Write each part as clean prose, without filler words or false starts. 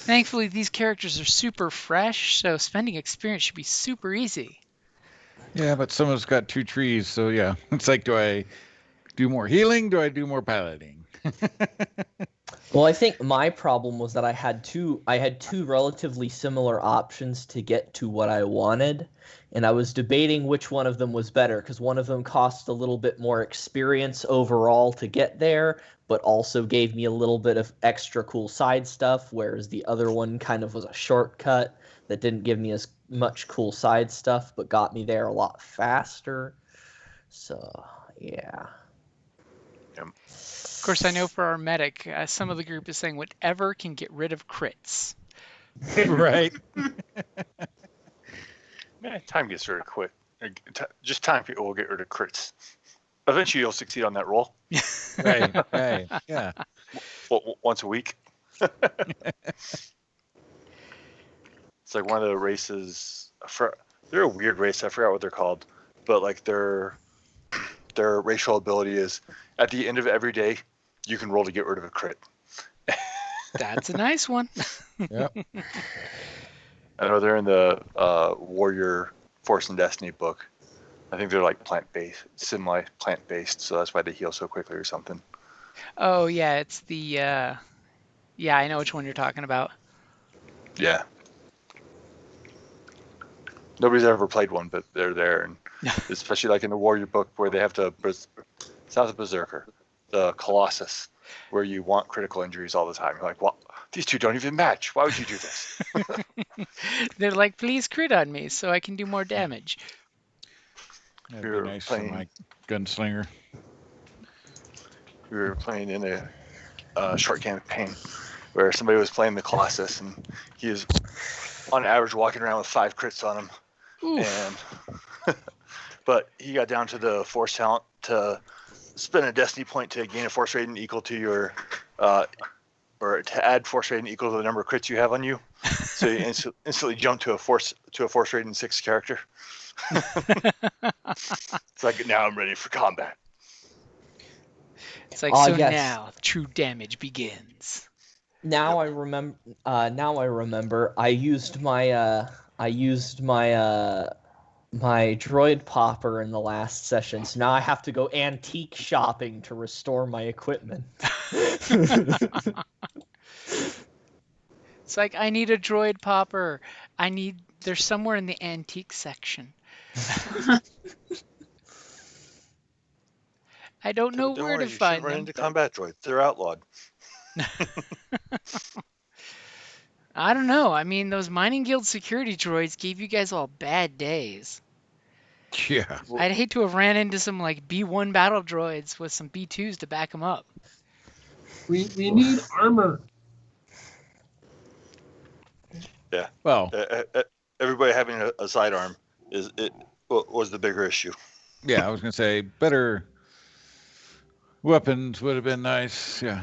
Thankfully, these characters are super fresh, so spending experience should be super easy. Yeah, but someone's got 2 trees, so yeah. It's like, do I do more healing? Do I do more piloting? Well, I think my problem was that I had two relatively similar options to get to what I wanted, and I was debating which one of them was better because one of them cost a little bit more experience overall to get there, but also gave me a little bit of extra cool side stuff, whereas the other one kind of was a shortcut that didn't give me as much cool side stuff, but got me there a lot faster. So, yeah. Of course, I know for our medic, some of the group is saying whatever can get rid of crits. Right. Man, time gets rid of quick. Just time people will get rid of crits. Eventually, you'll succeed on that roll. Right. Yeah. Once a week. It's like one of the races. They're a weird race. I forgot what they're called, but like their racial ability is at the end of every day, you can roll to get rid of a crit. That's a nice one. Yep. I know they're in the Warrior Force and Destiny book. I think they're like plant-based, semi-plant-based, so that's why they heal so quickly or something. Oh, yeah, it's the... yeah, I know which one you're talking about. Yeah. Nobody's ever played one, but they're there, and especially like in the Warrior book where they have to... It's not the Berserker, the Colossus, where you want critical injuries all the time. You're like, well, these two don't even match. Why would you do this? They're like, please crit on me so I can do more damage. That'd be nice for my gunslinger. We were playing in a short campaign where somebody was playing the Colossus, and he is on average walking around with 5 crits on him. Oof. And but he got down to the force talent to spend a destiny point to gain a force rating equal to your or to add force rating equal to the number of crits you have on you. So you instantly jump to a force rating 6 character. It's like, now I'm ready for combat. It's like, so yes. Now true damage begins. Now I remember. I used my my droid popper in the last session, so now I have to go antique shopping to restore my equipment. It's like, I need a droid popper. They're somewhere in the antique section. I don't know where to find them. Run into combat droids. They're outlawed. I don't know. I mean, those Mining Guild security droids gave you guys all bad days. Yeah. I'd hate to have ran into some like B1 battle droids with some B2s to back them up. We need armor. Yeah. Well, everybody having a sidearm was the bigger issue. Yeah, I was gonna say better weapons would have been nice. Yeah.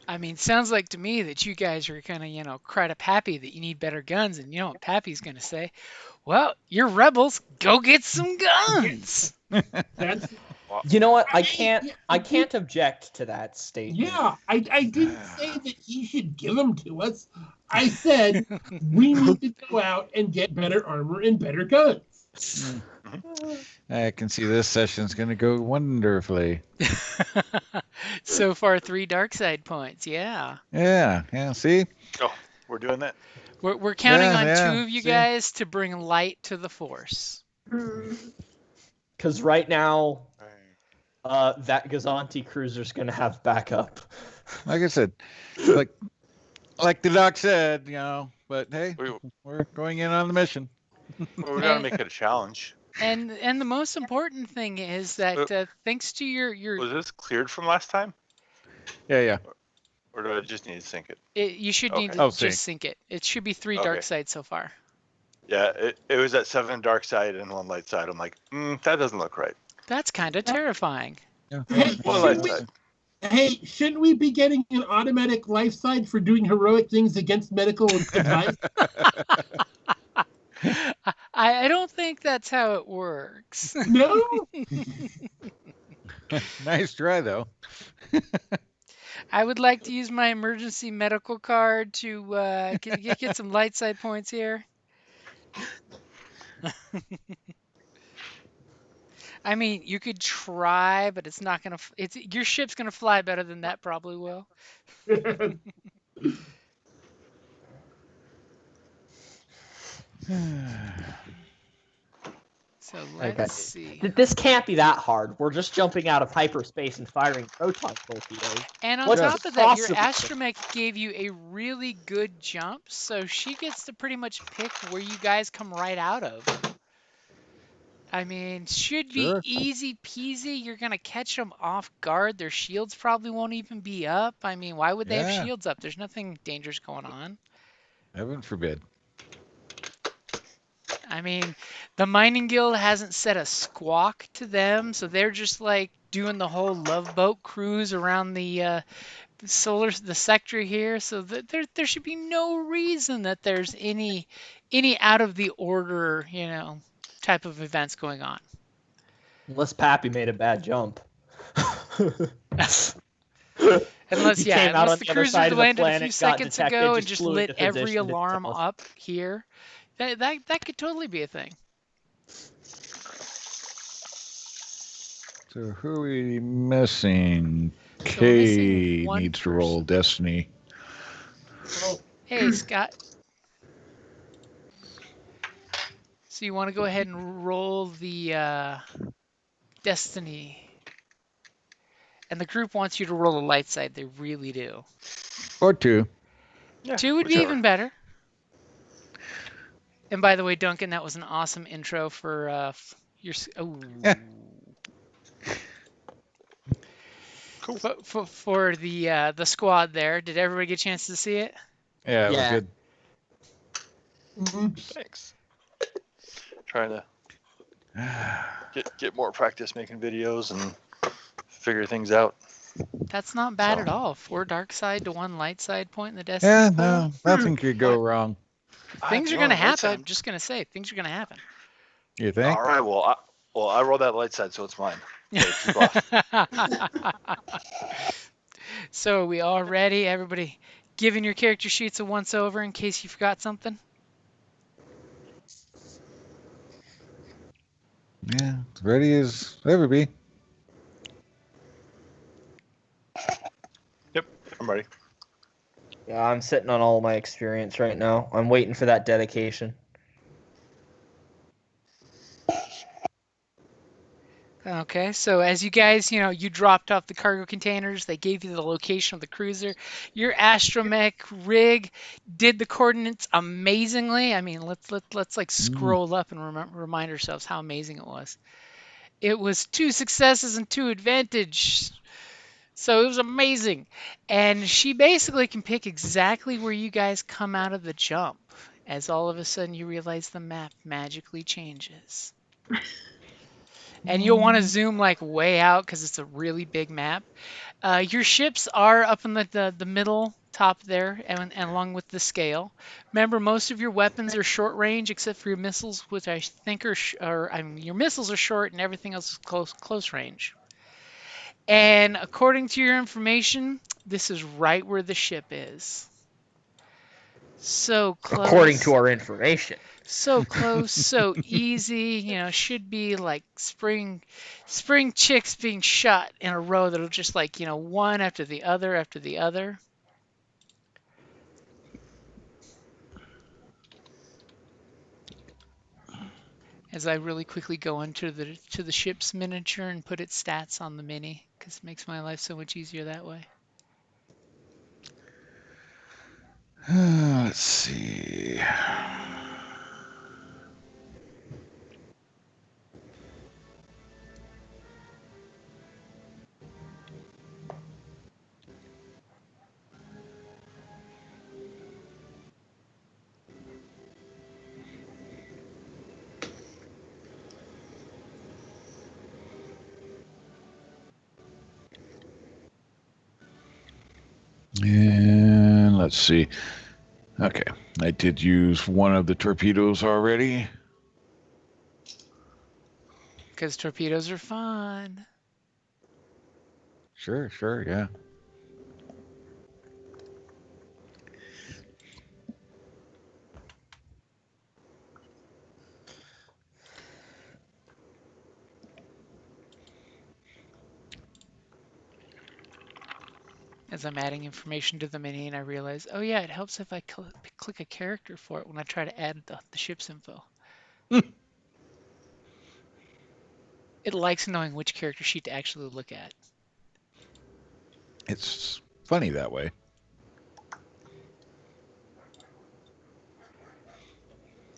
I mean, sounds like to me that you guys are kind of, cried up Pappy that you need better guns, and you know what Pappy's gonna say? Well, you're rebels. Go get some guns. That's. You know what? I can't object to that statement. Yeah, I didn't say that he should give them to us. I said we need to go out and get better armor and better guns. I can see this session's going to go wonderfully. So far, 3 dark side points. Yeah. Yeah. See? Oh, we're doing that. We're counting on 2 of you guys to bring light to the Force. Because right now, that Gazanti cruiser's going to have backup. Like I said, like the doc said, but hey, we're going in on the mission. Well, we got to make it a challenge. And the most important thing is that thanks to your... Was this cleared from last time? Yeah. Or do I just need to sync it? You should need to just sync it. It should be 3 dark side so far. Yeah, it was at 7 dark side and 1 light side. I'm like, that doesn't look right. That's kind of terrifying. Yeah. Hey, shouldn't we be getting an automatic life side for doing heroic things against medical advice? I don't think that's how it works. No? Nice try, though. I would like to use my emergency medical card to get some light side points here. I mean, you could try, but it's not gonna. Your ship's gonna fly better than that, probably will. So Okay. let's see. This can't be that hard. We're just jumping out of hyperspace and firing proton torpedoes. And on What's top the of that, your possible- astromech gave you a really good jump, so she gets to pretty much pick where you guys come right out of. I mean, should be Sure. easy peasy. You're gonna catch them off guard. Their shields probably won't even be up. I mean, why would they have Yeah. shields up? There's nothing dangerous going on. Heaven forbid. I mean, the mining guild hasn't said a squawk to them, so they're just like doing the whole love boat cruise around the sector here. So there should be no reason that there's any out of the order, type of events going on. Unless Pappy made a bad jump. Unless He came out on the the other cruiser side of the landed a planet, few got seconds detected, ago and just just flew lit into every position, didn't alarm tell us. up here. That could totally be a thing. So who are we missing? So we're Kay missing one needs to roll Destiny. Hey, Scott. So you want to go ahead and roll the Destiny. And the group wants you to roll a light side. They really do. Or 2. Yeah, 2 would be whichever. even better. And by the way, Duncan, that was an awesome intro for your. Oh. Cool. For the squad there. Did everybody get a chance to see it? Yeah, it was Yeah. good. Thanks. Trying to get more practice making videos and figure things out. That's not bad So- at all. 4 dark side to 1 light side point in the Destiny Yeah, pool. no, nothing could go wrong. Things are going to happen. I'm just going to say, things are going to happen. You think? All right. Well, I roll that light side, so it's mine. Okay, keep off. So are we all ready? Everybody giving your character sheets a once over in case you forgot something? Yeah, as ready as ever be. Yep, I'm ready. Yeah, I'm sitting on all my experience right now. I'm waiting for that dedication. Okay, so as you guys, you dropped off the cargo containers, they gave you the location of the cruiser. Your astromech rig did the coordinates amazingly. I mean, let's like scroll up and remind ourselves how amazing it was. It was 2 successes and 2 advantage. So it was amazing. And she basically can pick exactly where you guys come out of the jump, as all of a sudden you realize the map magically changes. And you'll want to zoom like way out because it's a really big map. Your ships are up in the middle top there and along with the scale. Remember, most of your weapons are short range except for your missiles, which I think are your missiles are short and everything else is close range. And according to your information, this is right where the ship is. So close. According to our information. So close, so easy, should be like spring chicks being shot in a row that'll just like, one after the other after the other. As I really quickly go into the ship's miniature and put its stats on the mini, because it makes my life so much easier that way. Let's see. And let's see. Okay, I did use one of the torpedoes already. Because torpedoes are fun. Sure, yeah. As I'm adding information to the menu, and I realize, oh yeah, it helps if I click a character for it when I try to add the ship's info. It likes knowing which character sheet to actually look at. It's funny that way.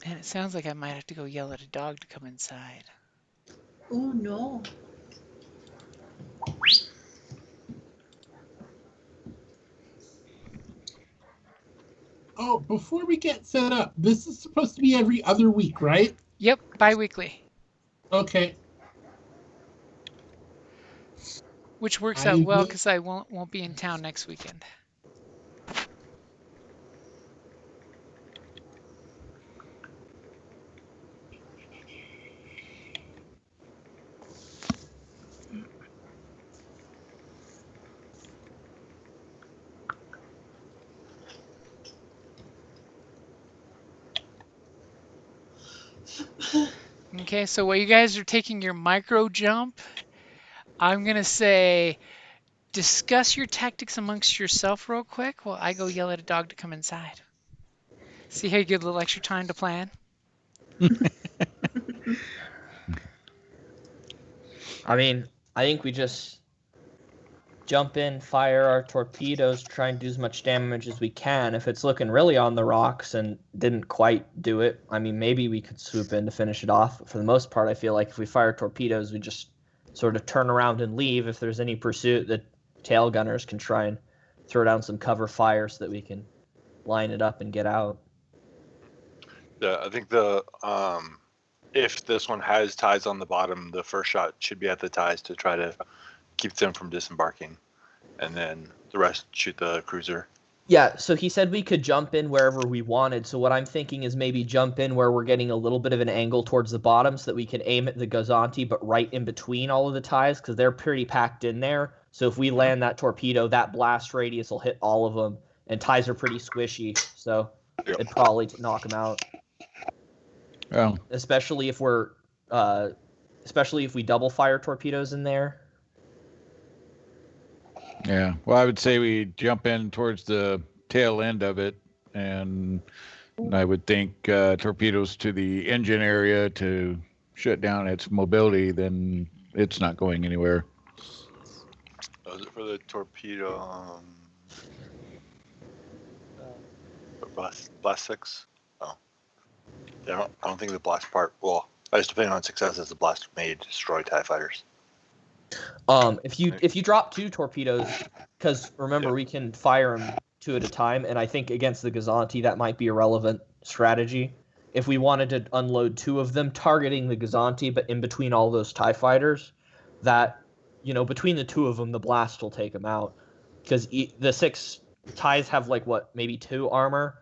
And it sounds like I might have to go yell at a dog to come inside. Oh no. Oh, before we get set up, this is supposed to be every other week, right? Yep, bi-weekly. Okay. Which works out well because I won't be in town next weekend. Okay, so while you guys are taking your micro jump, I'm going to say discuss your tactics amongst yourself real quick while I go yell at a dog to come inside. See how you get a little extra time to plan? I mean, I think we just jump in, fire our torpedoes, try and do as much damage as we can. If it's looking really on the rocks and didn't quite do it, I mean, maybe we could swoop in to finish it off. But for the most part, I feel like if we fire torpedoes, we just sort of turn around and leave. If there's any pursuit, the tail gunners can try and throw down some cover fire so that we can line it up and get out. Yeah, I think if this one has ties on the bottom, the first shot should be at the ties to try to keep them from disembarking, and then the rest shoot the cruiser. Yeah, so he said we could jump in wherever we wanted. So what I'm thinking is maybe jump in where we're getting a little bit of an angle towards the bottom so that we can aim at the Gazanti, but right in between all of the ties because they're pretty packed in there. So if we land that torpedo, that blast radius will hit all of them, and ties are pretty squishy, so it'd probably knock them out. Well, especially if we double fire torpedoes in there. yeah. Well, I would say we jump in towards the tail end of it, and I would think torpedoes to the engine area to shut down its mobility. Then it's not going anywhere. Was it for the torpedo? Blast 6? Oh. Yeah, I don't think the blast part. Well, I just depending on success as the blast may destroy TIE fighters. If you drop 2 torpedoes, because remember we can fire them 2 at a time, and I think against the Gazanti that might be a relevant strategy. If we wanted to unload 2 of them targeting the Gazanti, but in between all those TIE fighters, that between the 2 of them the blast will take them out, because the 6 TIEs have maybe 2 armor,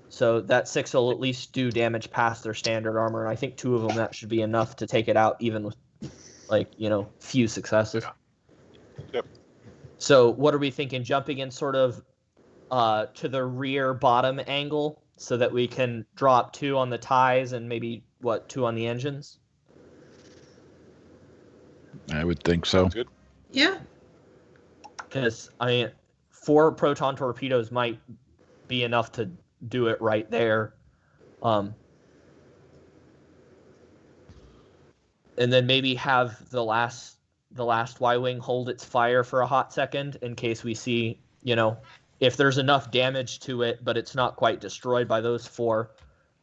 so that 6 will at least do damage past their standard armor, and I think 2 of them that should be enough to take it out even with few successes. Yep. So what are we thinking? Jumping in sort of to the rear bottom angle so that we can drop 2 on the ties and maybe 2 on the engines? I would think so. Sounds good. Yeah. Because 4 proton torpedoes might be enough to do it right there. And then maybe have the last Y-wing hold its fire for a hot second in case we see, if there's enough damage to it, but it's not quite destroyed by those 4,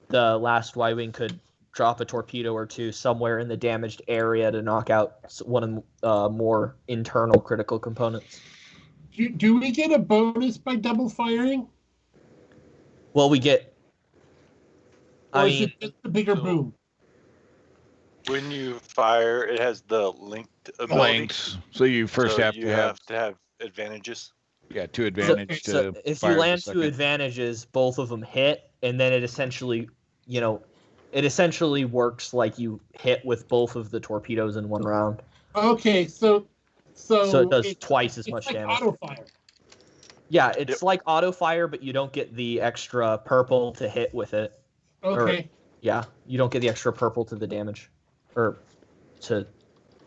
the last Y-wing could drop a torpedo or 2 somewhere in the damaged area to knock out one of the more internal critical components. Do we get a bonus by double firing? Well, we get... Or is it just a bigger boom? When you fire, it has the linked ability. Links. So you first have to have advantages. Yeah, 2 advantage So to if fire you the land 2 second. advantages, both of them hit, and then it essentially works like you hit with both of the torpedoes in one round. Okay, so it does twice as much like damage. Auto fire. Yeah, it's like auto fire, but you don't get the extra purple to hit with it. Okay. Yeah, you don't get the extra purple to the damage, or to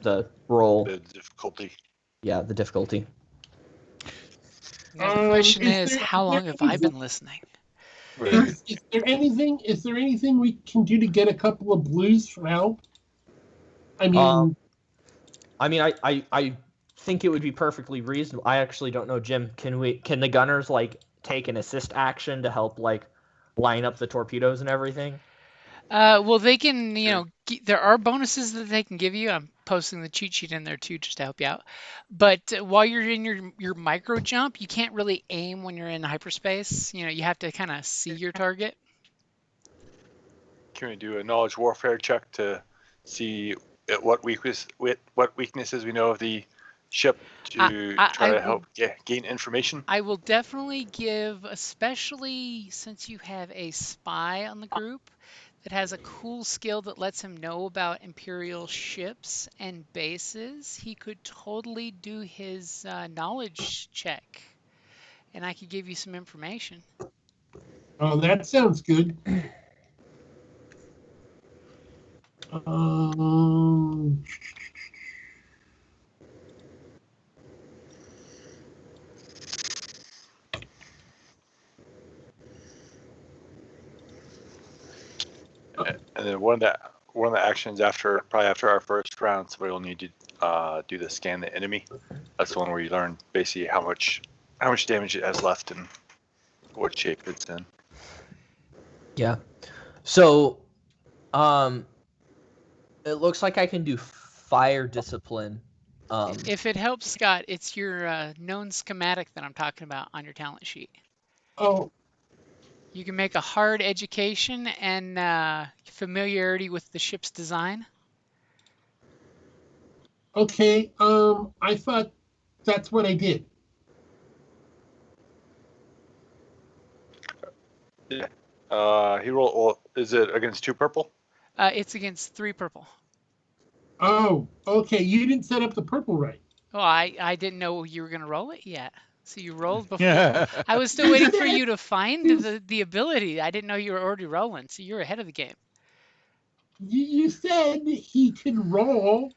the roll. The difficulty. Yeah, the difficulty. Now the question Is is, there, how is there long have I anything, been listening? Right. is there anything we can do to get a couple of blues for help? I mean, I think it would be perfectly reasonable. I actually don't know, Jim. Can the gunners like take an assist action to help like line up the torpedoes and everything? Well, they can, there are bonuses that they can give you. I'm posting the cheat sheet in there too, just to help you out. But while you're in your micro jump, you can't really aim when you're in hyperspace. You have to kind of see your target. Can we do a knowledge warfare check to see what weaknesses we know of the ship to try to help gain information? I will definitely give, especially since you have a spy on the group that has a cool skill that lets him know about Imperial ships and bases, he could totally do his knowledge check, and I could give you some information. oh, that sounds good. Um, And then one of the actions probably after our first round, somebody will need to do the scan the enemy. That's the one where you learn basically how much damage it has left and what shape it's in. Yeah. So, it looks like I can do fire discipline. If it helps, Scott, it's your known schematic that I'm talking about on your talent sheet. oh, You can make a hard education and familiarity with the ship's design. okay. I thought that's what I did. Yeah. He rolled. Well, is it against 2 purple? It's against 3 purple. Oh, okay. You didn't set up the purple right. Oh, I didn't know you were going to roll it yet. So you rolled before. I was still waiting for you to find the ability. I didn't know you were already rolling, so you're ahead of the game. You said he could roll.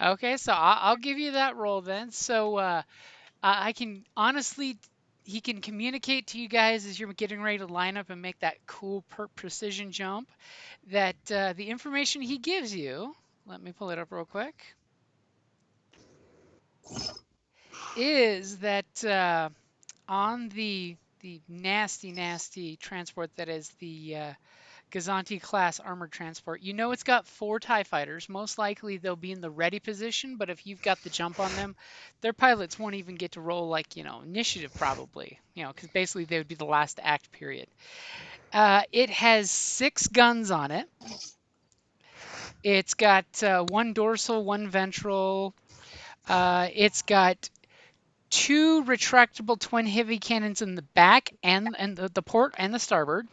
Okay, so I'll give you that roll then. So I can honestly, he can communicate to you guys as you're getting ready to line up and make that cool precision jump that the information he gives you, let me pull it up real quick, is that on the nasty transport that is the Gazanti class armored transport, it's got 4 TIE fighters. Most likely they'll be in the ready position, but if you've got the jump on them, their pilots won't even get to roll initiative probably, because basically they would be the last act period. It has 6 guns on it. It's got 1 dorsal, 1 ventral. It's got 2 retractable twin heavy cannons in the back and the port and the starboard.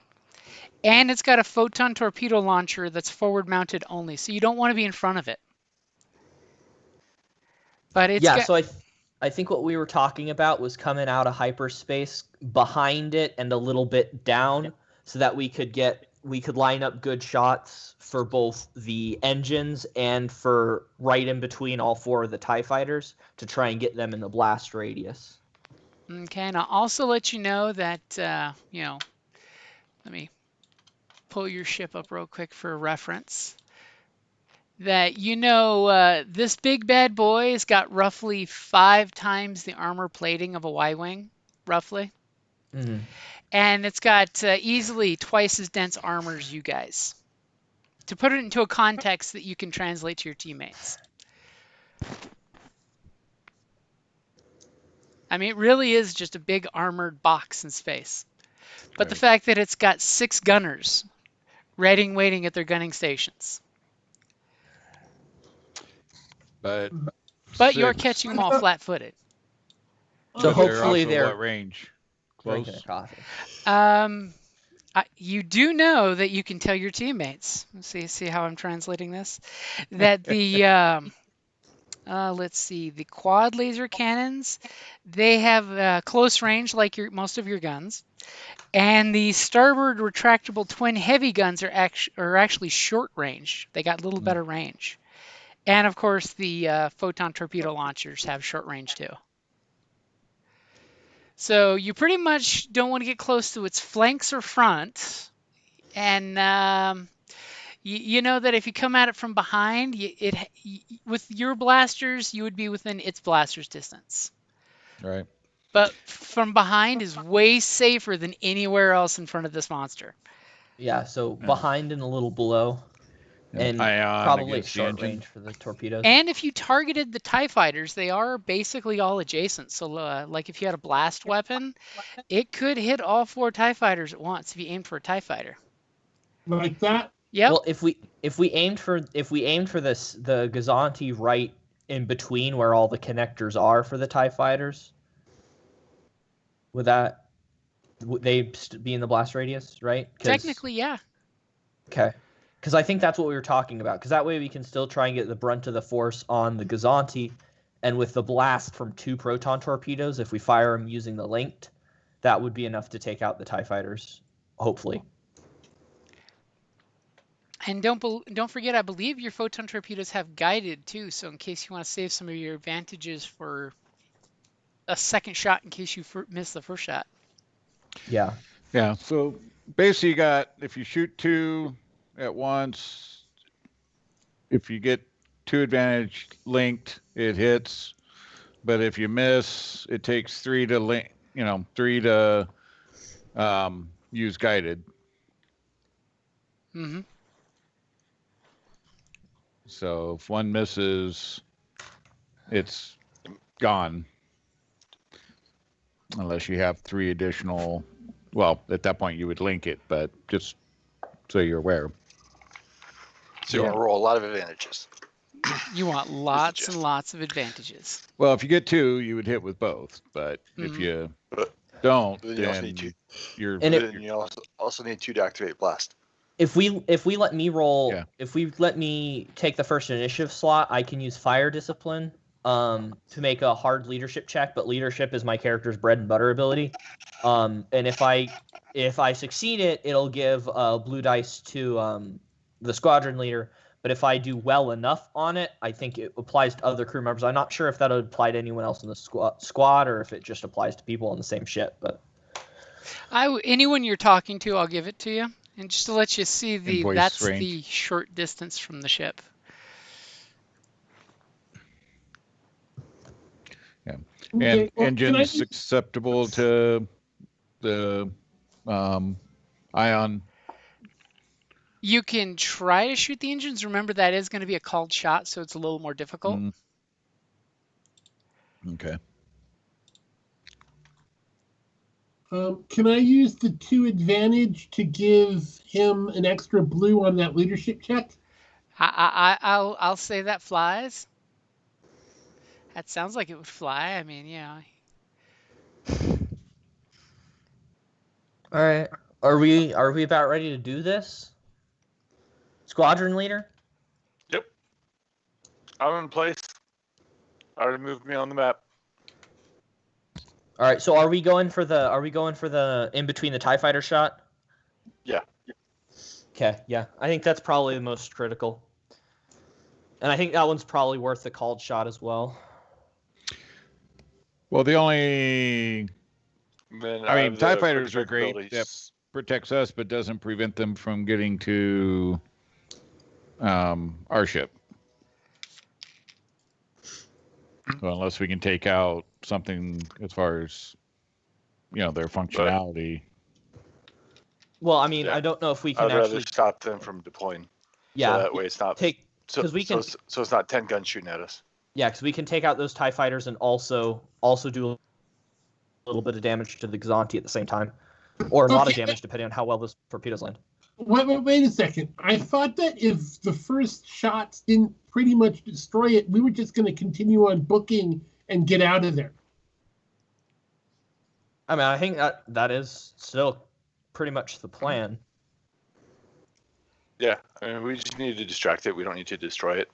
And it's got a photon torpedo launcher that's forward mounted only, so you don't want to be in front of it. But so I think what we were talking about was coming out of hyperspace behind it and a little bit down, so that we could line up good shots for both the engines and for right in between all 4 of the TIE fighters to try and get them in the blast radius. Okay, and I'll also let you know that let me pull your ship up real quick for reference. That this big bad boy has got roughly 5 times the armor plating of a Y-wing, roughly. Mm-hmm. And it's got easily twice as dense armor as you guys. To put it into a context that you can translate to your teammates. I mean, it really is just a big armored box in space. But the fact that it's got 6 gunners waiting at their gunning stations. But you're catching them all flat-footed. So hopefully they're what range? Close. Drinking a coffee. You do know that you can tell your teammates. See how I'm translating this? That the let's see, the quad laser cannons, they have close range like most of your guns, and the starboard retractable twin heavy guns are actually short range. They got a little better range. And of course, the photon torpedo launchers have short range too. So you pretty much don't want to get close to its flanks or front. And you know that if you come at it from behind, with your blasters, you would be within its blasters distance. Right. But from behind is way safer than anywhere else in front of this monster. Yeah, so behind and a little below, and Ion probably at against the short engine. range for the torpedoes. And if you targeted the TIE fighters, they are basically all adjacent. So, like if you had a blast weapon, it could hit all 4 TIE fighters at once if you aimed for a TIE fighter. Like that? Yep. Well, if we aimed for this the Gazanti right in between where all the connectors are for the TIE fighters, would they be in the blast radius, right? Technically, yeah. Okay. Because I think that's what we were talking about. Because that way we can still try and get the brunt of the force on the Gazanti, and with the blast from 2 proton torpedoes, if we fire them using the linked, that would be enough to take out the TIE fighters, hopefully. And don't forget, I believe your photon torpedoes have guided too. So in case you want to save some of your advantages for a second shot, in case you miss the first shot. Yeah. Yeah. So basically, you got, if you shoot 2 at once, if you get 2 advantage linked, it hits. But if you miss, it takes 3 to link. 3 to use guided. Mm-hmm. So if one misses, it's gone. Unless you have 3 additional. Well, at that point you would link it, but just so you're aware. So you want to roll a lot of advantages. You want lots and lots of advantages. Well, if you get 2, you would hit with both. But if you don't, then then you also need 2. you're. You also need 2 to activate blast. If we let me roll, Yeah. if we let me take the first initiative slot, I can use fire discipline to make a hard leadership check. But leadership is my character's bread and butter ability. And if I succeed it, it'll give blue dice to the squadron leader. But if I do well enough on it, I think it applies to other crew members. I'm not sure if that would apply to anyone else in the squad or if it just applies to people on the same ship. But anyone you're talking to, I'll give it to you. And just to let you see that's range. the short distance from the ship. Yeah. Okay, And well, engines acceptable to the ion. You can try to shoot the engines. Remember, that is going to be a called shot, so it's a little more difficult. Okay. Can I use the 2 advantage to give him an extra blue on that leadership check? I'll say that flies. That sounds like it would fly. I mean, yeah. all right, are we about ready to do this? Squadron leader? Yep. I'm in place. Already moved me on the map. All right, so are we going for the in between the TIE fighter shot? Yeah. Okay, yeah. I think that's probably the most critical. And I think that one's probably worth the called shot as well. Well, the only. Then I mean, have TIE the fighters are quick great. abilities. That protects us, but doesn't prevent them from getting to our ship. Well, unless we can take out something as far as their functionality. Well, I mean, Yeah. I don't know if we can I'd rather actually. stop them from deploying. Yeah, So that way it's not. take So, because we can. so it's not 10 guns shooting at us. Yeah, because we can take out those TIE fighters and also do a little bit of damage to the Xanti at the same time, or a lot of Okay. damage depending on how well those torpedoes land. Wait a second. I thought that if the first shots didn't pretty much destroy it, we were just going to continue on booking and get out of there. I mean, I think that is still pretty much the plan. Yeah. I mean, we just need to distract it. We don't need to destroy it.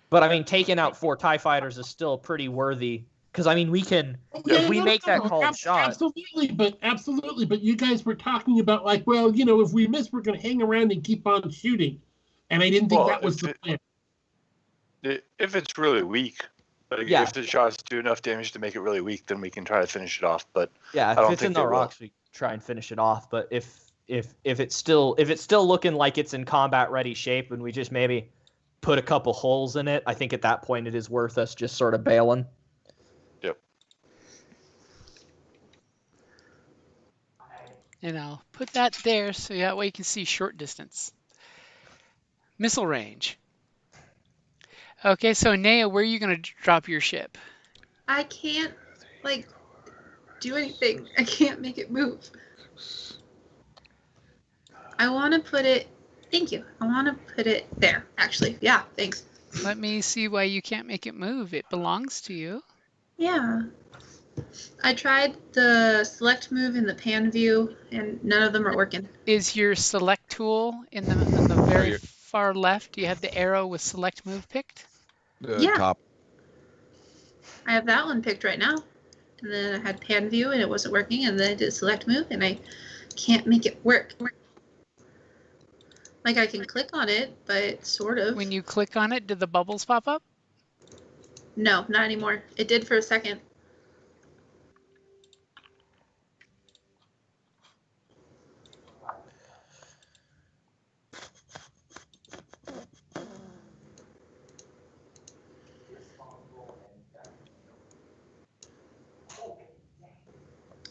But I mean, taking out 4 TIE fighters is still pretty worthy. Because I mean, we can if we make that called shot. Absolutely. But you guys were talking about like, well, if we miss, we're going to hang around and keep on shooting. And I didn't think Well, that was the plan. If it's really weak, but Yeah. if the shots do enough damage to make it really weak, then we can try to finish it off. But Yeah, I if don't it's in think the they will. rocks, we try and finish it off. But if it's still looking like it's in combat ready shape, and we just maybe put a couple holes in it, I think at that point it is worth us just sort of bailing. Yep. And I'll put that there so that way you can see short distance. Missile range. Okay, so Nea, where are you going to drop your ship? I can't, like, do anything. I can't make it move. I want to put it... Thank you. I want to put it there, actually. Yeah, thanks. Let me see why you can't make it move. It belongs to you. Yeah. I tried the select move and the pan view, and none of them are working. Is your select tool in the very far left? Do you have the arrow with select move picked? The Yeah. top. I have that one picked right now. And then I had pan view, and it wasn't working, and then I did select move, and I can't make it work. Like, I can click on it, but sort of. When you click on it, did the bubbles pop up? No, not anymore. It did for a second.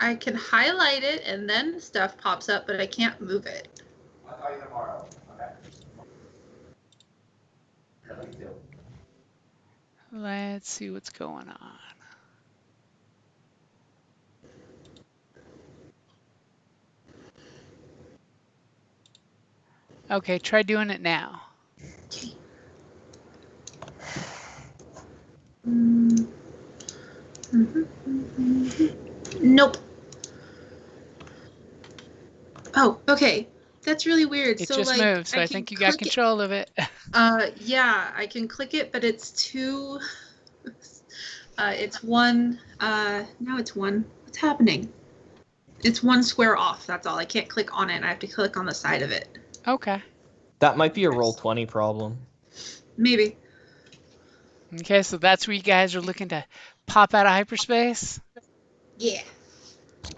I can highlight it and then stuff pops up, but I can't move it. I'll call you tomorrow. Okay. Let's see what's going on. Okay, try doing it now. Okay. Nope. Oh, okay. That's really weird. It so just like, moved, so I think you got control of it. Yeah, I can click it, but it's two. It's one. Now it's one. What's happening? It's one square off. That's all. I can't click on it. I have to click on the side of it. Okay. That might be a Roll20 problem. Maybe. Okay, so that's where you guys are looking to pop out of hyperspace? Yeah.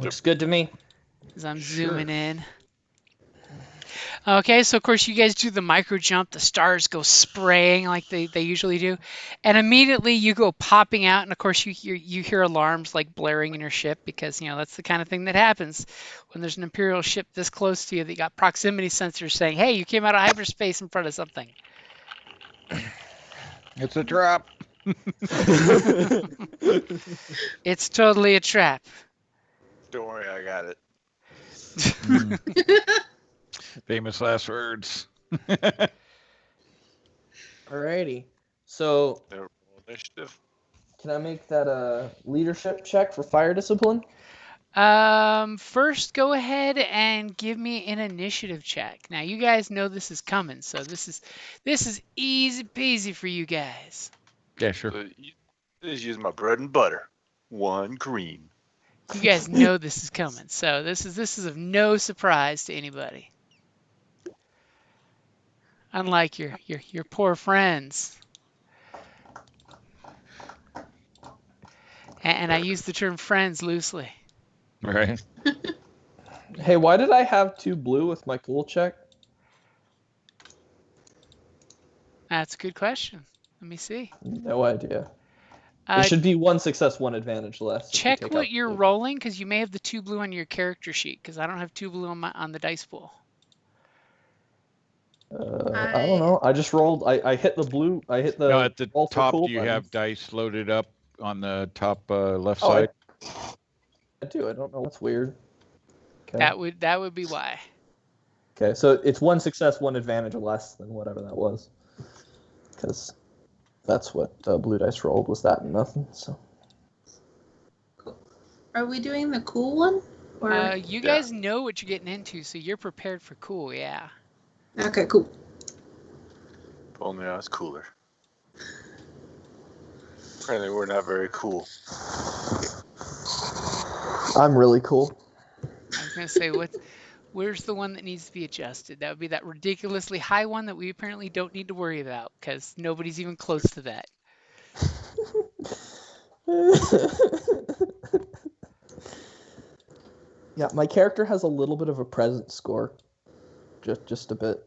Looks good to me. As I'm zooming in. Okay, so of course you guys do the micro jump. The stars go spraying like they usually do. And immediately you go popping out. And of course you hear alarms like blaring in your ship because, you know, that's the kind of thing that happens when there's an Imperial ship this close to you that you got proximity sensors saying, hey, you came out of hyperspace in front of something. It's a trap. It's totally a trap. Don't worry, I got it. Famous last words. Alrighty. So, Initiative. can I make that leadership check for fire discipline? First, go ahead and give me an initiative check. Now, you guys know this is coming, so this is easy peasy for you guys. Yeah, sure. This is my bread and butter. 1 green. You guys know this is coming, so this is of no surprise to anybody. Unlike your poor friends. And I use the term friends loosely. Right. Hey, why did I have 2 blue with my cool check? That's a good question. Let me see. No idea. It should be 1 success, 1 advantage less. Check what you're rolling, because you may have the 2 blue on your character sheet, because I don't have 2 blue on the dice pool. I don't know. I just rolled. I hit the blue. I hit the. No, at the roll for top, cool do you button. have dice loaded up on the top left Oh, side? I do. I don't know. That's weird. Okay. That would be why. Okay, so it's 1 success, 1 advantage less than whatever that was. Because that's what blue dice rolled, was that and nothing. So. Are we doing the cool one? Or You guys know what you're getting into, so you're prepared for cool, yeah. okay, cool. If only I was cooler. Apparently, we're not very cool. I'm really cool. I was gonna say Where's the one that needs to be adjusted? That would be that ridiculously high one that we apparently don't need to worry about because nobody's even close to that. Yeah, my character has a little bit of a presence score. Just a bit.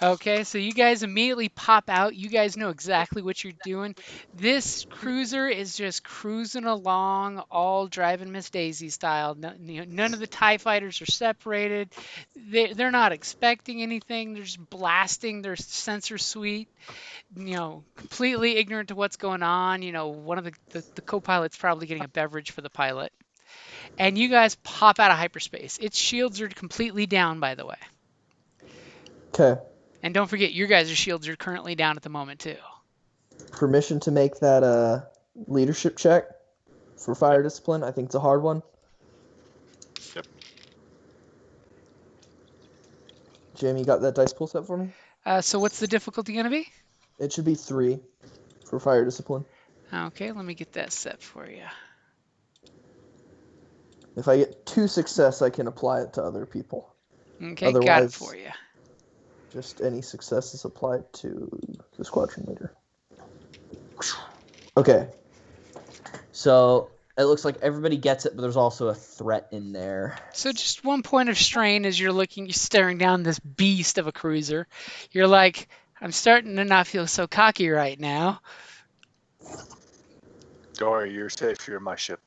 Okay, so you guys immediately pop out. You guys know exactly what you're doing. This cruiser is just cruising along, all driving Miss Daisy style. None of the TIE fighters are separated. They're not expecting anything. They're just blasting their sensor suite, completely ignorant to what's going on. One of the co-pilots probably getting a beverage for the pilot. And you guys pop out of hyperspace. Its shields are completely down, by the way. Okay. And don't forget, your guys' shields are currently down at the moment, too. Permission to make that leadership check for fire discipline. I think it's a hard one. Yep. Jamie, you got that dice pool set for me? So what's the difficulty going to be? It should be 3 for fire discipline. Okay, let me get that set for you. If I get 2 success, I can apply it to other people. Okay, got it Otherwise- for you. Just any success is applied to the squadron leader. Okay. So it looks like everybody gets it, but there's also a threat in there. So just one point of strain as you're staring down this beast of a cruiser. You're like, I'm starting to not feel so cocky right now. Don't worry, you're safe. You're in my ship.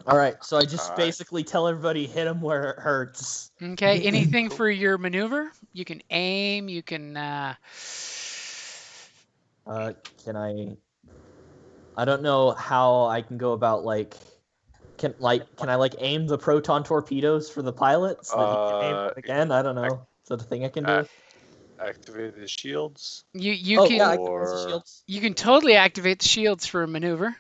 All right, so I just All right. basically tell everybody hit him where it hurts. Okay, anything for your maneuver? You can aim, you can... Can I don't know how I can go about can I aim the proton torpedoes for the pilot so that he can aim it again? I don't know. Is that a thing I can do? Activate the shields. You Oh can yeah, I can use the shields. you can totally activate the shields for a maneuver.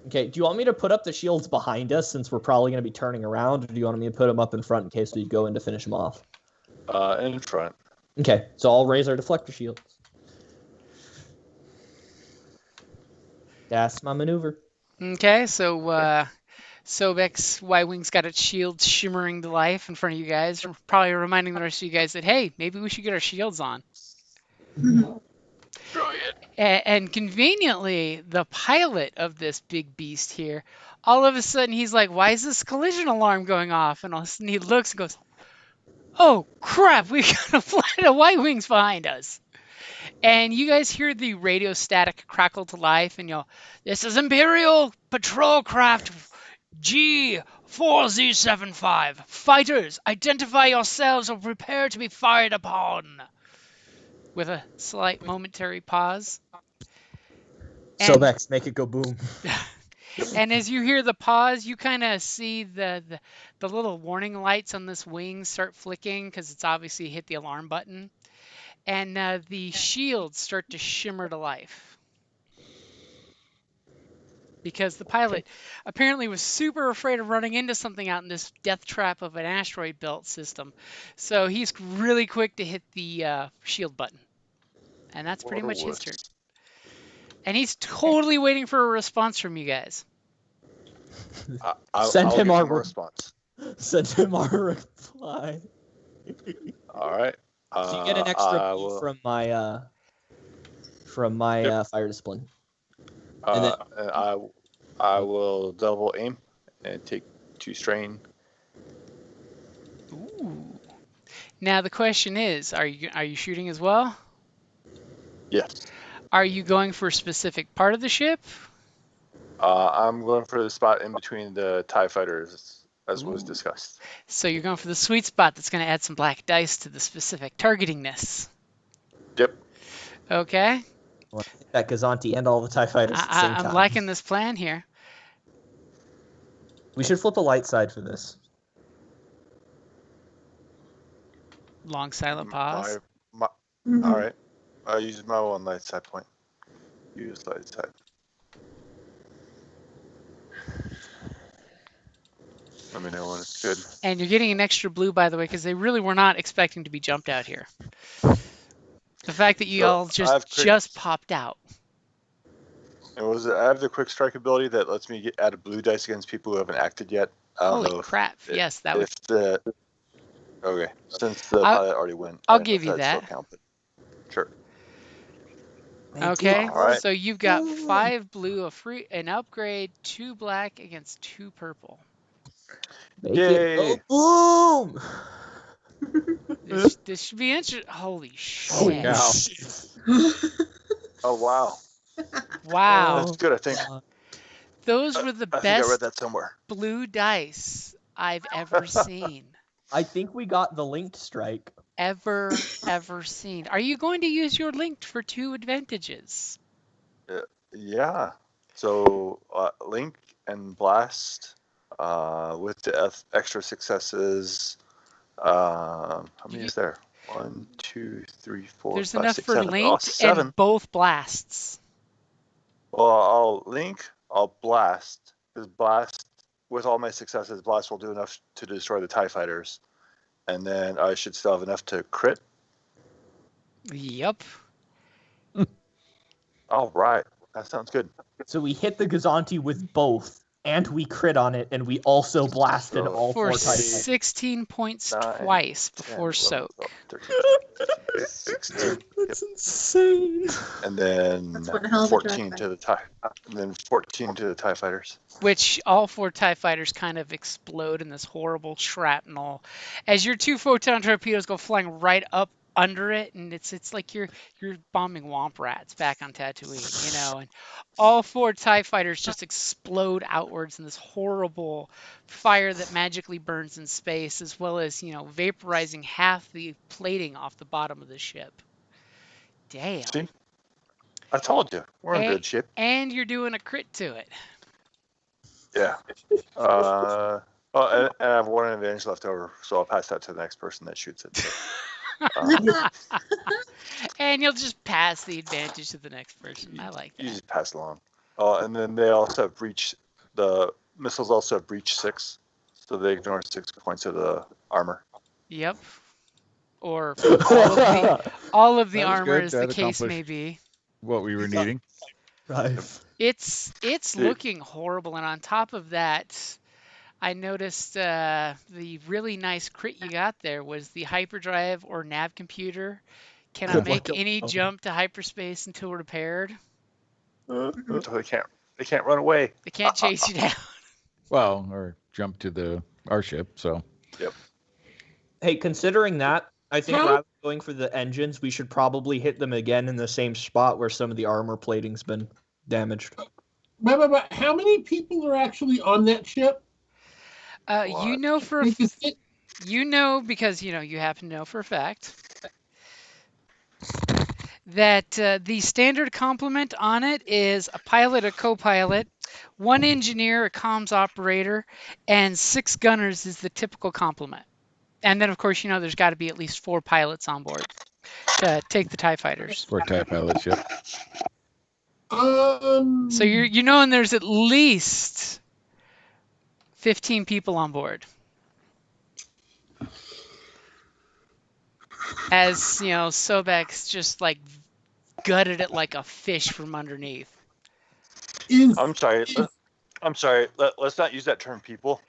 Okay, do you want me to put up the shields behind us since we're probably going to be turning around, or do you want me to put them up in front in case we go in to finish them off? In front. Okay, so I'll raise our deflector shields. That's my maneuver. Okay, so Sobek's Y-Wing's got its shield shimmering to life in front of you guys, probably reminding the rest of you guys that, hey, maybe we should get our shields on. Brilliant. And conveniently, the pilot of this big beast here, all of a sudden he's like, why is this collision alarm going off? And all of a sudden he looks and goes, oh crap, we got a flight of Y-Wings behind us. And you guys hear the radio static crackle to life, and this is Imperial Patrol Craft G4Z75. Fighters, identify yourselves or prepare to be fired upon. With a slight momentary pause. Sobex, make it go boom. And as you hear the pause, you kind of see the little warning lights on this wing start flicking because it's obviously hit the alarm button. And the shields start to shimmer to life. Because the pilot apparently was super afraid of running into something out in this death trap of an asteroid belt system. So he's really quick to hit the shield button. And that's pretty much his turn. And he's totally waiting for a response from you guys. Send him our response. Send him our reply. All right. So you get an extra B from my fire discipline. And then, I will double aim and take 2 strain. Ooh. Now the question is, are you shooting as well? Yes. Are you going for a specific part of the ship? I'm going for the spot in between the TIE fighters, as was discussed. So you're going for the sweet spot that's going to add some black dice to the specific targetingness. Yep. Okay. well, that Gazanti and all the TIE fighters at the same time. I'm liking this plan here. We should flip a light side for this. Long silent pause. Mhm. All right. I use my one light side point. Use light side. Let me know when it's good. And you're getting an extra blue, by the way, because they really were not expecting to be jumped out here. The fact that you So, all I have just popped out. I have the quick strike ability that lets me add a blue dice against people who haven't acted yet. I don't Holy know crap! Yes, that would. Okay, since the I'll- pilot already went, I'll I don't know give if you that'd still that. count, but sure. Thank you. Okay, All right. so you've got 5 blue, an upgrade, 2 black against 2 purple. Make Yay! it go boom! This should be interesting. Holy Holy shit! cow. Oh wow, Wow, that's good. I think those were the I read best that somewhere. blue dice I've ever seen. I think we got the linked strike. Ever seen. Are you going to use your linked for 2 advantages? Yeah. So Link and Blast with the extra successes. How many is there? 1, 2, 3, 4, There's 5, enough 6, for 7. Oh, linked 7. and both blasts. Well, I'll Link, I'll Blast. Because Blast, with all my successes, Blast will do enough to destroy the TIE fighters. And then I should still have enough to crit. Yep. All right. That sounds good. So we hit the Gazanti with both, and we crit on it, and we also blasted So all For 4 TIE fighters. 16 points 9, twice 10, before 11, soak. 12, 13, 16. That's insane. And then That's one hell of a 14 drive-by. to the TIE. And then 14 to the TIE fighters. Which all 4 TIE fighters kind of explode in this horrible shrapnel as your 2 photon torpedoes go flying right up under it, and it's like you're bombing womp rats back on Tatooine, and all 4 TIE fighters just explode outwards in this horrible fire that magically burns in space, as well as, vaporizing half the plating off the bottom of the ship. Damn. See? I told you. We're in good shape. And you're doing a crit to it. Yeah. And I have 1 advantage left over, so I'll pass that to the next person that shoots it. So, And you'll just pass the advantage to the next person. I like you that. just pass along. And then they also have breach. The missiles also have breach 6, so they ignore 6 points of the armor. Yep. Or all of the That was armor, good. as That the case may accomplished be. what we were needing. It's Dude. looking horrible, and on top of that, I noticed the really nice crit you got there was the hyperdrive or nav computer cannot make any jump to hyperspace until repaired. So they can't run away. They can't chase you down. Well, or jump to our ship. So Hey, considering that, I think Huh? rather than going for the engines, we should probably hit them again in the same spot where some of the armor plating's been damaged. But how many people are actually on that ship? You know for Because it- because you happen to know for a fact that the standard complement on it is a pilot, a co-pilot, 1 engineer, a comms operator, and 6 gunners is the typical complement. And then, of course, there's got to be at least 4 pilots on board to take the TIE fighters. for TIE pilot ship. So you know, and there's at least 15 people on board. As Sobek's just like gutted it like a fish from underneath. I'm sorry. I'm sorry. Let's not use that term, people.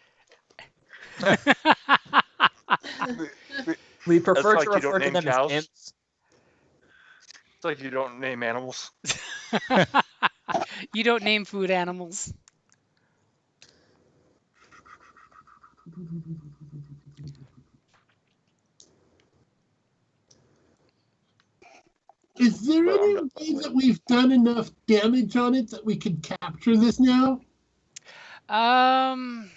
We prefer like to you don't refer to name them cows. as imps. It's like you don't name animals. You don't name food animals. Is there Well, any way that we've done enough damage on it that we could capture this now? We'd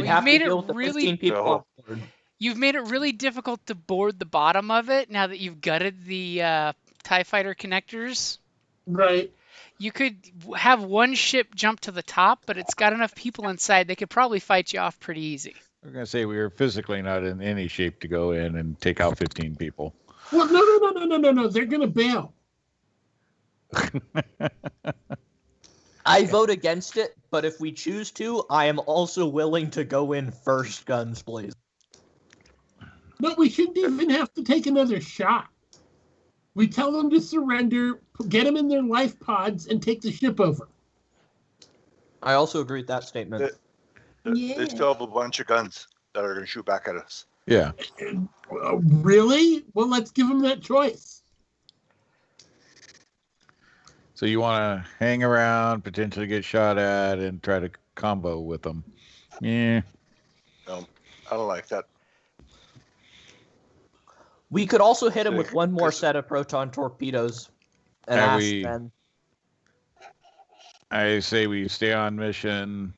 Well, have made to it deal with the really- 15 people No. on board. You've made it really difficult to board the bottom of it now that you've gutted the TIE fighter connectors. Right. You could have 1 ship jump to the top, but it's got enough people inside, they could probably fight you off pretty easy. We're going to say we were physically not in any shape to go in and take out 15 people. Well, no. They're going to bail. I vote against it, but if we choose to, I am also willing to go in first, guns blazing. But we shouldn't even have to take another shot. We tell them to surrender, get them in their life pods, and take the ship over. I also agree with that statement. They still have a bunch of guns that are going to shoot back at us. Yeah. Really? Well, let's give them that choice. So you want to hang around, potentially get shot at, and try to combo with them. Yeah. No, I don't like that. We could also hit him with one more Chris- set of proton torpedoes and Are ask we- them. I say we stay on mission.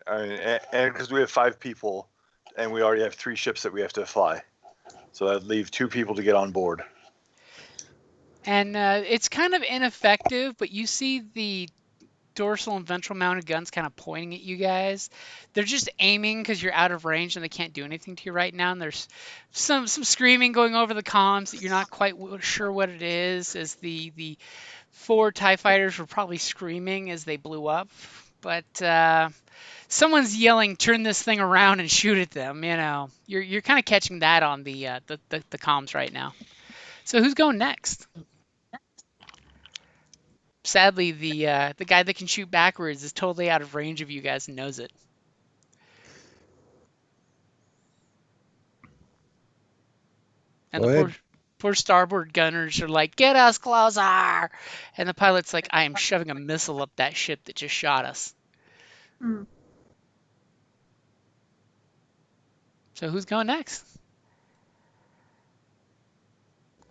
And because we have 5 people, and we already have 3 ships that we have to fly, so that'd leave 2 people to get on board. And it's kind of ineffective, but you see the dorsal and ventral mounted guns kind of pointing at you guys. They're just aiming because you're out of range and they can't do anything to you right now. And there's some screaming going over the comms that you're not quite sure what it is, as the 4 TIE fighters were probably screaming as they blew up. But someone's yelling, "Turn this thing around and shoot at them." You know, you're kind of catching that on the comms right now. So who's going next? Sadly, the guy that can shoot backwards is totally out of range of you guys and knows it. And Go the ahead. poor starboard gunners are like, "Get us closer!" And the pilot's like, "I am shoving a missile up that ship that just shot us." Hmm. So who's going next?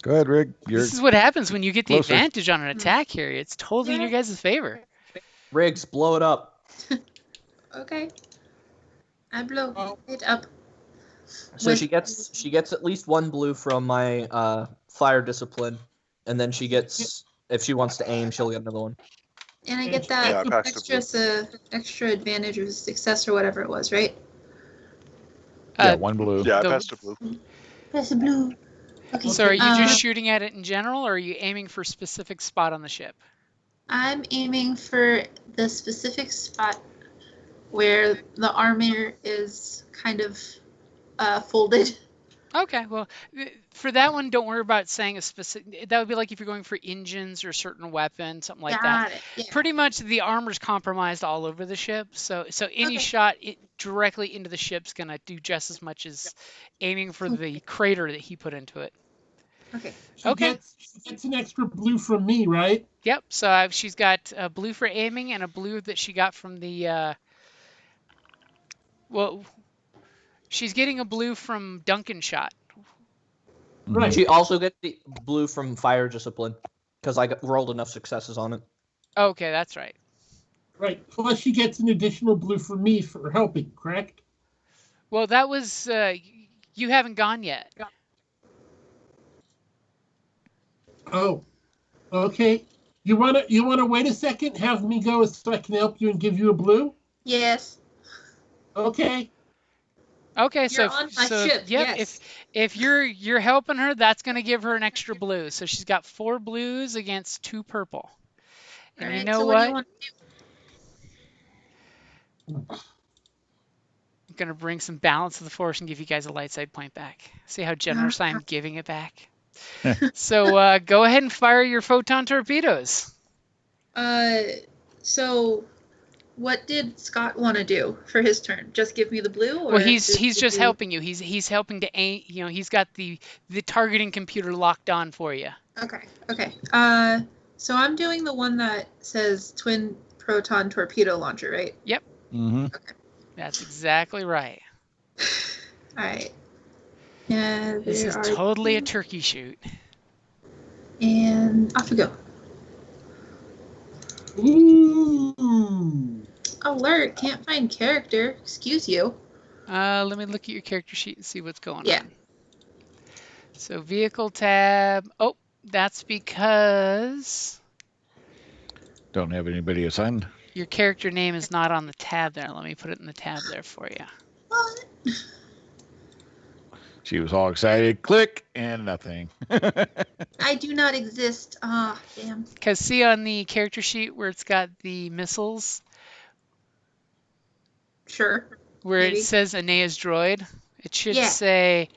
Go ahead, Rick. You're This is what happens when you get the closer. advantage on an attack here. It's totally in your guys' favor. Riggs, blow it up. Okay. I blow it up. So With- she gets at least 1 blue from my fire discipline, and then she gets, if she wants to aim, she'll get another one. And I get Yeah, that pass the extra advantage of success or whatever it was, right? yeah, 1 blue. Yeah, I The- passed a blue. That's a blue. Okay. So are you Uh, just shooting at it in general, or are you aiming for a specific spot on the ship? I'm aiming for the specific spot where the armor is kind of folded. Okay, well, for that one, don't worry about saying a specific. That would be like if you're going for engines or certain weapon, something like that. Got it. Yeah. Pretty much, the armor's compromised all over the ship, so any Okay. shot directly into the ship's gonna do just as much as aiming for the crater that he put into it. Okay. She Okay. gets an extra blue from me, right? Yep. So she's got a blue for aiming and a blue that she got from the. Well, she's getting a blue from Duncan shot. Right. She also gets the blue from fire discipline, because I rolled enough successes on it. Okay, that's right. Right. Plus, she gets an additional blue from me for helping, correct? Well, that was you haven't gone yet. Oh, okay. You wanna wait a second, have me go so I can help you and give you a blue? Yes. Okay. Okay, so You're on my ship, yep, yes. if you're helping her, that's gonna give her an extra blue. So she's got 4 blues against 2 purple. And All you right, know so what? do you want to do? I'm gonna bring some balance to the force and give you guys a light side point back. See how generous I am giving it back. So go ahead and fire your photon torpedoes. So what did Scott want to do for his turn? Just give me the blue, or Well, he's give just you- helping you. He's helping to aim. You know, he's got the targeting computer locked on for you. Okay. Okay. So I'm doing the one that says twin proton torpedo launcher, right? Mm-hmm. That's exactly right. All right. Yeah. This is totally a turkey shoot. And off we go. Ooh. Alert! Can't find character. Excuse you. Let me look at your character sheet and see what's going Yeah. on. So vehicle tab. Oh, that's because Don't have anybody assigned. your character name is not on the tab there. Let me put it in the tab there for you. What? She was all excited. Click and nothing. I do not exist. Ah, damn. Because see on the character sheet where it's got the missiles, Sure. where Maybe. it says Aenea's droid, it should Yeah. say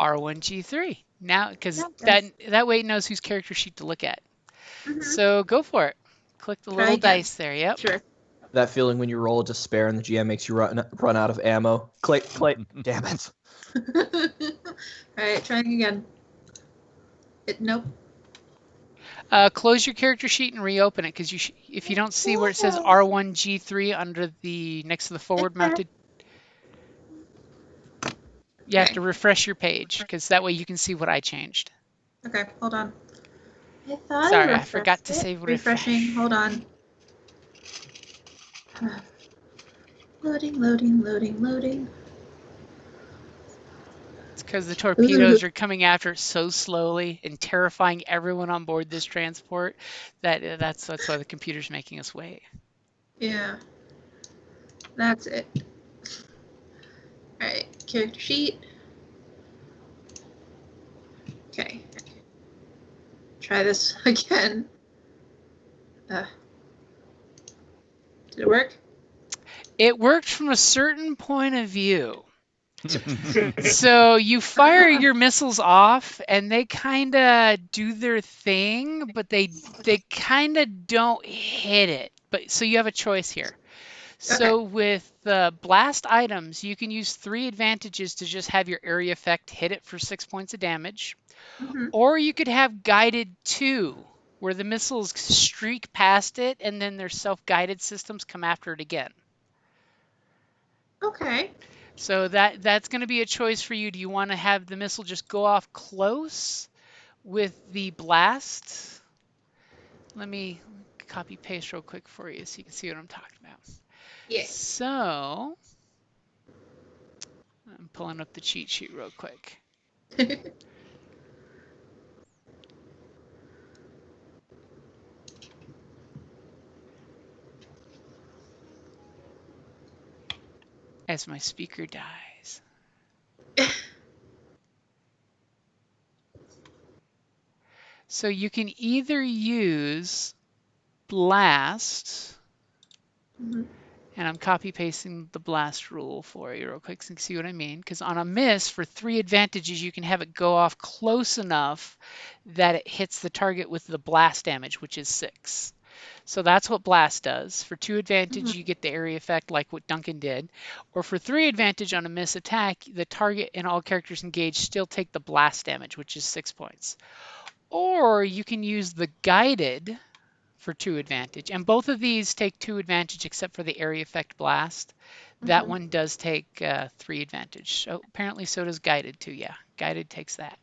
R1G3. Now, because Yes. that way it knows whose character sheet to look at. Mhm. So go for it. Click the Try little again. dice there. Yep. Sure. That feeling when you roll a despair and the GM makes you run out of ammo. Click. Damn it. All right, trying again. Nope. Close your character sheet and reopen it, because if you don't see where it says R1G3 under the next to the forward mounted, you have to refresh your page, because that way you can see what I changed. Okay, hold on. I thought Sorry, I I forgot refreshed to it. save Refreshing. refresh. Hold on. Loading. It's because the torpedoes are coming after it so slowly and terrifying everyone on board this transport that's why the computer's making us wait. Yeah. That's it. All right, character sheet. Okay. Try this again. Did it work? It worked from a certain point of view. So you fire your missiles off and they kind of do their thing, but they kind of don't hit it. But so you have a choice here. So with blast items, you can use 3 advantages to just have your area effect hit it for 6 points of damage. Mm-hmm. Or you could have guided 2, where the missiles streak past it and then their self-guided systems come after it again. Okay. So that's going to be a choice for you. Do you want to have the missile just go off close with the blast? Let me copy paste real quick for you so you can see what I'm talking about. Yeah. So I'm pulling up the cheat sheet real quick. As my speaker dies. So you can either use blast, Mhm. and I'm copy pasting the blast rule for you real quick so you can see what I mean. Because on a miss, for 3 advantages, you can have it go off close enough that it hits the target with the blast damage, which is 6. So that's what blast does. For 2 advantage, you get the area effect like what Duncan did. Or for 3 advantage on a miss attack, the target and all characters engaged still take the blast damage, which is 6 points. Or you can use the guided for 2 advantage. And both of these take 2 advantage except for the area effect blast. That one does take 3 advantage. So apparently so does guided too. Yeah, guided takes that.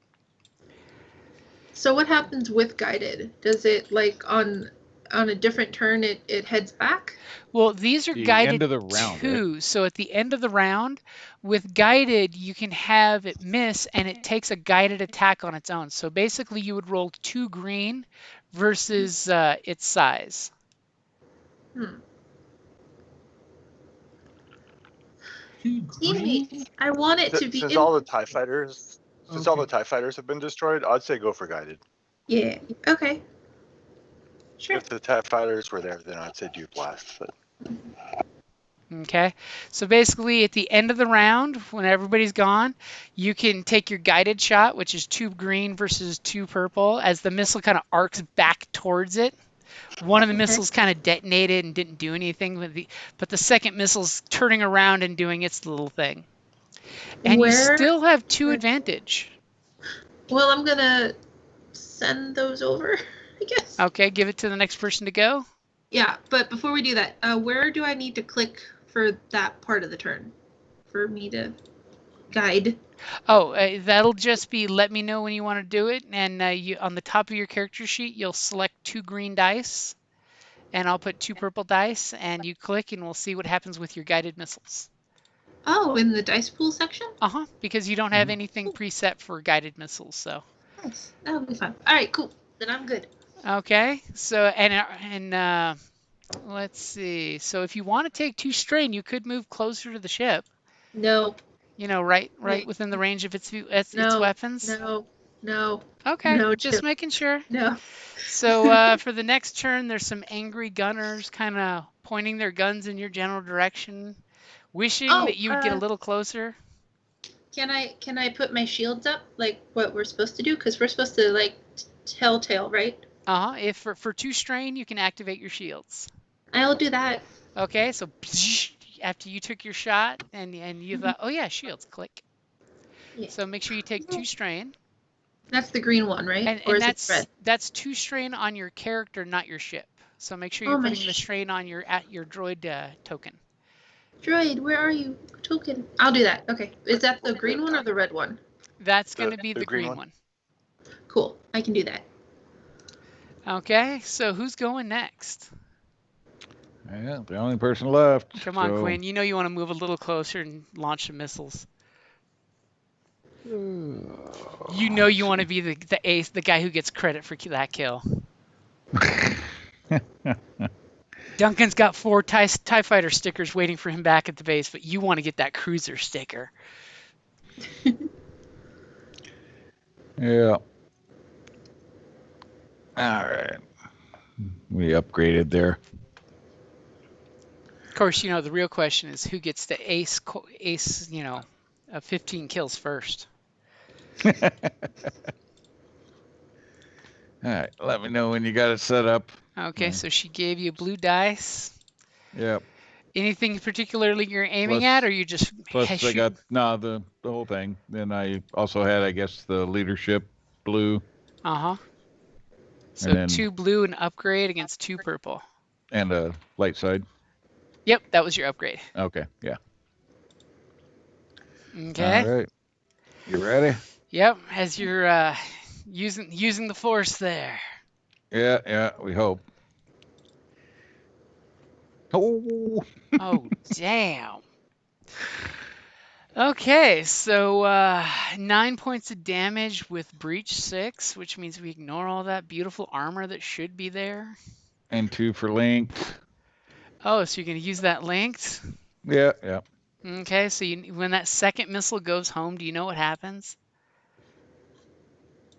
So what happens with guided? Does it like on a different turn it heads back? Well, these are The guided end of the round, too. right? So at the end of the round, with guided, you can have it miss and it takes a guided attack on its own. So basically you would roll 2 green versus its size. Two green. Teammate, I want it to be Since in. all the TIE fighters, all the Okay. TIE fighters have been destroyed, I'd say go for guided. Yeah. Okay. Sure. If the TIE fighters were there, then I'd say do blast. But Okay, so basically at the end of the round, when everybody's gone, you can take your guided shot, which is 2 green versus 2 purple, as the missile kind of arcs back towards it. One of the missiles kind of detonated and didn't do anything, but the second missile's turning around and doing its little thing. And you still have 2 advantage. Well, I'm gonna send those over, I guess. Okay, give it to the next person to go. Yeah, but before we do that, where do I need to click for that part of the turn for me to guide? Oh, that'll just be let me know when you want to do it. And you on the top of your character sheet, you'll select 2 green dice. And I'll put 2 purple dice. And you click and we'll see what happens with your guided missiles. Oh, in the dice pool section? Uh-huh, because you don't have anything preset for guided missiles. So. Nice. That'll be fun. All right, cool. Then I'm good. Okay, so and let's see. So if you want to take 2 strain, you could move closer to the ship. No. You know, right within the range of its weapons. No. Okay, No, just Chip. making sure. No. So for the next turn, there's some angry gunners kind of pointing their guns in your general direction, wishing that you would get a little closer. Can I put my shields up like what we're supposed to do? Because we're supposed to like telltale, right? If for 2 strain, you can activate your shields. I'll do that. Okay, so after you took your shot and you thought, oh yeah, shields, click. Yeah. So make sure you take 2 strain. That's the green one, right? And, or and is it red? that's 2 strain on your character, not your ship. So make sure you're Oh, my putting the strain on your droid token. Droid, where are you? Token. I'll do that. Okay. Is that the green one or the red one? That's going to be The the green green one. one. Cool. I can do that. Okay, so who's going next? Yeah, the only person left. Come on, so- Quinn. You know you want to move a little closer and launch some missiles. You know you want to be the ace, the guy who gets credit for that kill. Duncan's got 4 TIE Fighter stickers waiting for him back at the base, but you want to get that cruiser sticker. Yeah. All right. We upgraded there. Of course, you know, the real question is who gets the ace, you know, 15 kills first. All right. Let me know when you got it set up. Okay, so she gave you blue dice. Yep. Anything particularly you're aiming Plus- at, or you just Plus, I shoot? got the whole thing. Then I also had, I guess, the leadership blue So and then- 2 blue and upgrade against 2 purple. and a light side. Yep, that was your upgrade. Okay. Yeah. Okay. All right. You ready? Yep, as you're using the force there. Yeah. Yeah. We hope. Oh. Oh, damn. Okay, so 9 points of damage with breach 6, which means we ignore all that beautiful armor that should be there. And 2 for linked. Oh, so you're going to use that linked? Yeah. Yeah. Okay, so when that second missile goes home, do you know what happens?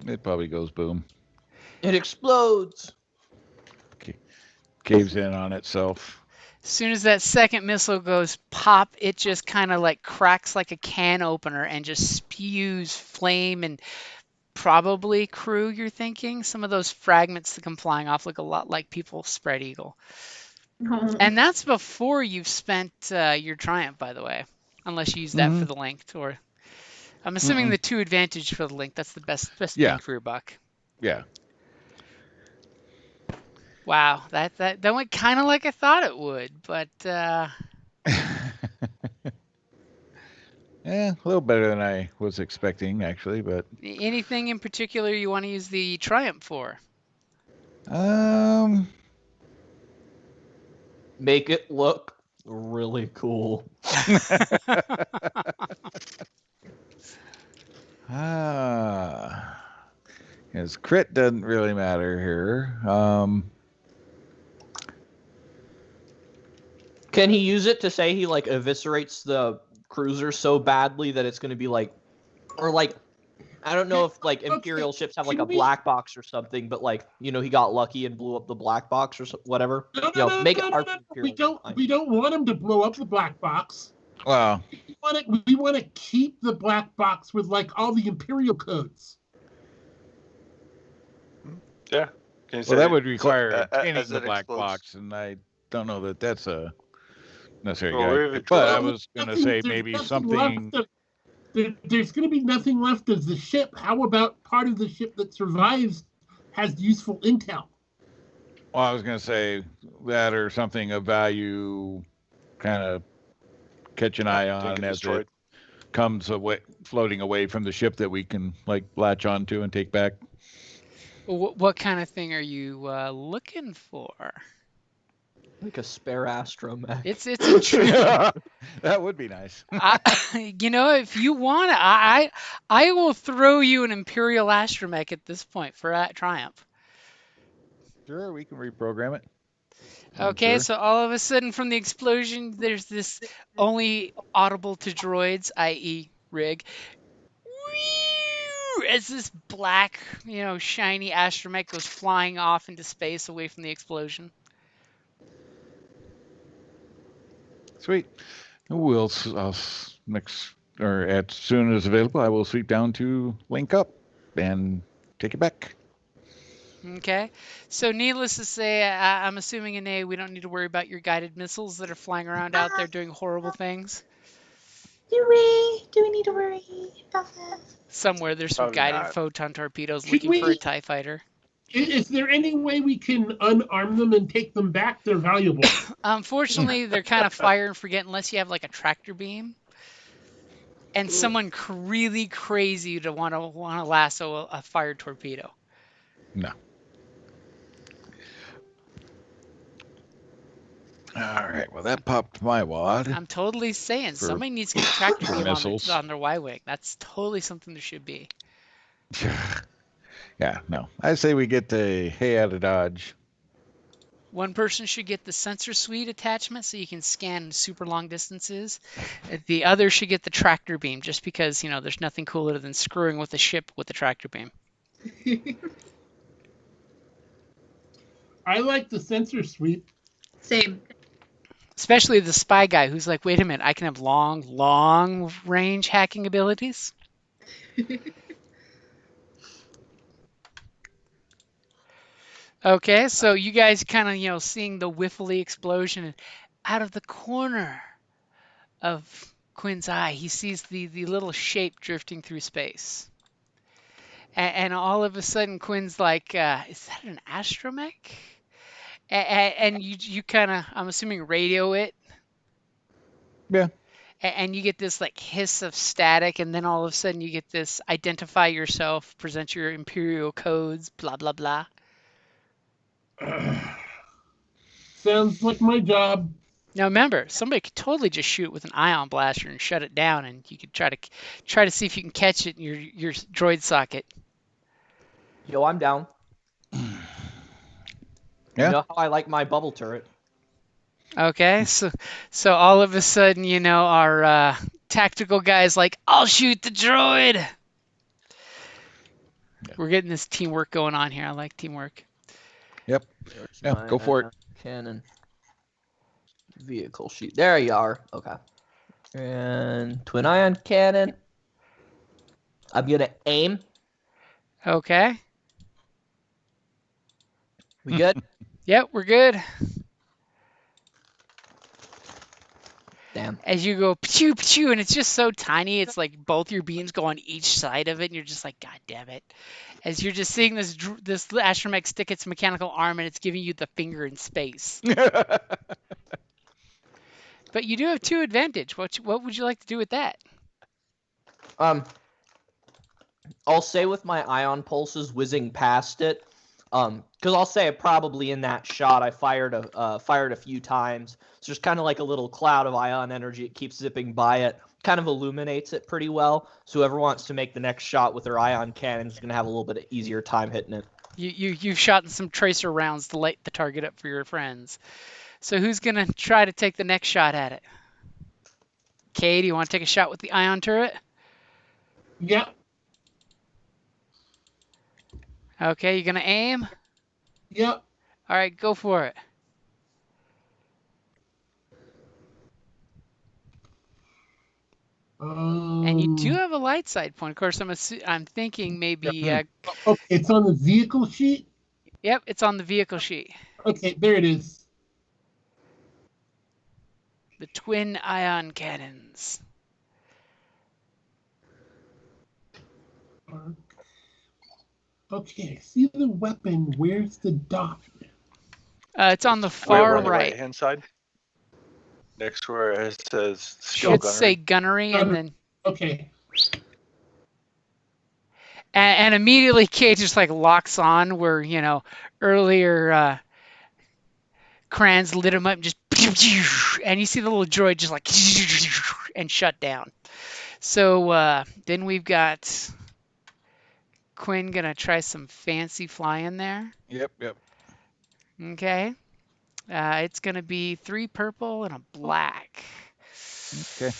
It probably goes boom. It explodes. Caves in on itself. As soon as that second missile goes pop, it just kind of like cracks like a can opener and just spews flame and probably crew, you're thinking? Some of those fragments that come flying off look a lot like people's spread eagle. And that's before you've spent your triumph, by the way, unless you use that for the linked. Or I'm assuming the 2 advantage for the link. That's the best bang for your buck. Yeah. Wow, that went kind of like I thought it would, but Yeah, a little better than I was expecting, actually. But anything in particular you want to use the triumph for? Make it look really cool. His crit doesn't really matter here. Can he use it to say he like eviscerates the cruiser so badly that it's going to be like, or like, I don't know if like Imperial ships have like a black box or something, but like, you know, he got lucky and blew up the black box or whatever. Make it hard for Imperial. We don't want him to blow up the black box. Well, We want to keep the black box with like all the Imperial codes. Yeah. Can you say well, that would require as painting it the black explodes? box, and I don't know that that's a necessary Well, guide. we've But I tried. was going to say maybe something. There's going to be nothing left of the ship. How about part of the ship that survives has useful intel? Well, I was going to say that or something of value, kind of catch an eye on as destroyed. it comes away, floating away from the ship that we can like latch onto and take back. What kind of thing are you looking for? Like a spare astromech. It's a trick. That would be nice. You know, if you want to, I will throw you an Imperial astromech at this point for Triumph. Sure, we can reprogram it. Okay, sure. so all of a sudden from the explosion, there's this only audible to droids, i.e. Rig. As this black, you know, shiny astromech goes flying off into space away from the explosion. Sweet. I'll next or as soon as available, I will sweep down to link up and take it back. Okay. So needless to say, I'm assuming in A, we don't need to worry about your guided missiles that are flying around out there doing horrible things. Do we need to worry about that? Somewhere there's some Probably guided not. photon torpedoes Should looking for a we- TIE fighter. Is there any way we can unarm them and take them back? They're valuable. Unfortunately, they're kind of fire and forget unless you have like a tractor beam and someone really crazy to want to lasso a fire torpedo. No. All right. Well, that popped my wad. I'm totally saying For- somebody needs to get a tractor for beam missiles. on their Y-wing. That's totally something there should be. Yeah, no. I say we get the hay out of Dodge. One person should get the sensor suite attachment so you can scan super long distances. The other should get the tractor beam just because, you know, there's nothing cooler than screwing with a ship with a tractor beam. I like the sensor suite. Same. Especially the spy guy who's like, wait a minute, I can have long range hacking abilities. Okay, so you guys kind of, you know, seeing the whiffly explosion and out of the corner of Quinn's eye, he sees the little shape drifting through space. And all of a sudden, Quinn's like, is that an astromech? And you kind of, I'm assuming, radio it. Yeah. And you get this like hiss of static, and then all of a sudden you get this identify yourself, present your imperial codes, blah, blah, blah. Sounds like my job. Now remember, somebody could totally just shoot with an ion blaster and shut it down, and you could try to see if you can catch it in your droid socket. Yo, I'm down. Yeah. You know how I like my bubble turret. Okay, so all of a sudden, you know, our tactical guy's like, I'll shoot the droid. Yeah. We're getting this teamwork going on here. I like teamwork. Yep. There's Yeah, my go for it. Cannon vehicle sheet. There you are. Okay. And twin ion cannon. I'm gonna aim. Okay. We good? Yep, we're good. Damn. As you go pew pew, and it's just so tiny, it's like both your beams go on each side of it, and you're just like, God damn it! As you're just seeing this astromech stick its mechanical arm, and it's giving you the finger in space. But you do have two advantage. What would you like to do with that? I'll say with my ion pulses whizzing past it, because I'll say probably in that shot I fired a few times. So there's kind of like a little cloud of ion energy. It keeps zipping by it, kind of illuminates it pretty well. So whoever wants to make the next shot with their ion cannon is going to have a little bit easier time hitting it. You've shot some tracer rounds to light the target up for your friends. So who's gonna try to take the next shot at it? Kay, do you want to take a shot with the ion turret? Yep. Okay, you gonna aim? Yep. All right, go for it. And you do have a light side point. Of course, I'm thinking maybe. Okay, it's on the vehicle sheet. Yep, it's on the vehicle sheet. Okay, there it is. The twin ion cannons. Okay, see the weapon. Where's the dot? It's on the far on the right. hand side. Next to where it says skill Should gunnery. say gunnery, and then Okay. and immediately Kay just like locks on where, you know, earlier Kranz lit him up and just, and you see the little droid just like and shut down. So then we've got Quinn gonna try some fancy flying there. Yep. Okay. It's gonna be 3 purple and a black. Okay.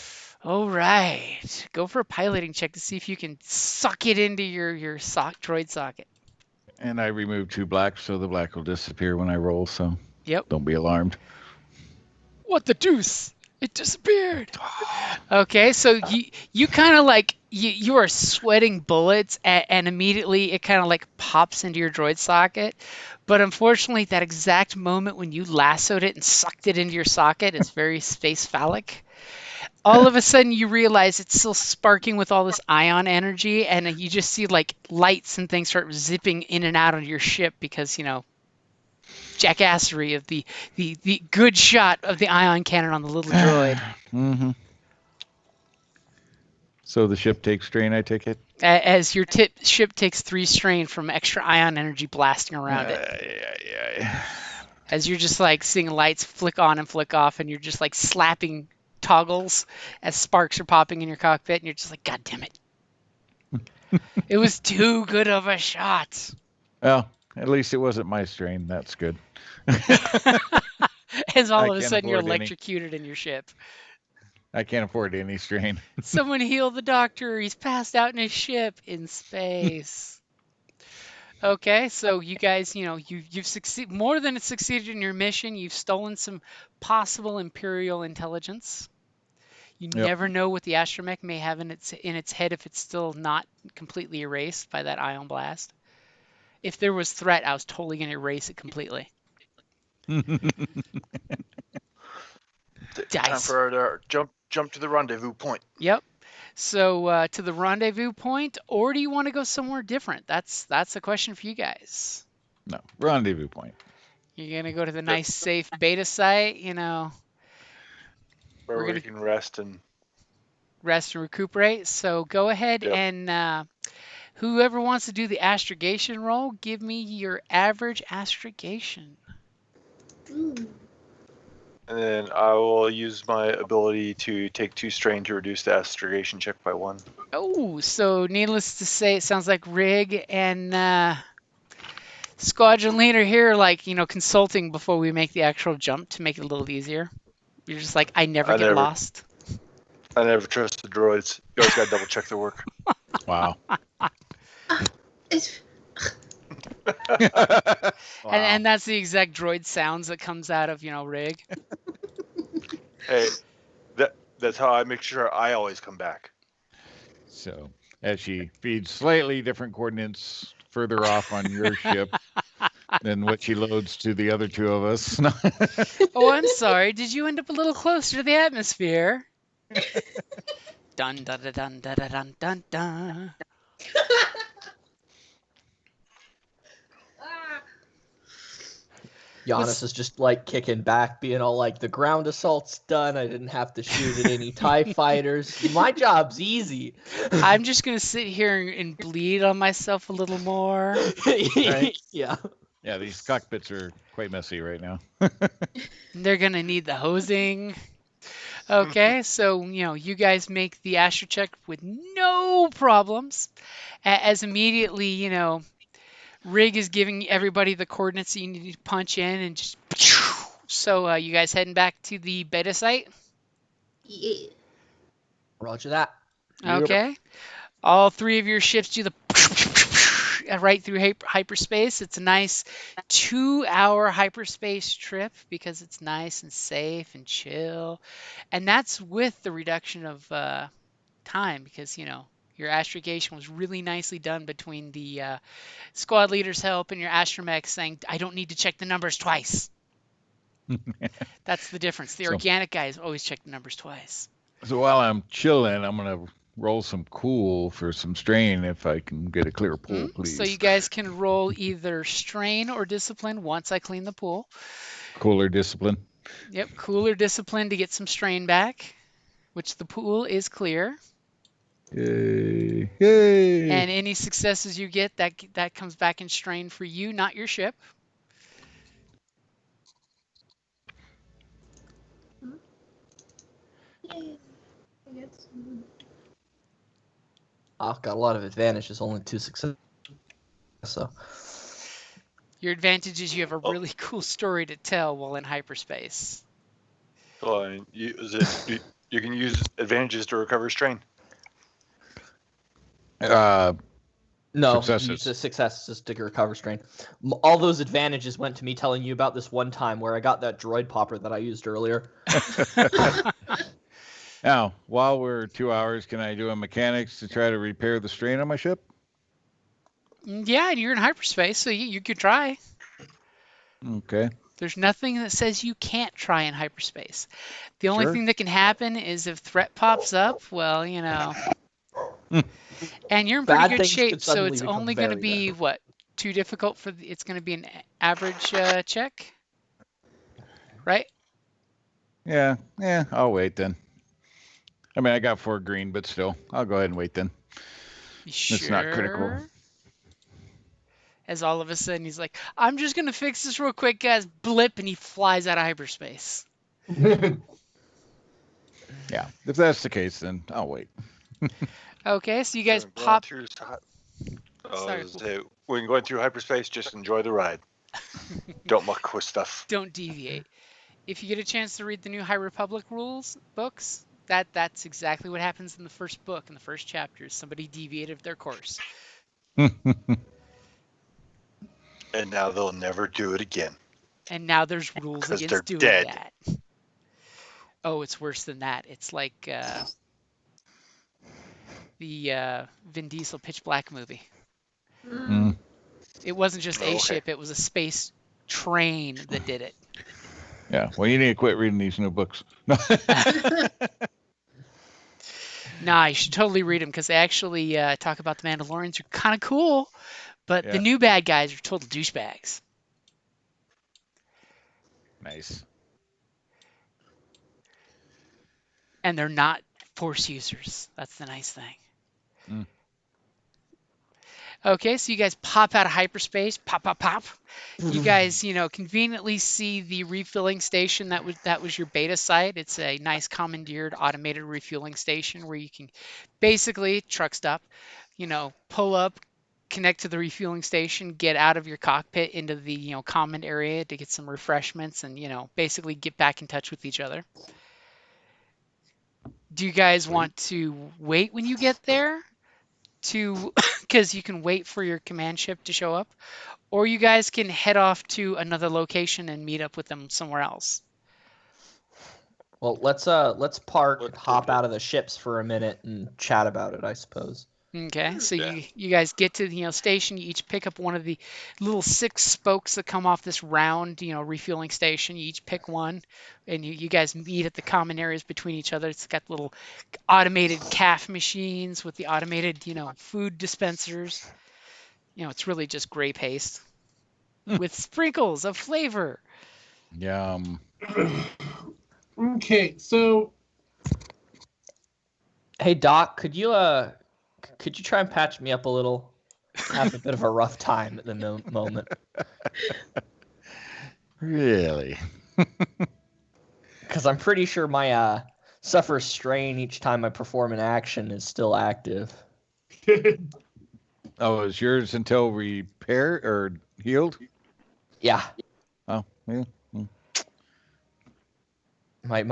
All right. Go for a piloting check to see if you can suck it into your droid socket. And I removed 2 blacks, so the black will disappear when I roll, so Yep. don't be alarmed. What the deuce? It disappeared. Okay, so you kind of like you are sweating bullets, and immediately it kind of like pops into your droid socket. But unfortunately, that exact moment when you lassoed it and sucked it into your socket is very space phallic. All of a sudden, you realize it's still sparking with all this ion energy, and you just see like lights and things start zipping in and out of your ship because jackassery of the good shot of the ion cannon on the little droid. Mm-hmm. So the ship takes strain, I take it? As your ship takes 3 strain from extra ion energy blasting around it. Yeah. As you're just like seeing lights flick on and flick off, and you're just like slapping toggles as sparks are popping in your cockpit, and you're just like, God damn it. It was too good of a shot. Well, at least it wasn't my strain. That's good. As all I of a can't sudden you're afford any. electrocuted in your ship. I can't afford any strain. Someone heal the doctor. He's passed out in his ship in space. Okay, so you guys, you've succeeded more than succeeded in your mission. You've stolen some possible Imperial intelligence. You Yep. never know what the astromech may have in its head if it's still not completely erased by that ion blast. If there was threat, I was totally going to erase it completely. Time for our jump to the rendezvous point. Yep. So to the rendezvous point, or do you want to go somewhere different? That's a question for you guys. No, rendezvous point. You're gonna go to the nice, safe beta site, Where We're we gonna- can rest and rest and recuperate. So go ahead Yep. and whoever wants to do the astrogation roll, give me your average astrogation. Ooh. and then I will use my ability to take 2 strain to reduce the astrogation check by 1. Oh, so needless to say, it sounds like Rig and Squadron Leader here, like, consulting before we make the actual jump to make it a little easier. You're just like, I never get lost. I never trust the droids. You always gotta double check their work. Wow. It's Wow. And that's the exact droid sounds that comes out of, Rig. Hey, that's how I make sure I always come back. So, as she feeds slightly different coordinates further off on your ship than what she loads to the other 2 of us. Oh, I'm sorry. Did you end up a little closer to the atmosphere? Dun dun dun dun dun dun dun dun. Giannis is just like kicking back, being all like, the ground assault's done. I didn't have to shoot at any TIE fighters. My job's easy. I'm just gonna sit here and bleed on myself a little more. Right. Yeah. Yeah, these cockpits are quite messy right now. They're gonna need the hosing. Okay, so you guys make the astro check with no problems, as immediately Rig is giving everybody the coordinates that you need to punch in, and just so you guys heading back to the beta site. yeah. Roger that. Okay, all 3 of your ships do the right through hyperspace. It's a nice 2-hour hyperspace trip because it's nice and safe and chill, and that's with the reduction of time because your astrogation was really nicely done between the squad leader's help and your astromech saying, I don't need to check the numbers twice. That's the difference. The organic guys always check the numbers twice. So while I'm chilling, I'm going to roll some cool for some strain if I can get a clear pool, please. So you guys can roll either strain or discipline once I clean the pool. Cooler discipline. Yep, cooler discipline to get some strain back, which the pool is clear. Yay. Yay. And any successes you get, that comes back in strain for you, not your ship. Yay. I get some. I've got a lot of advantages, only 2 successes. So Your advantage is you have a really cool story to tell while in hyperspace. Well, you can use advantages to recover strain. no, Successes. use the successes to recover strain. All those advantages went to me telling you about this one time where I got that droid popper that I used earlier. Now, while we're 2 hours, can I do a mechanics to try to repair the strain on my ship? Yeah, and you're in hyperspace, so you could try. Okay. There's nothing that says you can't try in hyperspace. The only Sure. thing that can happen is if threat pops up, well, and you're in pretty Bad good things shape, could so suddenly it's become only going to very be, bad. what, too difficult for it's going to be an average check, right? Yeah, I'll wait then. I mean, I got 4 green, but still, I'll go ahead and wait then. You It's not critical. sure? As all of a sudden he's like, I'm just going to fix this real quick, guys. Blip, and he flies out of hyperspace. Yeah, if that's the case, then I'll wait. Okay, so you guys Going pop. through, Sorry. when going through hyperspace, just enjoy the ride. Don't muck with stuff. Don't deviate. If you get a chance to read the new High Republic rules books, that's exactly what happens in the first book, in the first chapter. Is somebody deviated their course. And now they'll never do it again. And now there's rules 'Cause against they're doing dead. that. Oh, it's worse than that. It's like the Vin Diesel Pitch Black movie. Mm. It wasn't just a Okay. ship, it was a space train that did it. Yeah, well, you need to quit reading these new books. Nah, you should totally read them because they actually talk about the Mandalorians who are kind of cool, but the Yeah. new bad guys are total douchebags. Nice. And they're not Force users. That's the nice thing. Mm. Okay, so you guys pop out of hyperspace, pop. You guys, conveniently see the refueling station that was your beta site. It's a nice commandeered automated refueling station where you can basically truck stop, pull up, connect to the refueling station, get out of your cockpit into the common area to get some refreshments and basically get back in touch with each other. Do you guys want to wait when you get there because you can wait for your command ship to show up, or you guys can head off to another location and meet up with them somewhere else? Well, let's park, Let's hop do it. out of the ships for a minute and chat about it, I suppose. Okay, so Yeah. you guys get to the station. You each pick up one of the little 6 spokes that come off this round refueling station. You each pick one, and you guys meet at the common areas between each other. It's got little automated calf machines with the automated food dispensers. It's really just gray paste with sprinkles of flavor. Yum. Okay, so Hey Doc, could you try and patch me up a little? I have a bit of a rough time at the moment. Really? Because I'm pretty sure my suffer strain each time I perform an action is still active. Oh, is yours until repair or healed? Yeah. Oh, yeah. My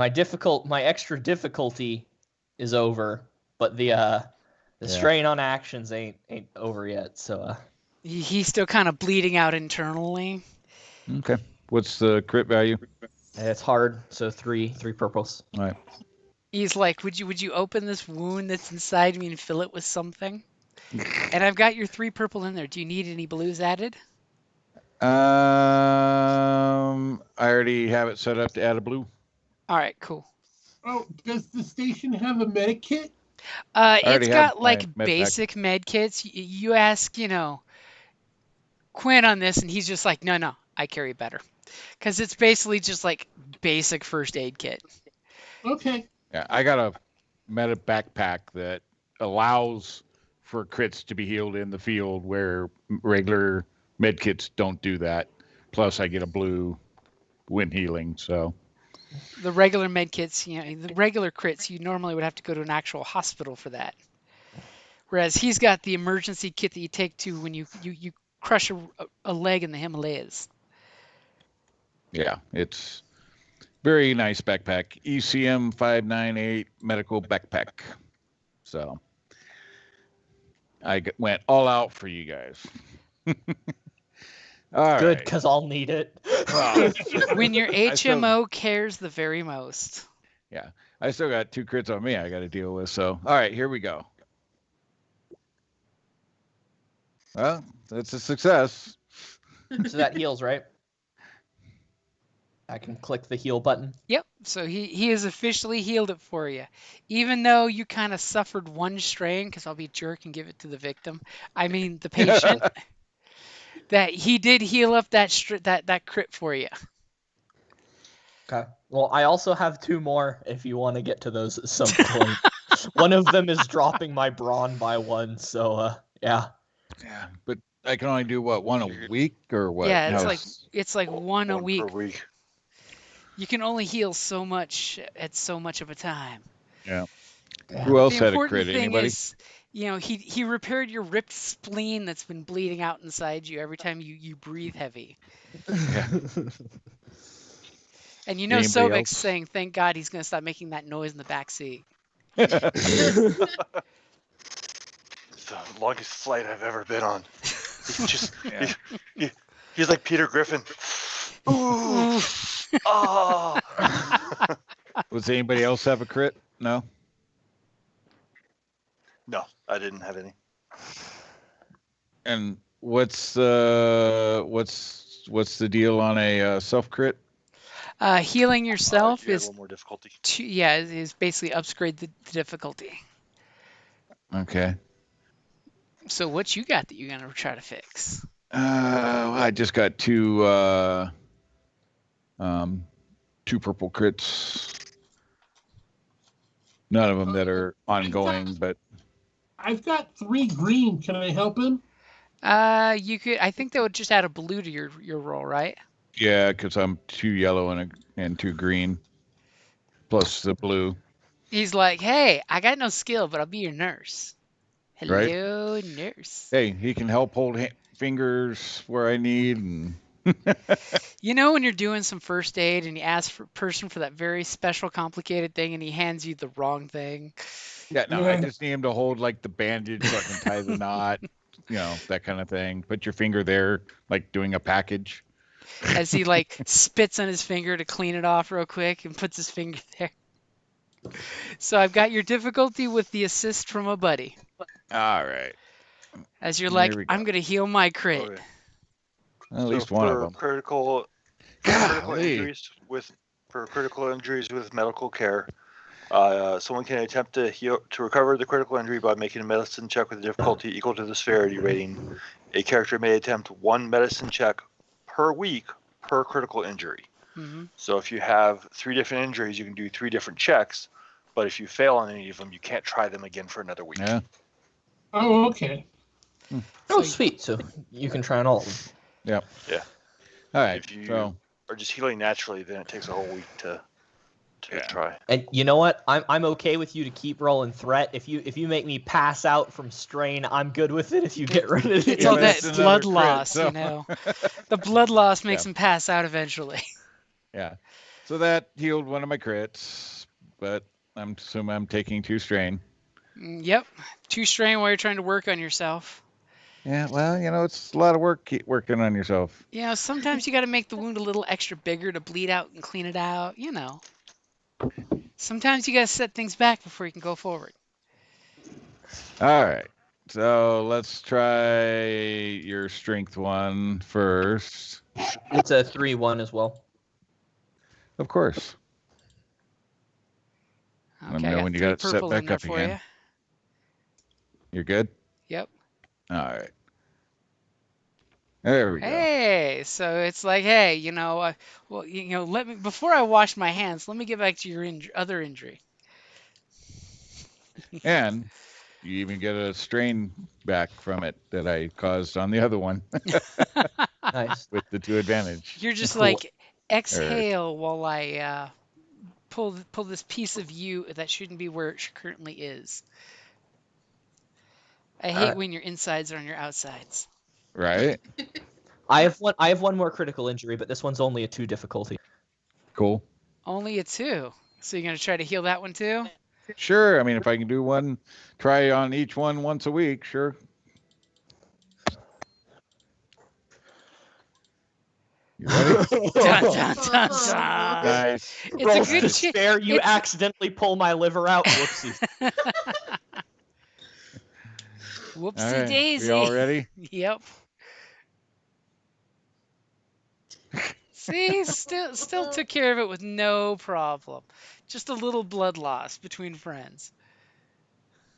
extra difficulty is over, but the strain on actions ain't over yet. So He's still kind of bleeding out internally. Okay. What's the crit value? it's hard. So three purples. All right. He's like, would you open this wound that's inside me and fill it with something? And I've got your 3 purple in there. Do you need any blues added? I already have it set up to add a blue. All right, cool. oh, does the station have a medic kit? It's already got have like my med pack. basic med kits. You ask, Quinn on this, and he's just like, no, I carry better. Because it's basically just like basic first aid kit. Okay. Yeah, I got a meta backpack that allows for crits to be healed in the field where regular med kits don't do that. Plus, I get a blue when healing. So The regular med kits, the regular crits, you normally would have to go to an actual hospital for that. Whereas he's got the emergency kit that you take to when you crush a leg in the Himalayas. yeah, it's very nice backpack. ECM 598 medical backpack. So I went all out for you guys. All Good, right. because I'll need it. Well, When your I still- HMO cares the very most. Yeah. I still got 2 crits on me I got to deal with. So, all right, here we go. Well, that's a success. So that heals, right? I can click the heal button. Yep. So he has officially healed it for you, even though you kind of suffered 1 strain. Because I'll be a jerk and give it to the victim. I mean the patient. That he did heal up that crit for you. Okay. Well, I also have 2 more if you want to get to those at some point. One of them is dropping my brawn by 1, so yeah. Yeah, but I can only do what, 1 a week or what? Yeah, How it's like 1 a week. per week. You can only heal so much at so much of a time. Yeah. Yeah. Who else The had a important crit? thing Anybody? is, he repaired your ripped spleen that's been bleeding out inside you every time you breathe heavy. And Anybody Sobek's else? saying, thank God he's going to stop making that noise in the back seat. It's the longest flight I've ever been on. He's just Yeah. he's like Peter Griffin. Ooh. Oh. Was anybody else have a crit? No. No, I didn't have any. And what's the deal on a self crit? Healing yourself You had is, 1 more difficulty. is basically upgrade the difficulty. Okay. So what you got that you're going to try to fix? I just got 2 purple crits. None of them that are ongoing, but I've got 3 green. Can I help him? You could. I think that would just add a blue to your roll, right? yeah, because I'm 2 yellow and 2 green, plus the blue. He's like, hey, I got no skill, but I'll be your nurse. Right. Hello, nurse. Hey, he can help hold fingers where I need. And When you're doing some first aid and you ask for a person for that very special, complicated thing, and he hands you the wrong thing. yeah, no, I Yeah. just need him to hold like the bandage so I can tie the knot, that kind of thing. Put your finger there, like doing a package. As he like spits on his finger to clean it off real quick and puts his finger there. So I've got your difficulty with the assist from a buddy. All right. As you're There like, we I'm go. going to heal my crit. Okay. At least one of for them. critical Golly. injuries with medical care, someone can attempt to recover the critical injury by making a medicine check with a difficulty equal to the severity rating. A character may attempt 1 medicine check per week per critical injury. Mm-hmm. So if you have 3 different injuries, you can do 3 different checks. But if you fail on any of them, you can't try them again for another week. Yeah. Oh, okay. Oh, sweet. So you can try on all of them. Yep. Yeah. All right. If you So are just healing naturally, then it takes a whole week to try. And you know what? I'm okay with you to keep rolling threat. If you make me pass out from strain, I'm good with it. If you get rid of it, It's Yeah, all but that that's blood another crit, loss, so- The blood loss makes Yeah. him pass out eventually. yeah. So that healed one of my crits, but I'm assuming I'm taking 2 strain. Yep. 2 strain while you're trying to work on yourself. Yeah, well, it's a lot of work working on yourself. Sometimes you got to make the wound a little extra bigger to bleed out and clean it out, Sometimes you got to set things back before you can go forward. All right. So let's try your strength one first. It's a 3-1 as well. Of course. Okay, Let me know I when you three got it set purple in back there up for again. you. You're good? Yep. All right. There we go. Hey, so it's like, hey, let me before I wash my hands, let me get back to your other injury. And you even get a strain back from it that I caused on the other one Nice. with the 2 advantage. You're just Cool. like, exhale while I pull this piece of you that shouldn't be where it currently is. I hate when your insides are on your outsides. Right? I have one more critical injury, but this one's only a 2 difficulty. Cool. Only a 2. So you're gonna try to heal that one too? Sure. I mean, if I can do one, try on each one once a week, sure. You ready? Dun, dun, dun, dun. Nice. It's Roll a good to chance. spare. You accidentally pull my liver out. Whoopsies. Whoopsie All right. daisy. We all ready? Yep. See, still took care of it with no problem. Just a little blood loss between friends.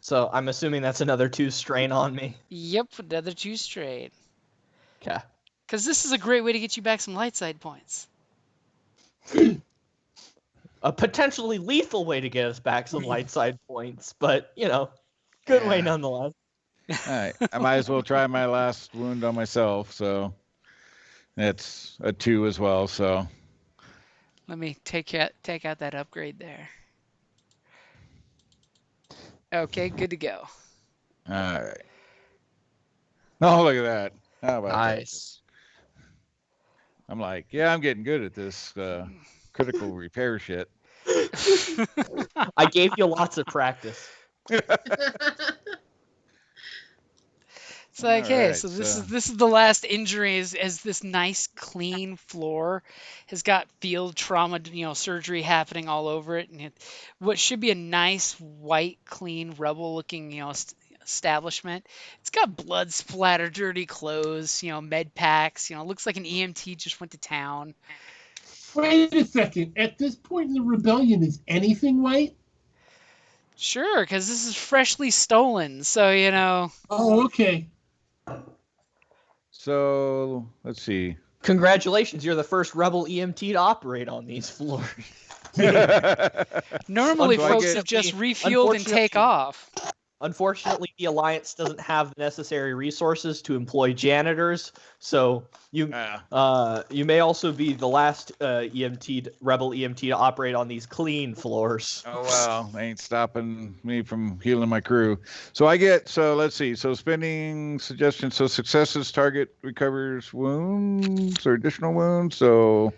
So I'm assuming that's another 2 strain on me. Yep, another 2 straight. Okay. Because this is a great way to get you back some light side points. A potentially lethal way to get us back some light side points, but good way Yeah. nonetheless. All right. I might as well try my last wound on myself. So that's a 2 as well. So Let me take out that upgrade there. Okay, good to go. all right. Oh, look at that. How about Nice. that? I'm like, yeah, I'm getting good at this critical repair shit. I gave you lots of practice. It's like, All hey, right, so this so- is the last injury as this nice clean floor has got field trauma, surgery happening all over it, and what should be a nice white, clean, rebel-looking, establishment. It's got blood splatter, dirty clothes, med packs, looks like an EMT just went to town. Wait a second. At this point in the rebellion, is anything white? Sure, because this is freshly stolen, so Oh, okay. So let's see. Congratulations, you're the first rebel EMT to operate on these floors. normally So I folks get- have just refueled and take unfortunately- off. Unfortunately, the Alliance doesn't have the necessary resources to employ janitors, so you may also be the last rebel EMT to operate on these clean floors. Oh well, ain't stopping me from healing my crew. So let's see. So spending suggestions. So successes target recovers wounds or additional wounds. So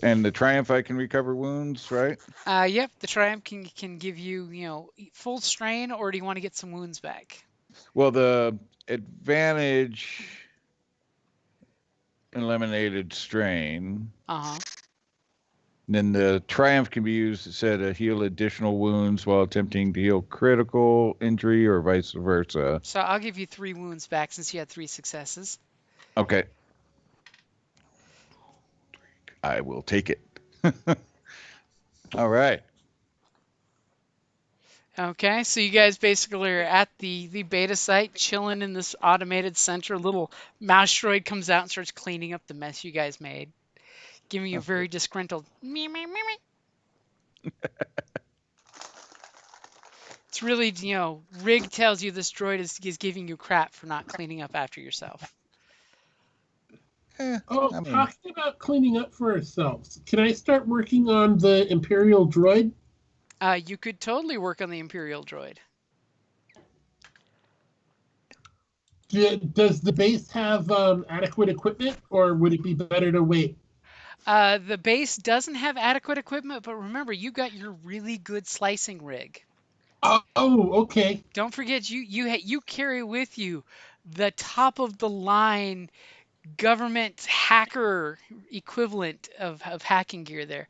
and the triumph I can recover wounds, right? Yep, the Triumph can give you, full strain, or do you want to get some wounds back? Well, the advantage eliminated strain. Uh-huh. Then the triumph can be used, it said, to heal additional wounds while attempting to heal critical injury or vice versa. So I'll give you 3 wounds back since you had 3 successes. Okay. I will take it. All right. Okay, so you guys basically are at the beta site, chilling in this automated center. A little mouse droid comes out and starts cleaning up the mess you guys made, giving you a very disgruntled me me me me. It's really, Rig tells you this droid is giving you crap for not cleaning up after yourself. Oh, I mean- talking about cleaning up for ourselves. Can I start working on the Imperial droid? You could totally work on the Imperial droid. Does the base have adequate equipment, or would it be better to wait? The base doesn't have adequate equipment, but remember, you got your really good slicing rig. Oh, okay. Don't forget, you carry with you the top of the line government hacker equivalent of hacking gear there.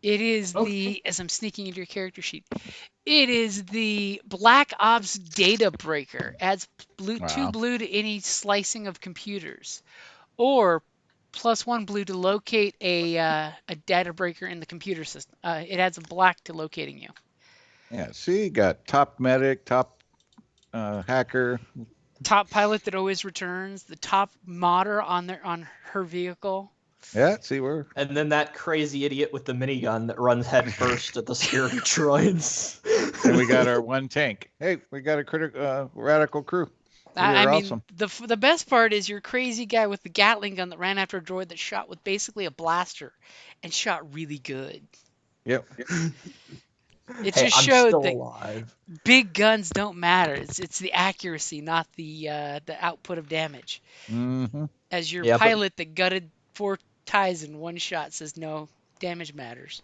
It is Okay. as I'm sneaking into your character sheet, it is the Black Ops data breaker. Adds Wow. 2 blue to any slicing of computers, or +1 blue to locate a data breaker in the computer system. It adds a black to locating you. Yeah. See, you got top medic, top hacker. Top pilot that always returns. The top modder on her vehicle. Yeah. See, we're And then that crazy idiot with the minigun that runs headfirst at the security droids. and we got our 1 tank. Hey, we got a radical crew. I mean, awesome. the best part is your crazy guy with the Gatling gun that ran after a droid that shot with basically a blaster and shot really good. Yep. It Hey, just I'm showed still that alive. big guns don't matter. It's the accuracy, not the output of damage. Mm-hmm. As your Yeah, but- pilot that gutted 4 ties in 1 shot says, no, damage matters.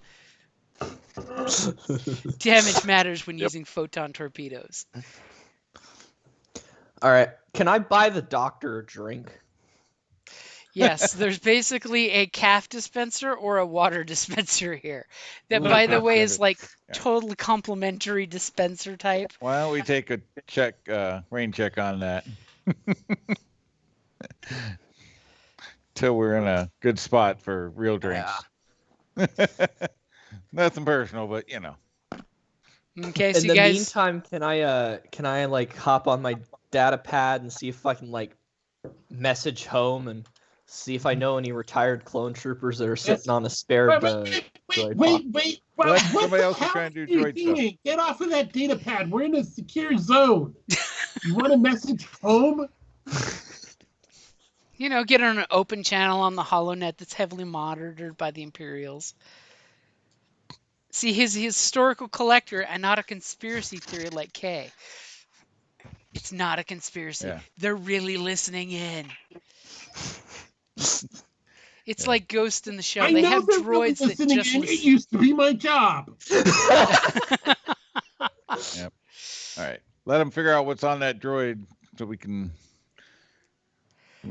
Damage matters when using photon torpedoes. All right. Can I buy the doctor a drink? Yes, there's basically a calf dispenser or a water dispenser here. That, Ooh, by the that's way, good. is like Yeah. totally complementary dispenser type. Why don't we take a check, rain check on that? Till we're in a good spot for real drinks. Nothing personal, but you know. Okay, so In you the guys. meantime, can I like hop on my data pad and see if I can like message home and see if I know any retired clone troopers that are sitting on a spare Wait, droid wait, pod? wait. What? What Somebody the else is hell trying to are do you droid stuff. doing? Get off of that data pad. We're in a secure zone. You want to message home? Get on an open channel on the HoloNet that's heavily monitored by the Imperials. See, he's a historical collector and not a conspiracy theory like Kay. It's not a conspiracy. Yeah. They're really listening in. It's Yeah. like Ghost in the Shell. I They know have they're really droids that listening just in. It listen. used to be my job. Yep. All right. Let them figure out what's on that droid so we can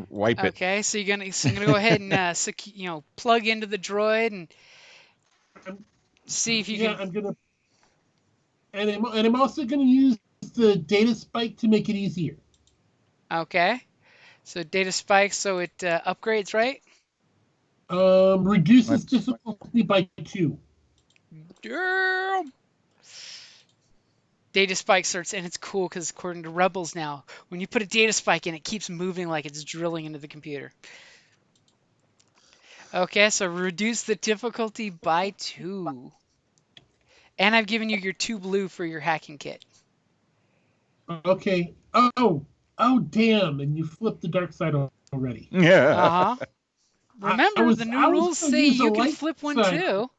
wipe it. Okay, so you're gonna go ahead and plug into the droid and see if you Yeah, can. I'm gonna, and I'm also gonna use the data spike to make it easier. Okay, so data spikes, so it upgrades, right? Reduces Let's- difficulty by 2. Damn. Data spike starts, and it's cool because according to Rebels now, when you put a data spike in, it keeps moving like it's drilling into the computer. Okay, so reduce the difficulty by 2. And I've given you your 2 blue for your hacking kit. Okay. Oh, damn! And you flipped the dark side already. Yeah. Uh-huh. Remember, the I new was rules gonna say use the you can light flip one side. too.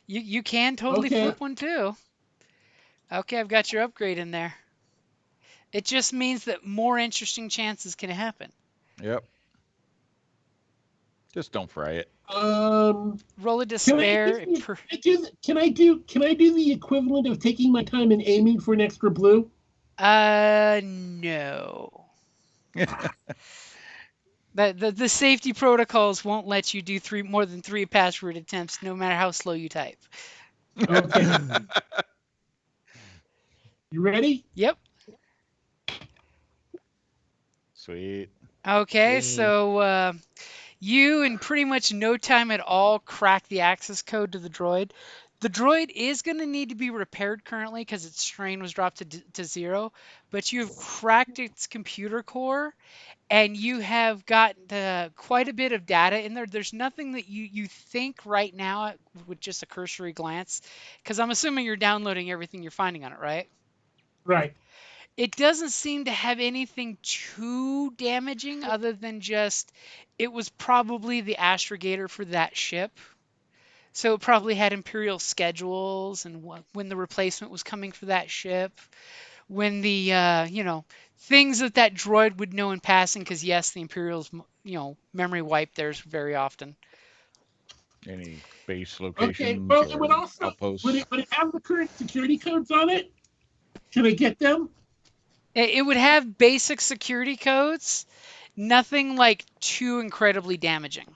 You can totally Okay. flip one too. Okay, I've got your upgrade in there. It just means that more interesting chances can happen. Yep. Just don't fry it. Roll a despair. Can I do the equivalent of taking my time and aiming for an extra blue? No. The safety protocols won't let you do more than 3 password attempts, no matter how slow you type. Okay. You ready? Yep. Sweet. Okay, Sweet. so you in pretty much no time at all crack the access code to the droid. The droid is going to need to be repaired currently because its strain was dropped to 0, but you've cracked its computer core and you have got quite a bit of data in there. There's nothing that you think right now with just a cursory glance, because I'm assuming you're downloading everything you're finding on it, right? Right. It doesn't seem to have anything too damaging other than just it was probably the astrogator for that ship. So it probably had Imperial schedules and when the replacement was coming for that ship, when the things that droid would know in passing, because yes, the Imperials memory wipe theirs very often. Any base locations Okay. Well, it would or also outposts? would it have the current security codes on it? Should I get them? It would have basic security codes, nothing like too incredibly damaging.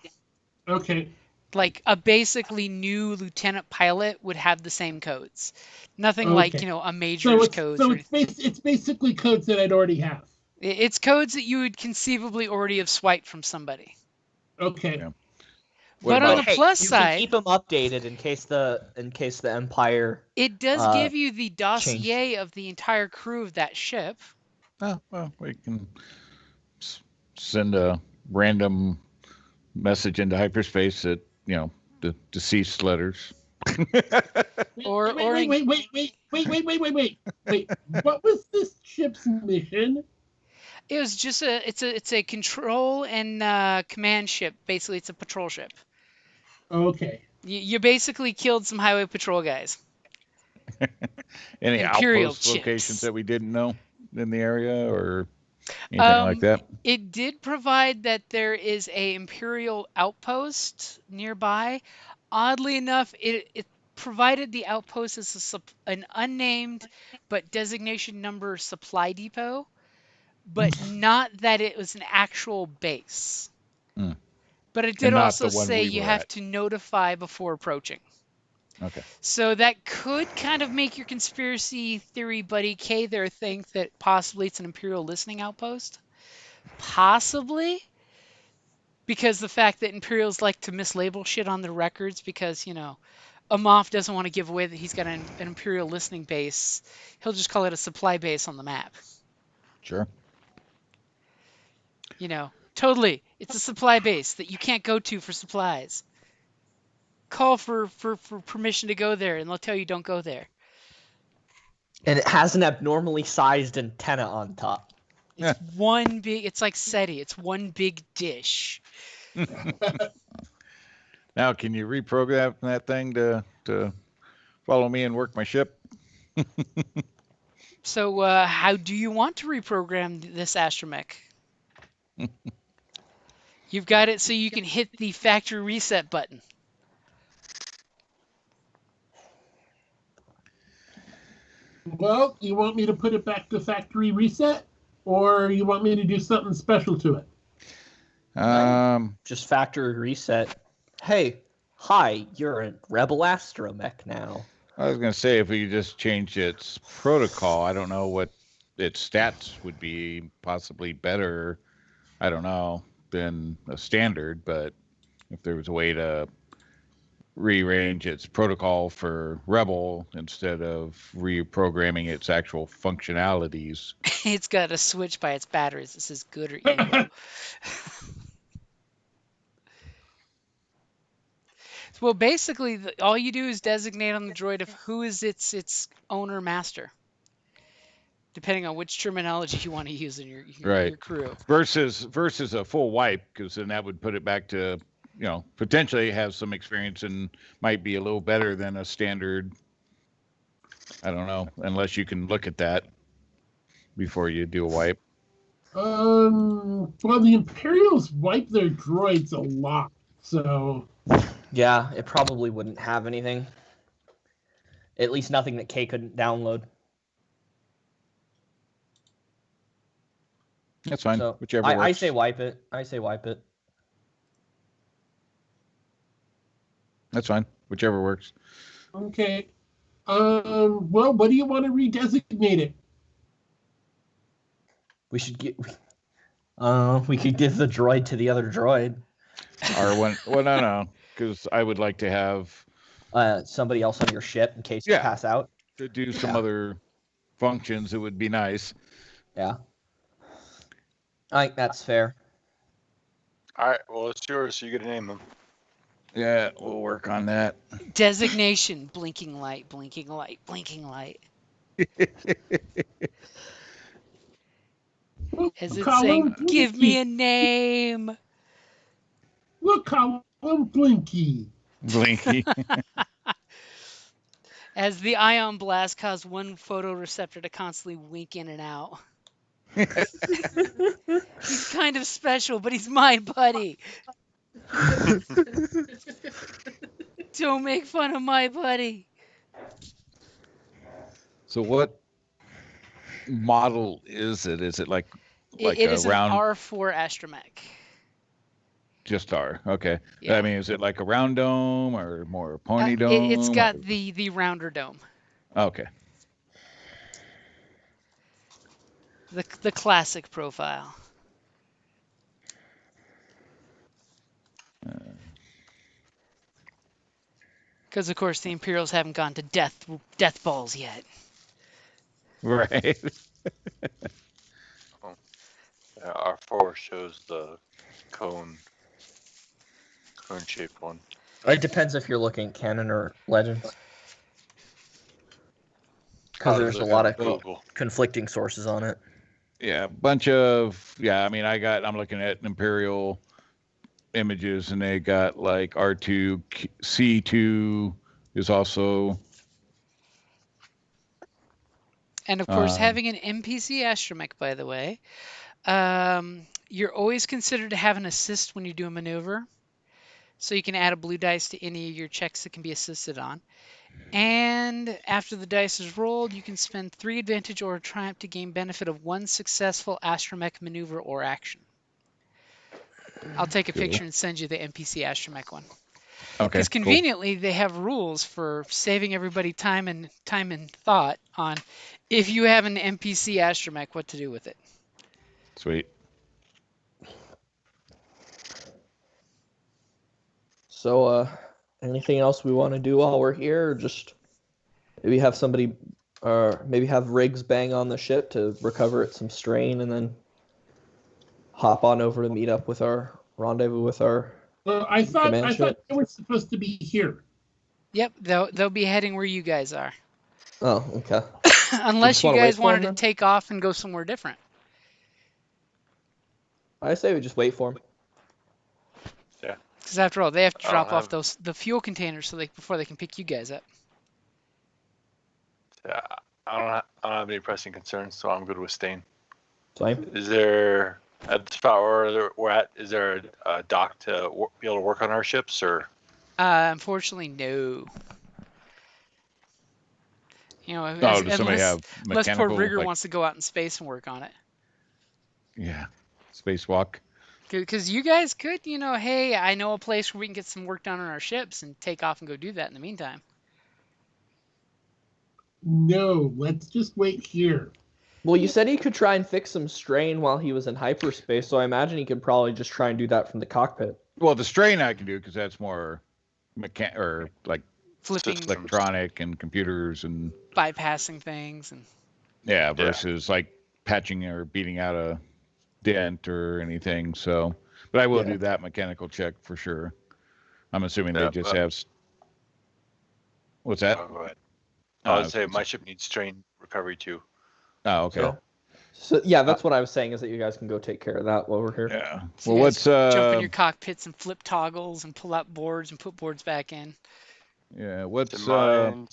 Okay. Like a basically new lieutenant pilot would have the same codes. Nothing like, Okay. a major's codes. It's basically codes that I'd already have. It's codes that you would conceivably already have swiped from somebody. Okay. Yeah. But on the plus you side, can keep them updated in case the Empire. it does give you the dossier changed. of the entire crew of that ship. Oh, well, we can send a random message into hyperspace that, the deceased letters. Wait. What was this ship's mission? It was just it's a control and command ship. Basically, it's a patrol ship. Okay. You basically killed some highway patrol guys. Any Imperial outpost locations chips. that we didn't know in the area or anything like that? It did provide that there is a Imperial outpost nearby. Oddly enough, it provided the outpost as an unnamed but designation number supply depot, but not that it was an actual base. Hmm. But it And did not also the one say we you were have at. to notify before approaching. Okay. So that could kind of make your conspiracy theory buddy K there think that possibly it's an Imperial listening outpost. Possibly. Because the fact that Imperials like to mislabel shit on their records because, Amoff doesn't want to give away that he's got an Imperial listening base. He'll just call it a supply base on the map. Sure. Totally. It's a supply base that you can't go to for supplies. Call for permission to go there, and they'll tell you don't go there. And it has an abnormally sized antenna on top. It's like SETI. It's one big dish. Now, can you reprogram that thing to follow me and work my ship? So, how do you want to reprogram this astromech? You've got it so you can hit the factory reset button. Well, you want me to put it back to factory reset, or you want me to do something special to it? Just factory reset. Hey, hi, you're a rebel astromech now. I was going to say if we just change its protocol, I don't know what its stats would be, possibly better, I don't know, than a standard, but if there was a way to rearrange its protocol for Rebel instead of reprogramming its actual functionalities. It's got a switch by its batteries that says good or evil. Well, basically, all you do is designate on the droid of who is its owner master, depending on which terminology you want to use in your crew. Versus a full wipe, because then that would put it back to, potentially have some experience and might be a little better than a standard. I don't know, unless you can look at that before you do a wipe. Well, the Imperials wipe their droids a lot, so... Yeah, it probably wouldn't have anything. At least nothing that Kay couldn't download. That's fine. So Whichever works. I say wipe it. That's fine. Whichever works. Okay. Well, what do you want to redesignate it? We should get... we could give the droid to the other droid. R1. Well, no. Because I would like to have somebody else on your ship in case you pass out. To do some other functions, it would be nice. Yeah. I think that's fair. All right. Well, it's yours. So you get to name them. Yeah, we'll work on that. Designation: blinking light, blinking light, blinking light. As it's saying, give me a name. We'll call him Blinky. Blinky. As the ion blast caused one photoreceptor to constantly wink in and out. He's kind of special, but he's my buddy. Don't make fun of my buddy. So what model is it? Is it like it is round... an R4 astromech. Just R. Okay. Yeah. I mean, is it like a round dome or more pony dome? It's got the rounder dome. Okay. The classic profile. Because of course the Imperials haven't gone to death balls yet. Right. R4 shows the cone-shaped one. It depends if you're looking at Canon or Legends. Because there's a lot of conflicting sources on it. Yeah, bunch of I mean, I'm looking at Imperial images, and they got like R2, C2 is also. And of course, having an NPC astromech, by the way, you're always considered to have an assist when you do a maneuver. So you can add a blue dice to any of your checks that can be assisted on. And after the dice is rolled, you can spend 3 advantage or a triumph to gain benefit of 1 successful astromech maneuver or action. I'll take a picture and send you the NPC astromech one. Okay. Because Cool. conveniently they have rules for saving everybody time and thought on if you have an NPC astromech, what to do with it. Sweet. So, anything else we want to do while we're here, or just maybe have somebody, maybe have Riggs bang on the ship to recover it some strain, and then hop on over to meet up with our rendezvous with our. Well, I thought Command ship? they were supposed to be here. Yep, they'll be heading where you guys are. Oh, okay. Unless you wanna guys wait for wanted him, to then? take off and go somewhere different. I say we just wait for him. Yeah. Because after all, they have to I drop don't off the fuel containers before they can pick you guys up. Yeah. I don't have any pressing concerns, so I'm good with staying. Same. Is there at the spot where we're at? Is there a dock to be able to work on our ships, or? Unfortunately, no. You know, Oh, does somebody have unless poor mechanical? Rigger Like, wants to go out in space and work on it. yeah, spacewalk. Because you guys could, you know, hey, I know a place where we can get some work done on our ships and take off and go do that in the meantime. No, let's just wait here. Well, you said he could try and fix some strain while he was in hyperspace, so I imagine he could probably just try and do that from the cockpit. Well, the strain I can do because that's more or like Flipping, System. electronic and computers and bypassing things, and yeah, versus like patching or beating out a dent or anything. So, but I will Yeah. do that mechanical check for sure. I'm assuming Yeah, they just have. What's that? Oh, go ahead. Oh, I would say my ship needs strain recovery too. Oh, okay. So yeah, that's what I was saying, is that you guys can go take care of that while we're here. Yeah. so Well, you guys what's jump in your cockpits and flip toggles and pull out boards and put boards back in. yeah, what's So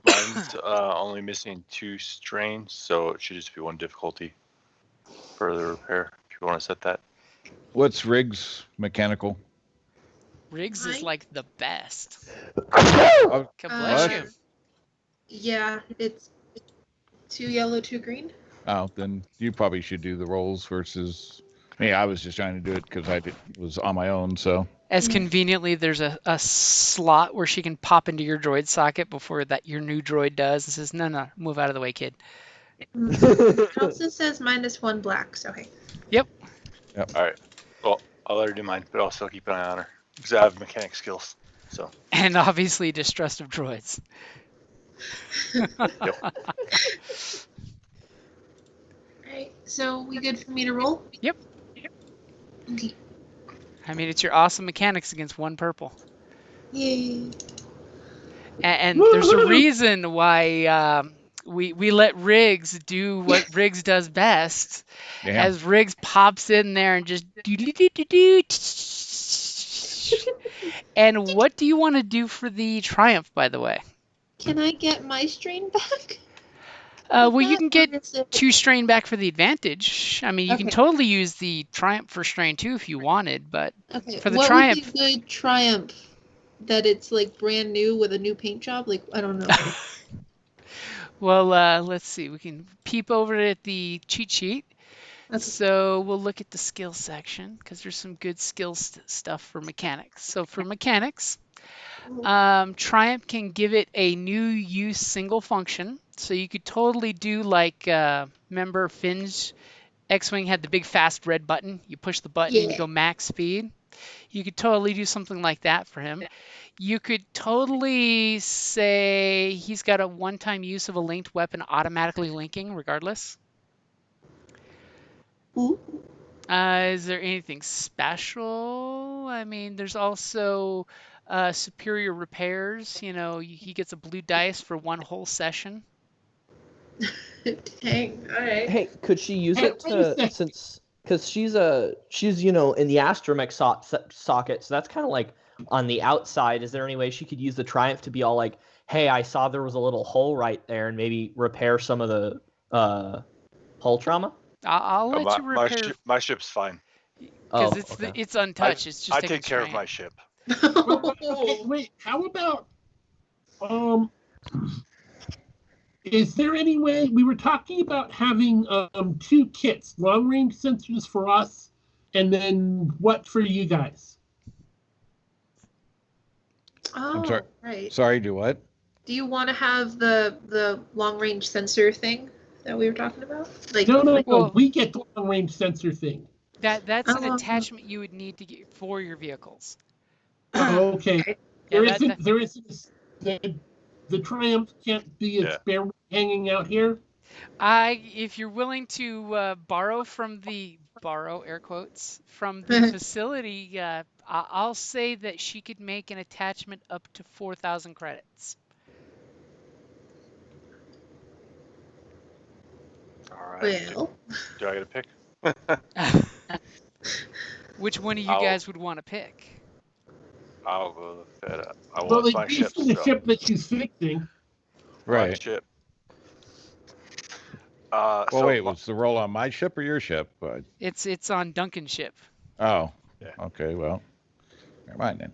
mine's only missing 2 strains, so it should just be 1 difficulty for the repair. If you want to set that. what's Riggs mechanical? Riggs is Mine? like the best. Oh, God bless What? you. Yeah, it's 2 yellow, 2 green. oh, then you probably should do the rolls versus me. I was just trying to do it because was on my own. So As conveniently, there's a slot where she can pop into your droid socket before that your new droid does and says, no, move out of the way, kid. It also says -1 black, so hey. All right. Well, I'll let her do mine, but I'll still keep an eye on her because I have mechanic skills. So. And obviously distrust of droids. Alright, so we good for me to roll? Yep. Okay. I mean, it's your awesome mechanics against 1 purple. Yay. And there's a reason why we let Riggs do what Riggs does best. yeah, As Riggs pops in there and just do. And what do you want to do for the Triumph, by the way? Can I get my strain back? Well, you can get Is it- 2 strain back for the advantage. I mean, you can Okay. totally use the Triumph for strain too if you wanted, but Okay. for the what Triumph- would be good Triumph that it's like brand new with a new paint job? Like, I don't know. well, let's see. We can peep over at the cheat sheet. Okay. So we'll look at the skill section because there's some good skill stuff for mechanics. So for mechanics, Triumph can give it a new use single function. So you could totally do like, remember Finn's X-Wing had the big fast red button. You push the button and you Yeah. go max speed. You could totally do something like that for him. You could totally say he's got a one-time use of a linked weapon automatically linking regardless. Ooh. Is there anything special? I mean, there's also superior repairs. You know, he gets a blue dice for 1 whole session. Dang. All right. Hey, could she use Hey, it wait a to, second. because she's in the astromech socket, so that's kind of like on the outside. Is there any way she could use the Triumph to be all like, hey, I saw there was a little hole right there, and maybe repair some of the hull trauma? I'll let you repair My ship's fine. because okay. it's untouched. It's just I taking take care of strain. my ship. Okay, wait. How about is there any way we were talking about having 2 kits, long range sensors for us And then what for you guys? Oh, I'm sorry. right. Sorry, do what? Do you want to have the long range sensor thing that we were talking about? Like, No. Well- We get the long range sensor thing. That's an Um, attachment you would need to get for your vehicles. Okay. Yeah, There isn't. The Triumph can't be a Yeah. spare hanging out here. If you're willing to borrow air quotes from the facility, I'll say that she could make an attachment up to 4,000 credits. All right. well, Do I get a pick? Which one of you I'll- guys would want to pick? I'll go look that up. I Well, want my it's ship. the So. ship that she's fixing. My Right. ship. Well, So wait, was the roll on my ship or your ship? It's on Duncan's ship. Oh, Yeah. okay, well, never mind then.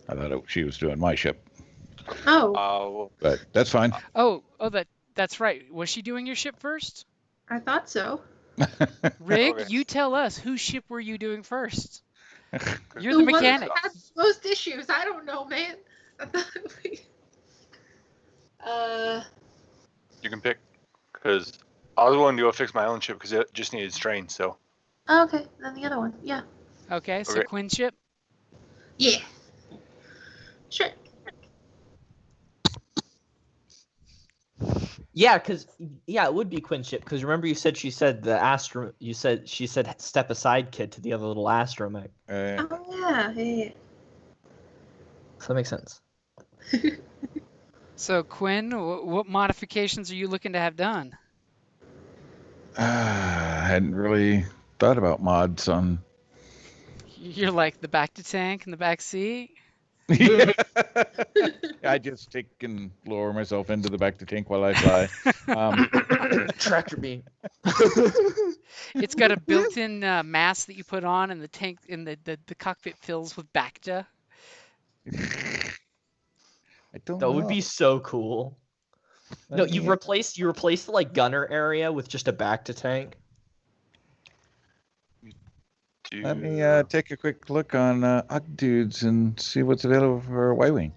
I thought she was doing my ship, oh, but that's fine. Oh, that's right. Was she doing your ship first? I thought so. Rig, Okay. you tell us, whose ship were you doing first? You're The the one that mechanic. had most issues. I don't know, man. I thought you can pick, because I was willing to go fix my own ship because it just needed strain. So okay, then the other one. Yeah. Okay, so Okay. Quinn's ship. Yeah. Sure. Yeah, it would be Quinn's ship. Because remember, you said she said she said step aside, kid, to the other little astromech. Oh yeah. So that makes sense. So Quinn, what modifications are you looking to have done? I hadn't really thought about mods on. You're like the back to tank and the back seat. I just take and lower myself into the back to tank while I fly. Tractor beam. It's got a built-in mask that you put on, and the tank and the cockpit fills with Bacta. I don't That know. would be so cool. No, you Yeah. replace the like gunner area with just a back to tank. Let me take a quick look on Dudes and see what's available for Y-Wing.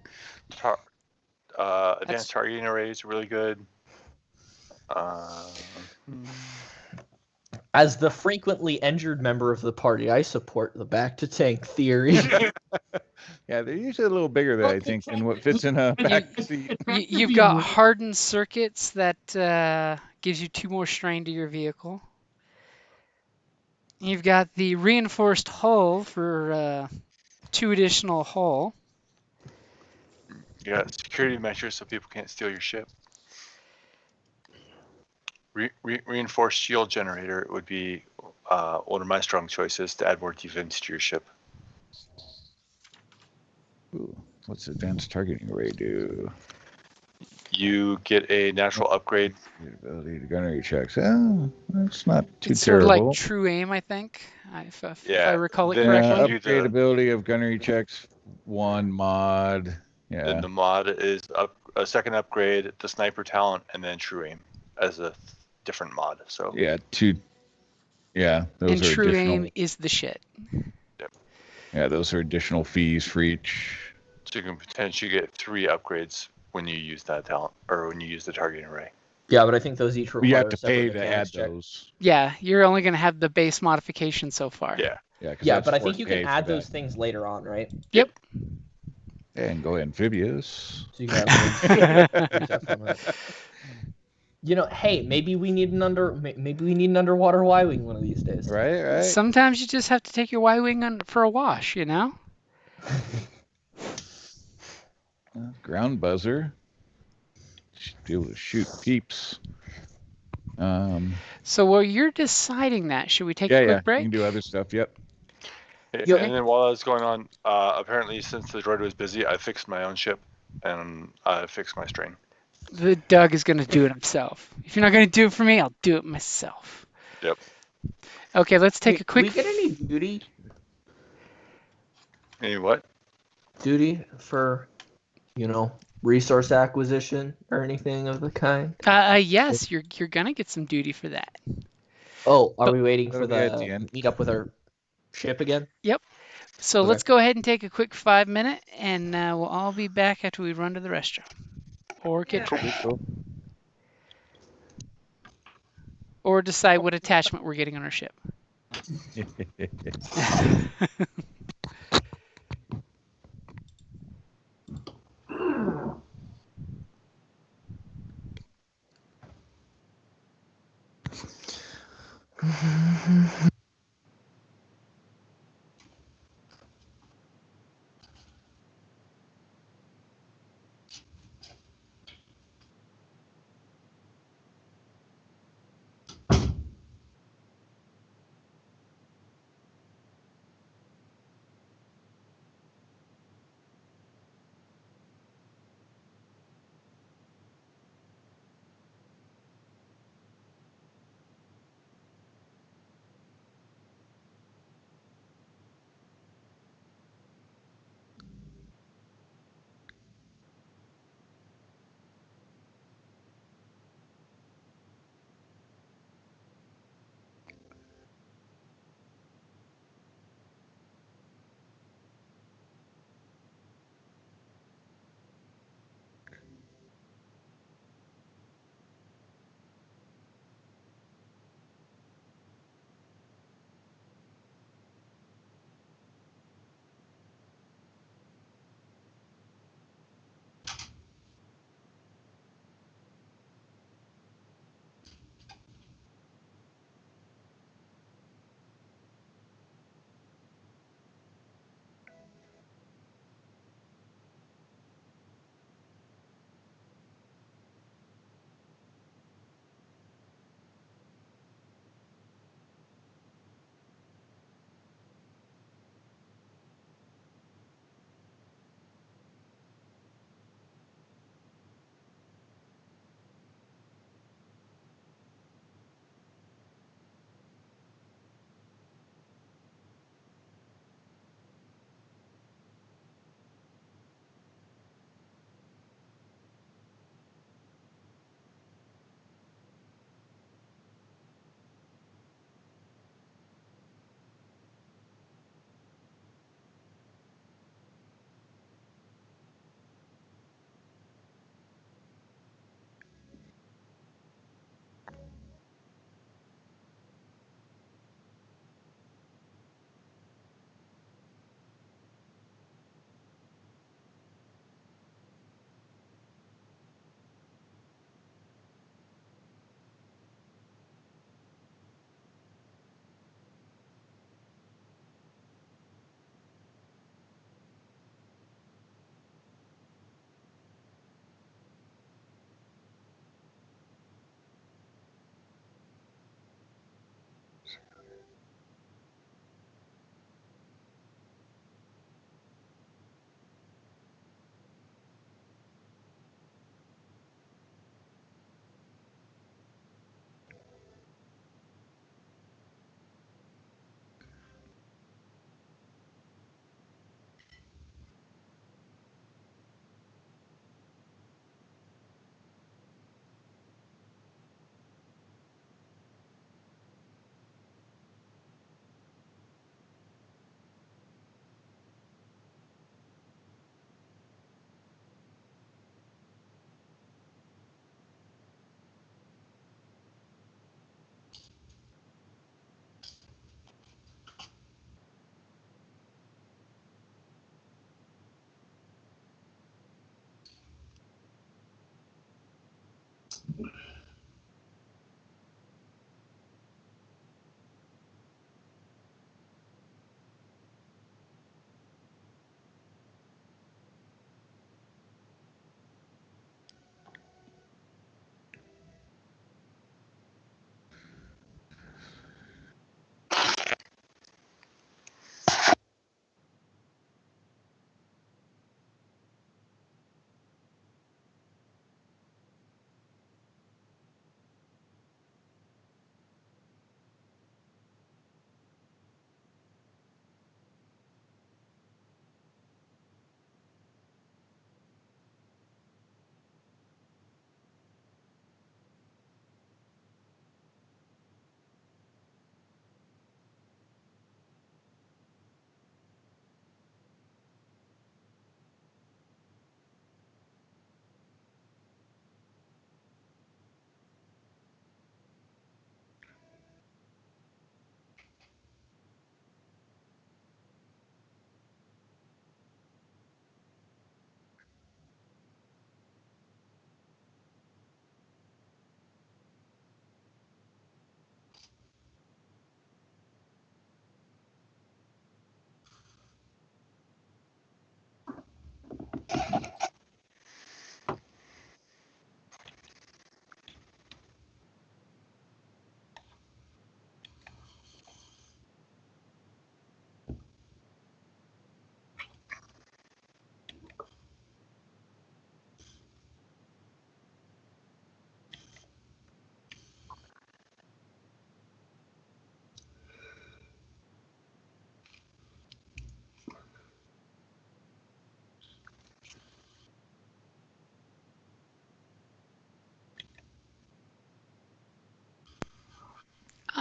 Advanced targeting array is really good. As the frequently injured member of the party, I support the back to tank theory. Yeah, they're usually a little bigger than I think than what fits in a back seat. You've got hardened circuits that gives you 2 more strain to your vehicle. You've got the reinforced hull for 2 additional hull. You got security measures so people can't steal your ship. Reinforced shield generator would be one of my strong choices to add more defense to your ship. Ooh, what's advanced targeting array do? You get a natural upgrade. The ability to gunnery checks. Oh, that's not too It's sort of terrible. like true aim, I think, if I Yeah, recall it then correctly. you do Upgrade the- ability of gunnery checks 1 mod. Then Yeah. the mod is a second upgrade, the sniper talent, and then true aim as a different mod. So Yeah, 2. Yeah, those And are true additional. aim is the shit. Yeah, those are additional fees for each. So you can potentially get 3 upgrades when you use that talent or when you use the targeting array. Yeah, but I think those each require You have a to separate pay to mechanics add check. those. Yeah, you're only going to have the base modification so far. Yeah. Yeah, 'cause Yeah, that's but I think you 4K can for add that. those things later on, right? Yep. And go amphibious. So you can have You know, hey, maybe we need an underwater Y-wing one of these days. Right. Sometimes you just have to take your Y-wing for a wash, you know? Ground buzzer. Should be able to shoot peeps. So while you're deciding that, should we take Yeah, a quick You break? can do other stuff. Yep. You And okay? then while I was going on, apparently since the droid was busy, I fixed my own ship and I fixed my strain. The Doug is going to do it himself. If you're not going to do it for me, I'll do it myself. Yep. Okay, let's take a quick. Do we get any Any what? duty for, resource acquisition or anything of the kind? Yes, you're gonna get some duty for that. Oh, are we waiting That'll for be at the the end. meet up with our ship again? Yep. So Okay. let's go ahead and take a quick 5 minute, and we'll all be back after we run to the restroom or get Yeah. dressed, or decide what attachment we're getting on our ship.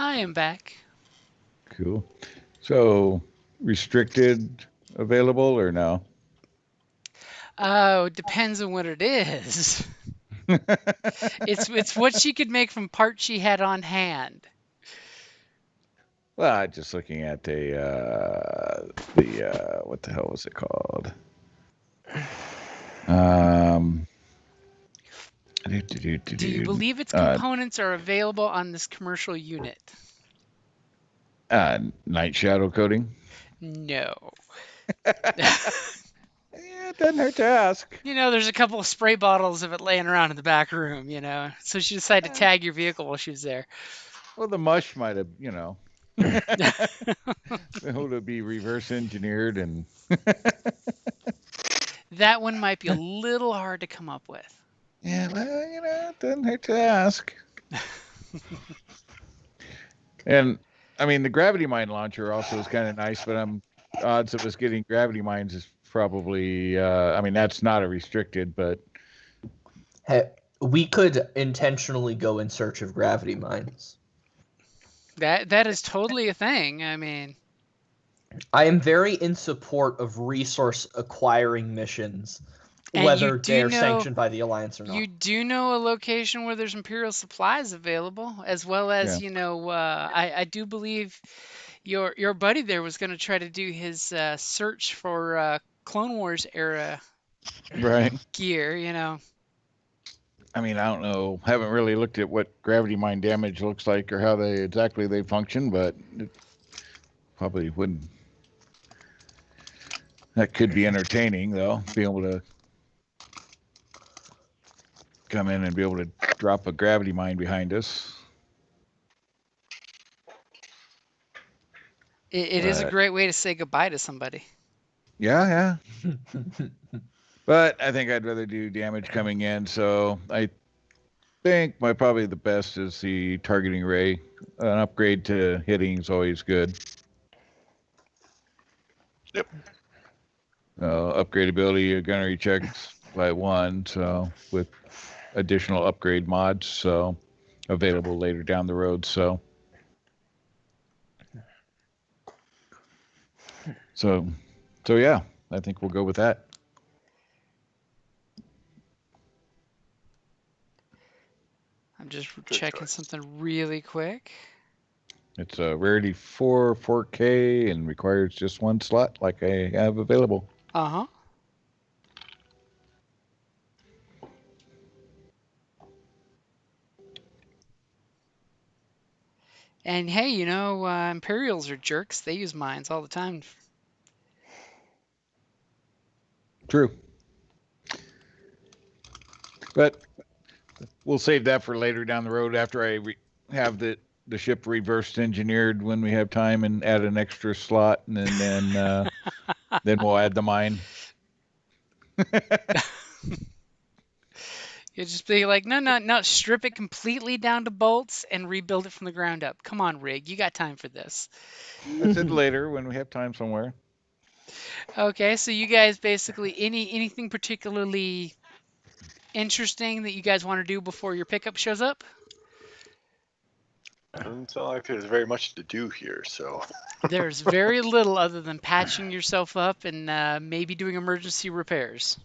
I am back. Cool. So, restricted available or no? Oh, it depends on what it is. It's what she could make from parts she had on hand. Well, just looking at the what the hell was it called? Do you believe its components are available on this commercial unit? Night shadow coating? No. Yeah, it doesn't hurt to ask. There's a couple of spray bottles of it laying around in the back room, So she decided to tag your vehicle while she was there. Well, the mush might have, able to be reverse engineered and That one might be a little hard to come up with. yeah, well, it doesn't hurt to ask. And I mean, the gravity mine launcher also is kind of nice, but odds of us getting gravity mines is probably. I mean, that's not a restricted, but Hey, we could intentionally go in search of gravity mines. That is totally a thing. I mean, I am very in support of resource acquiring missions, And whether you do they're know- sanctioned by the Alliance or not. you do know a location where there's Imperial supplies available, as well as, I do believe your buddy there was going to try to do his search for Clone Wars era right. gear. I mean, I don't know. Haven't really looked at what gravity mine damage looks like or how they function, but it probably wouldn't. That could be entertaining, though. Be able to come in and be able to drop a gravity mine behind us. It is a great way to say goodbye to somebody. Yeah. But I think I'd rather do damage coming in, so I think probably the best is the targeting ray. An upgrade to hitting is always good. Yep. Upgradability, gunnery checks by 1, so with additional upgrade mods, so available later down the road. So yeah, I think we'll go with that. I'm just checking something really quick. It's a rarity 4K and requires just 1 slot like I have available. Uh-huh. And hey, Imperials are jerks. They use mines all the time. True. But we'll save that for later down the road after I have the ship reversed engineered when we have time and add an extra slot, and then then we'll add the mine. You just be like, no, strip it completely down to bolts and rebuild it from the ground up. Come on, Rig, you got time for this. I said later when we have time somewhere. Okay, so you guys basically anything particularly interesting that you guys want to do before your pickup shows up? Doesn't sound like there's very much to do here, so. There's very little other than patching yourself up and maybe doing emergency repairs.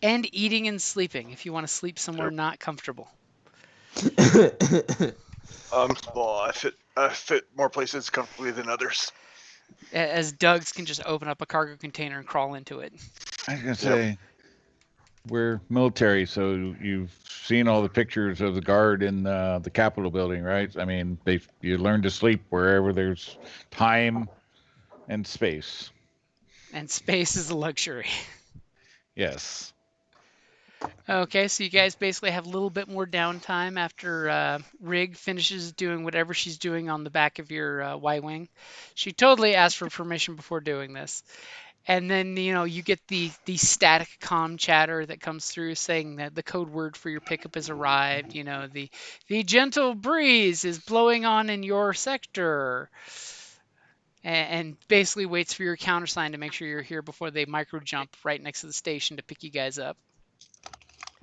And eating and sleeping if you want to sleep somewhere not comfortable. Well, I fit more places comfortably than others. As Doug's can just open up a cargo container and crawl into it. I was gonna say, we're military, so you've seen all the pictures of the guard in the Capitol building, right? I mean, you learn to sleep wherever there's time and space. And space is a luxury. Yes. Okay, so you guys basically have a little bit more downtime after Rig finishes doing whatever she's doing on the back of your Y-Wing. She totally asked for permission before doing this. And then, you get the static comm chatter that comes through saying that the code word for your pickup has arrived. The gentle breeze is blowing on in your sector. And basically waits for your countersign to make sure you're here before they micro jump right next to the station to pick you guys up.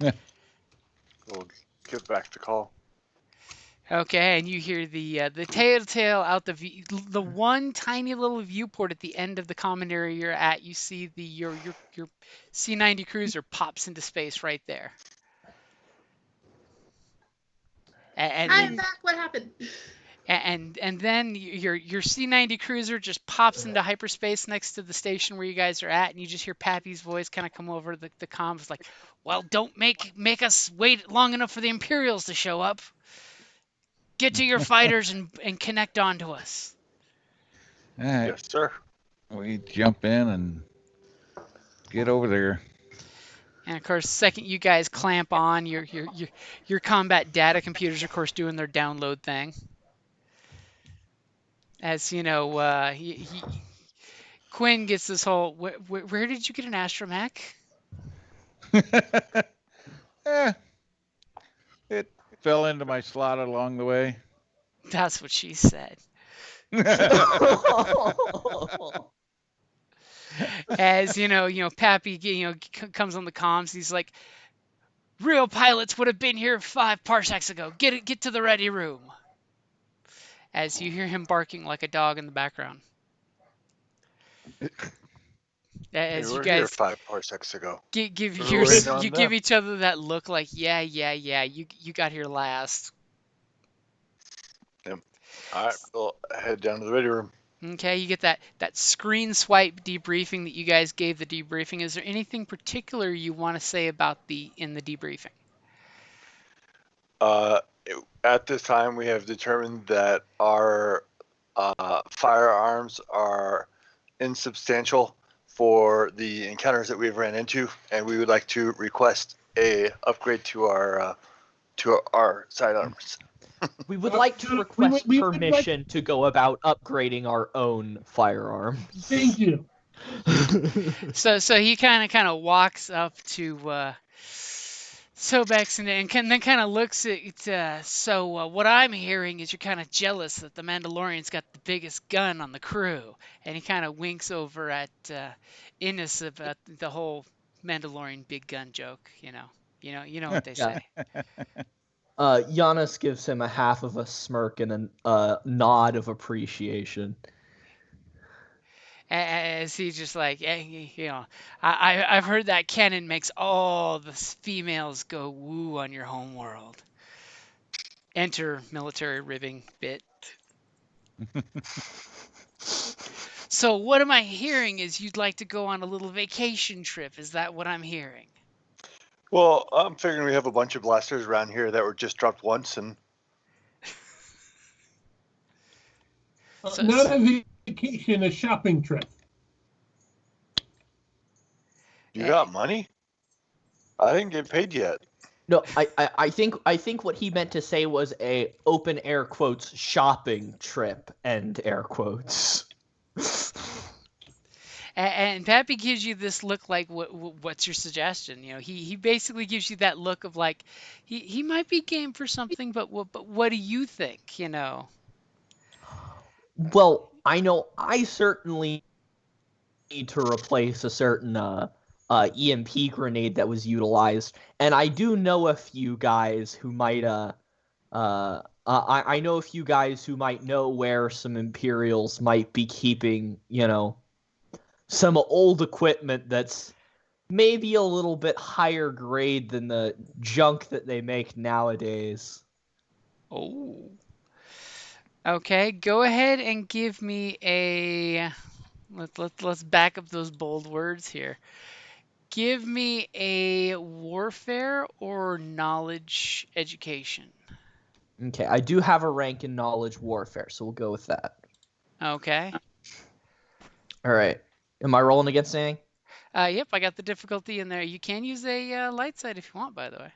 Yeah. We'll give back the call. Okay, and you hear the telltale out the one tiny little viewport at the end of the common area you're at. You see your C-90 cruiser pops into space right there, and Hi, I'm then back. What happened? and then your C-90 cruiser just pops into hyperspace next to the station where you guys are at, and you just hear Pappy's voice kind of come over the comms like, "Well, don't make us wait long enough for the Imperials to show up. Get to your fighters and connect onto us." All right, Yes, sir. we jump in and get over there. And of course, the second you guys clamp on, your combat data computers, of course, doing their download thing. As you know, Quinn gets this whole. Where did you get an astromech? Eh, it fell into my slot along the way. That's what she said. As Pappy, comes on the comms. He's like, "Real pilots would have been here 5 parsecs ago. Get to the ready room." As you hear him barking like a dog in the background. They As you were here guys 5 parsecs ago. give We're waiting on you them. give each other that look like, yeah, you got here last. All right, we'll head down to the ready room. Okay, you get that screen swipe debriefing that you guys gave the debriefing. Is there anything particular you want to say about in the debriefing? At this time, we have determined that our firearms are insubstantial for the encounters that we've ran into, and we would like to request a upgrade to our sidearms. We would like to request permission to go about upgrading our own firearms. Thank you. So he kind of walks up to Sobex and then kind of looks at. What I'm hearing is you're kind of jealous that the Mandalorian's got the biggest gun on the crew, and he kind of winks over at Innes about the whole Mandalorian big gun joke. You know what they say. Giannis gives him a half of a smirk and a nod of appreciation. As he's just like, I've heard that cannon makes all the females go woo on your home world. Enter military ribbing bit. So what am I hearing is you'd like to go on a little vacation trip. Is that what I'm hearing? Well, I'm figuring we have a bunch of blasters around here that were just dropped once, and Not a vacation, a shopping trip. you got money? I didn't get paid yet. No, I think what he meant to say was a open air quotes shopping trip end air quotes. And Pappy gives you this look like, what's your suggestion? He basically gives you that look of like he might be game for something, but what do you think? Well, I know I certainly need to replace a certain EMP grenade that was utilized, and I do know a few guys who might I know a few guys who might know where some Imperials might be keeping, some old equipment that's maybe a little bit higher grade than the junk that they make nowadays. Oh. Okay, go ahead and give me a let's back up those bold words here. Give me a warfare or knowledge education. Okay, I do have a rank in knowledge warfare, so we'll go with that. Okay. All right. Am I rolling against anything? Yep, I got the difficulty in there. You can use a light side if you want, by the way.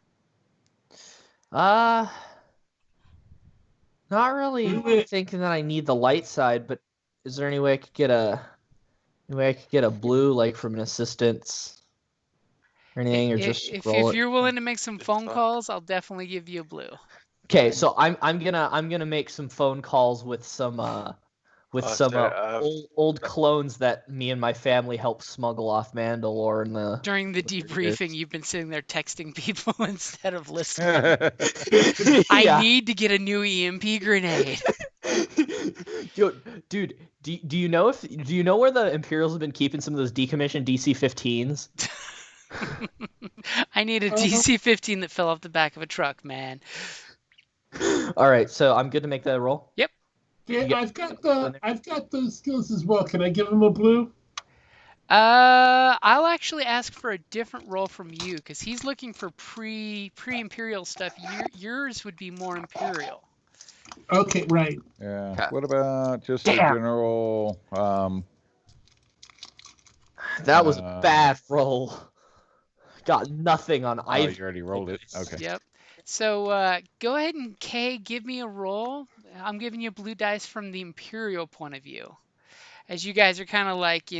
Not really thinking that I need the light side, but is there any way I could get a blue, like from an assistance or anything, or just roll if you're willing to make some phone calls, I'll definitely give you a blue. Okay, so I'm gonna make some phone calls with some with Oh, some sorry, old clones that me and my family helped smuggle off Mandalore in the. During the years. debriefing, you've been sitting there texting people instead of listening. I Yeah. need to get a new EMP grenade. Dude, do you know where the Imperials have been keeping some of those decommissioned DC-15s? I need a Uh-huh. DC-15 that fell off the back of a truck, man. All right, so I'm good to make that roll. Yep. Okay, You I've got those skills as well. Can I give him a blue? I'll actually ask for a different roll from you because he's looking for pre-imperial stuff. Yours would be more imperial. Okay, right. Yeah. Okay. What about just a Damn. general? That was a bad roll. Got nothing on Oh, either. you already rolled it. Okay. Yep. So go ahead and Kay, give me a roll. I'm giving you blue dice from the imperial point of view. As you guys are kind of like, do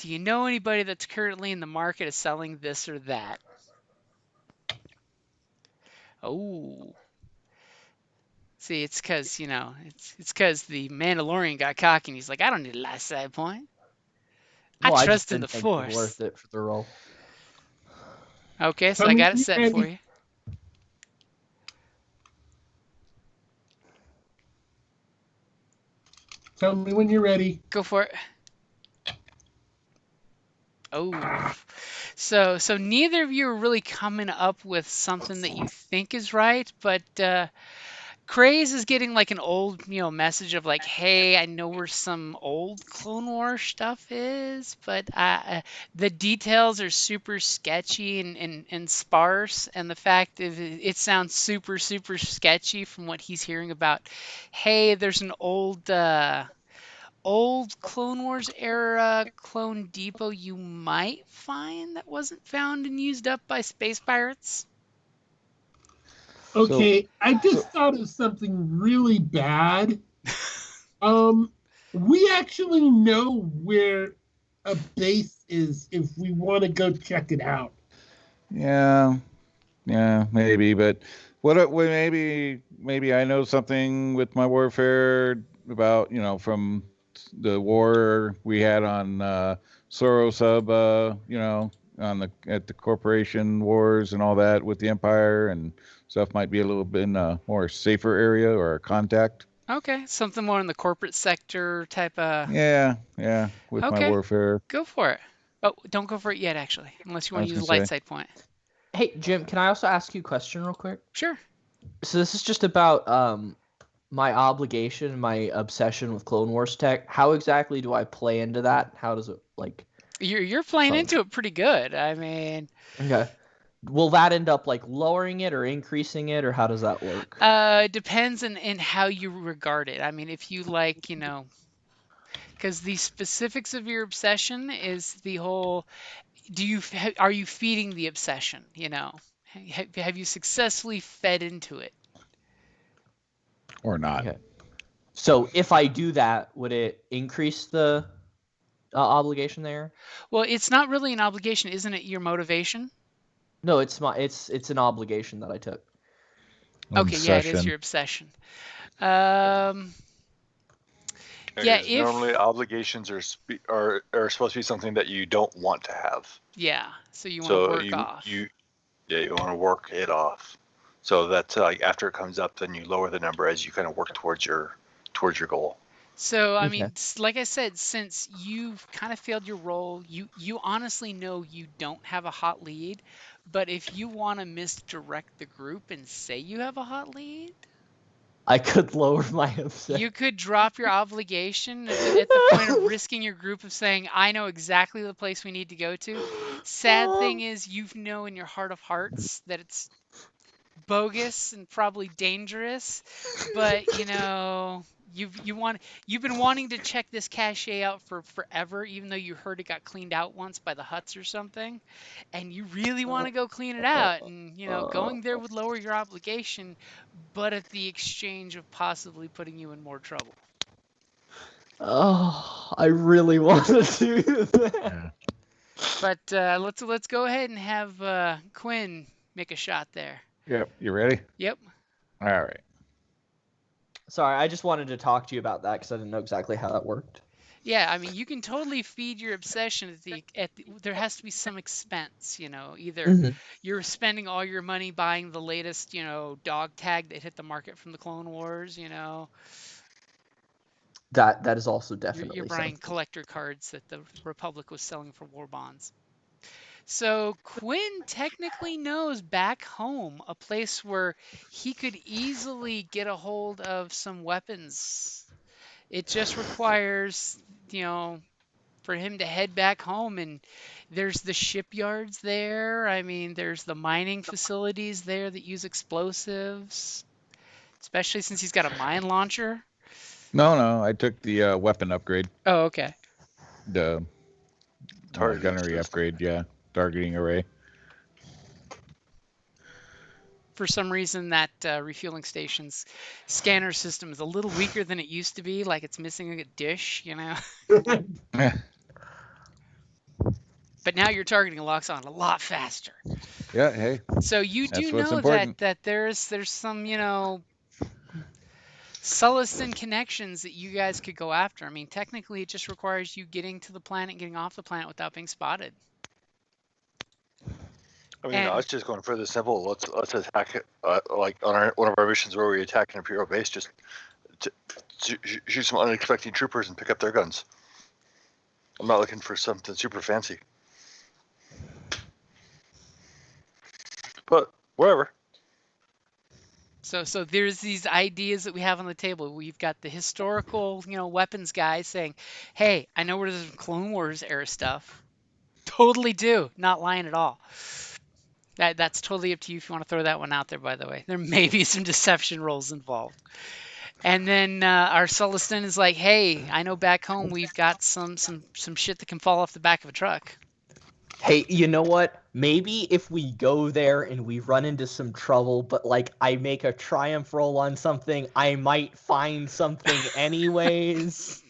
you know anybody that's currently in the market of selling this or that? Oh. See, it's because, it's because the Mandalorian got cocky and he's like, I don't need a light side point. Well, I I just trust in the didn't think it was Force. worth it for the roll. Okay, so Tell I me got it when set you're for ready. you. Tell me when you're ready. Go for it. Oh. So neither of you are really coming up with something that you think is right, but Craze is getting like an old, message of like, hey, I know where some old Clone Wars stuff is, but the details are super sketchy and sparse, and the fact is it sounds super, super sketchy from what he's hearing about, hey, there's an old Clone Wars era clone depot you might find that wasn't found and used up by space pirates. Okay, I just thought of something really bad. We actually know where a base is if we want to go check it out. Yeah, maybe. But maybe I know something with my warfare about from the war we had on Soro Sub, at the corporation wars and all that with the Empire and stuff might be a little bit in a more safer area or a contact. Okay, something more in the corporate sector type of. Yeah, with my Okay, warfare. go for it. Oh, don't go for it yet, actually, unless you I want was to use a gonna light say. side point. Hey, Jim, can I also ask you a question real quick? Sure. So this is just about my obligation, my obsession with Clone Wars tech. How exactly do I play into that? How does it like? You're playing Oh. into it pretty good. I mean, Okay. Will that end up like lowering it or increasing it, or how does that work? depends in how you regard it. I mean, if you like, because the specifics of your obsession is the whole. Are you feeding the obsession? Have you successfully fed into it? Or not. Okay. So if I do that, would it increase the obligation there? Well, it's not really an obligation, isn't it? Your motivation. No, it's an obligation that I took. Okay, yeah, it is Obsession. your obsession. Yeah, Because normally obligations are supposed to be something that you don't want to have. Yeah, so you want So to work off. you want to work it off. So that's like after it comes up, then you lower the number as you kind of work towards your goal. So, I Okay. mean, like I said, since you've kind of failed your role, you honestly know you don't have a hot lead, but if you want to misdirect the group and say you have a hot lead, I could lower my obsession. you could drop your obligation at the point of risking your group of saying, I know exactly the place we need to go to. Sad thing is, you know in your heart of hearts that it's bogus and probably dangerous, but you've been wanting to check this cache out for forever, even though you heard it got cleaned out once by the Huts or something, and you really want to go clean it out, and going there would lower your obligation, but at the exchange of possibly putting you in more trouble. Oh, I really want to do that. Yeah. But let's go ahead and have Quinn make a shot there. Yep. You ready? Yep. All right. Sorry, I just wanted to talk to you about that because I didn't know exactly how that worked. Yeah, I mean, you can totally feed your obsession there has to be some expense, either Mhm. you're spending all your money buying the latest, dog tag that hit the market from the Clone Wars, That is also you're definitely buying something. collector cards that the Republic was selling for war bonds. So Quinn technically knows back home a place where he could easily get a hold of some weapons. It just requires, you know, for him to head back home, and there's the shipyards there. I mean, there's the mining facilities there that use explosives, especially since he's got a mine launcher. No, I took the weapon upgrade, Oh, okay. the Targeting gunnery system. upgrade. Yeah, targeting array. For some reason, that refueling station's scanner system is a little weaker than it used to be, like it's missing a dish. But now your targeting locks on a lot faster. Yeah, hey, So you do that's what's know that important. there's some, Sulliston connections that you guys could go after. I mean, technically, it just requires you getting to the planet, getting off the planet without being spotted. I mean, I And was just going further simple. Let's attack it, like on one of our missions where we attack an Imperial base. Just shoot some unexpected troopers and pick up their guns. I'm not looking for something super fancy. But whatever. so there's these ideas that we have on the table. We've got the historical, weapons guy saying, "Hey, I know where there's some Clone Wars era stuff." Totally do. Not lying at all. That's totally up to you if you want to throw that one out there, by the way. There may be some deception rolls involved. And then our Sulliston is like, "Hey, I know back home we've got some shit that can fall off the back of a truck." Hey, you know what? Maybe if we go there and we run into some trouble, but like I make a triumph roll on something, I might find something anyways.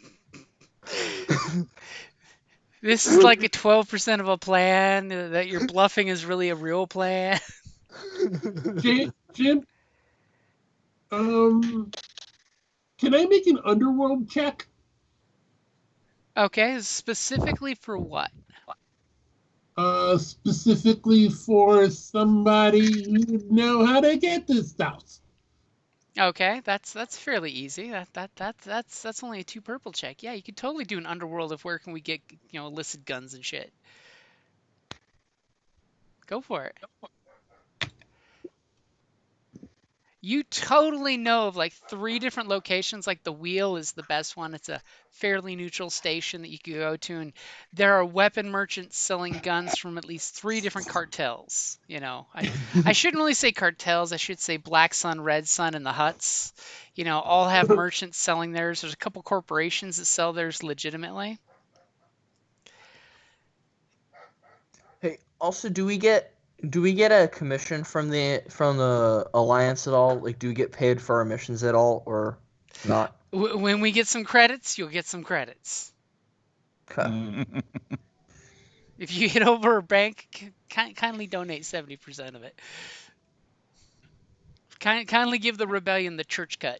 This is like a 12% of a plan that you're bluffing is really a real plan. Jim, can I make an underworld check? Okay, specifically for what? Specifically for somebody who know how to get this stuff. Okay, that's fairly easy. That's only a 2 purple check. Yeah, you could totally do an underworld of where can we get, illicit guns and shit. Go for it. You totally know of like 3 different locations. Like the Wheel is the best one. It's a fairly neutral station that you could go to, and there are weapon merchants selling guns from at least 3 different cartels. I shouldn't really say cartels. I should say Black Sun, Red Sun, and the Huts. All have merchants selling theirs. There's a couple corporations that sell theirs legitimately. Hey, also, do we get a commission from the Alliance at all? Like, do we get paid for our missions at all, or not? When we get some credits, you'll get some credits. Okay. If you hit over a bank, kindly donate 70% of it. Kindly give the rebellion the church cut.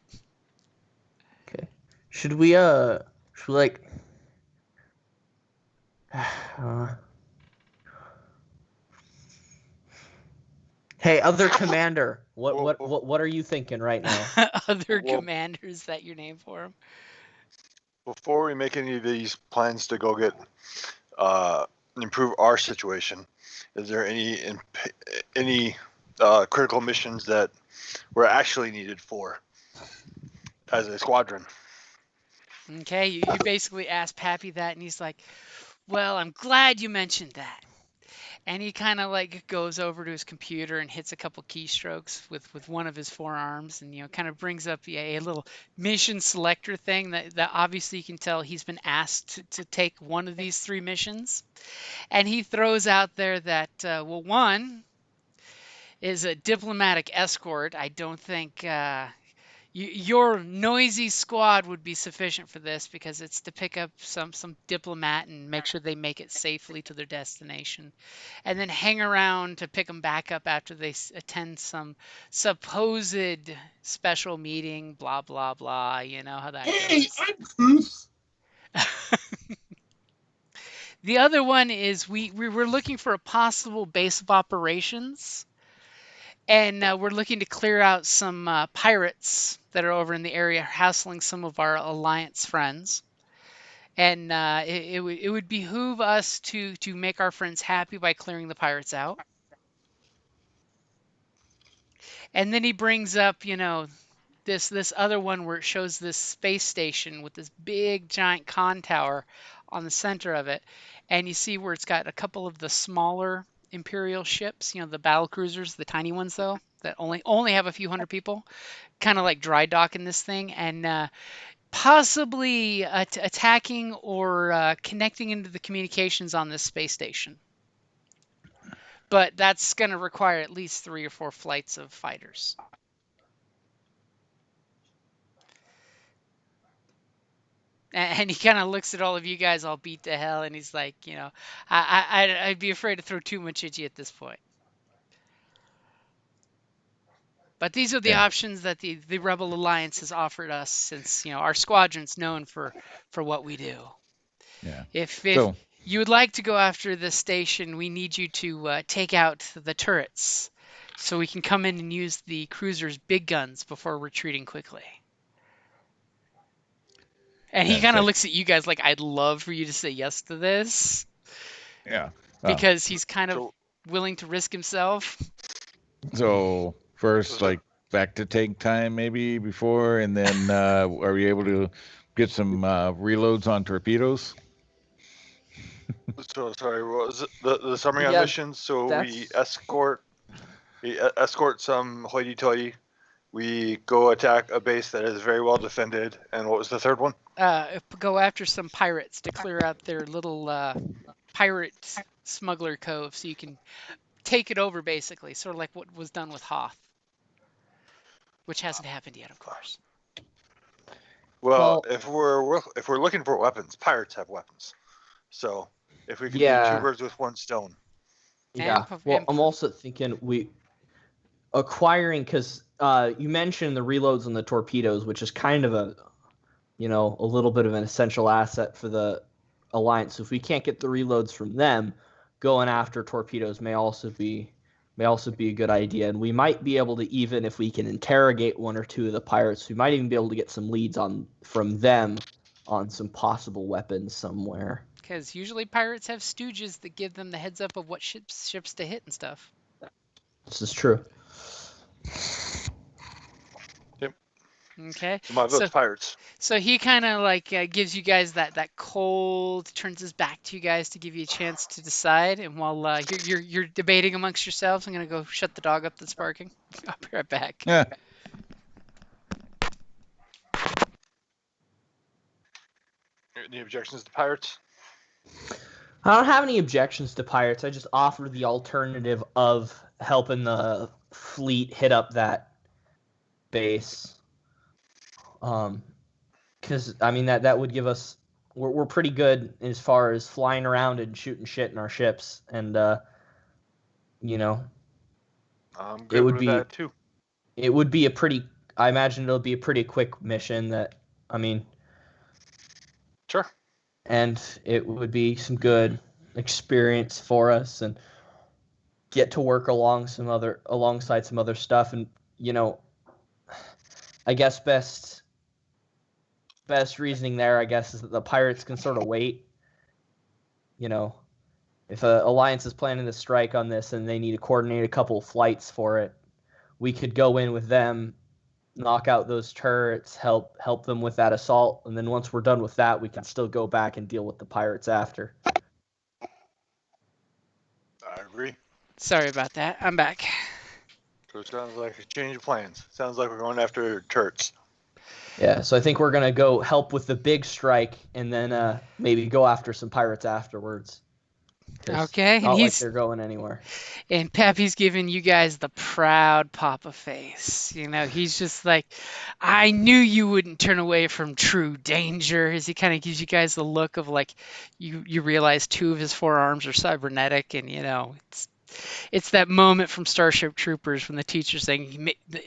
Okay. Should we like Hey, other commander, what are you thinking right now? Other Well- commanders, is that your name for them? Before we make any of these plans to go get improve our situation, is there any critical missions that we're actually needed for as a squadron? Okay, you basically ask Pappy that, and he's like, "Well, I'm glad you mentioned that." And he kind of like goes over to his computer and hits a couple keystrokes with one of his forearms, and kind of brings up a little mission selector thing that obviously you can tell he's been asked to take one of these 3 missions. And he throws out there that one is a diplomatic escort. I don't think Your noisy squad would be sufficient for this because it's to pick up some diplomat and make sure they make it safely to their destination, and then hang around to pick them back up after they attend some supposed special meeting. Blah blah blah. You know how that Hey, goes. I'm Cruz. The other one is we were looking for a possible base of operations. And we're looking to clear out some pirates that are over in the area, hassling some of our alliance friends. And it would behoove us to make our friends happy by clearing the pirates out. And then he brings up, this other one where it shows this space station with this big giant con tower on the center of it, and you see where it's got a couple of the smaller Imperial ships, the battle cruisers, the tiny ones though, that only have a few hundred people, kind of like dry docking this thing, and possibly attacking or connecting into the communications on this space station. But that's going to require at least 3 or 4 flights of fighters. And he kind of looks at all of you guys all beat to hell, and he's like, I'd be afraid to throw too much at you at this point. But these are the options that the Rebel Alliance has offered us, since our squadron's known for what we do. Yeah. If you would like to go after this station, we need you to take out the turrets, so we can come in and use the cruiser's big guns before retreating quickly. And he kind of looks at you guys like, I'd love for you to say yes to this. Yeah. Because he's kind of willing to risk himself. So first, like back to tank time maybe before, and then are we able to get some reloads on torpedoes? So sorry, what was it? The summary on missions? So we escort some hoity-toity. We go attack a base that is very well defended. And what was the third one? Go after some pirates to clear out their little pirate smuggler cove, so you can take it over, basically, sort of like what was done with Hoth, which hasn't happened yet, of course. Well, if we're looking for weapons, pirates have weapons. So if we can do 2 birds with 1 stone. Yeah. Well, I'm also thinking acquiring, because you mentioned the reloads on the torpedoes, which is kind of a little bit of an essential asset for the Alliance. So if we can't get the reloads from them, going after torpedoes may also be a good idea. And we might be able to, even if we can interrogate 1 or 2 of the pirates, we might even be able to get some leads from them on some possible weapons somewhere. Because usually pirates have stooges that give them the heads up of what ships to hit and stuff. This is true. Okay. So my vote's pirates. So he kind of gives you guys that cold, turns his back to you guys to give you a chance to decide. And while you're debating amongst yourselves, I'm gonna go shut the dog up that's barking. I'll be right back. Yeah. Any objections to pirates? I don't have any objections to pirates. I just offer the alternative of helping the fleet hit up that base. Because that would give us. We're pretty good as far as flying around and shooting shit in our ships, and I'm good with that too. It would be I imagine it'll be a pretty quick mission. Sure. And it would be some good experience for us, and get to work alongside some other stuff, and I guess best reasoning there, I guess, is that the pirates can sort of wait. If an alliance is planning to strike on this and they need to coordinate a couple of flights for it, we could go in with them, knock out those turrets, help them with that assault, and then once we're done with that, we can still go back and deal with the pirates after. I agree. Sorry about that. I'm back. So it sounds like a change of plans. Sounds like we're going after turrets. Yeah, so I think we're going to go help with the big strike, and then maybe go after some pirates afterwards. 'cause Okay, it's and not like they're going anywhere. and Peppy's giving you guys the proud papa face. He's just like, I knew you wouldn't turn away from true danger. As he kind of gives you guys the look of like, you realize 2 of his forearms are cybernetic, and it's that moment from Starship Troopers when the teacher's saying, the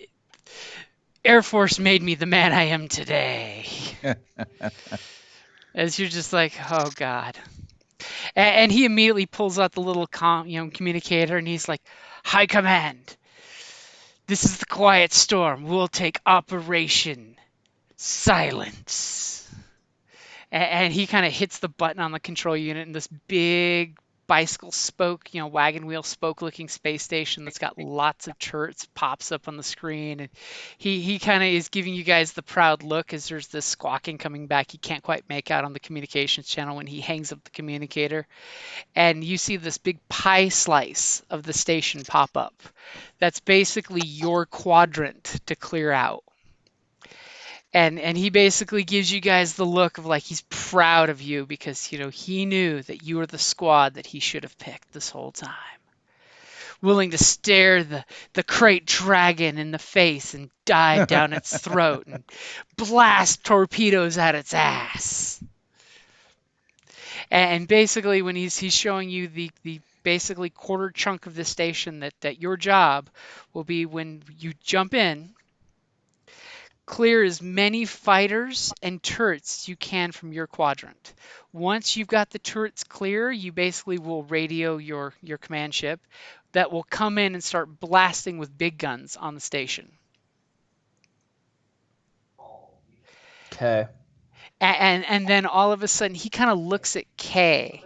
Air Force made me the man I am today. As you're just like, oh God. And he immediately pulls out the little communicator, and he's like, High Command, this is the Quiet Storm. We'll take Operation Silence. And he kind of hits the button on the control unit, and this big bicycle spoke, wagon wheel spoke looking space station that's got lots of turrets pops up on the screen. And he kind of is giving you guys the proud look as there's this squawking coming back he can't quite make out on the communications channel when he hangs up the communicator. And you see this big pie slice of the station pop up. That's basically your quadrant to clear out. And he basically gives you guys the look of like he's proud of you because, he knew that you were the squad that he should have picked this whole time. Willing to stare the crate dragon in the face and dive down its throat and blast torpedoes at its ass. And basically when he's showing you the basically quarter chunk of the station that your job will be when you jump in, clear as many fighters and turrets as you can from your quadrant. Once you've got the turrets clear, you basically will radio your command ship that will come in and start blasting with big guns on the station. Okay. And then all of a sudden he kind of looks at Kay,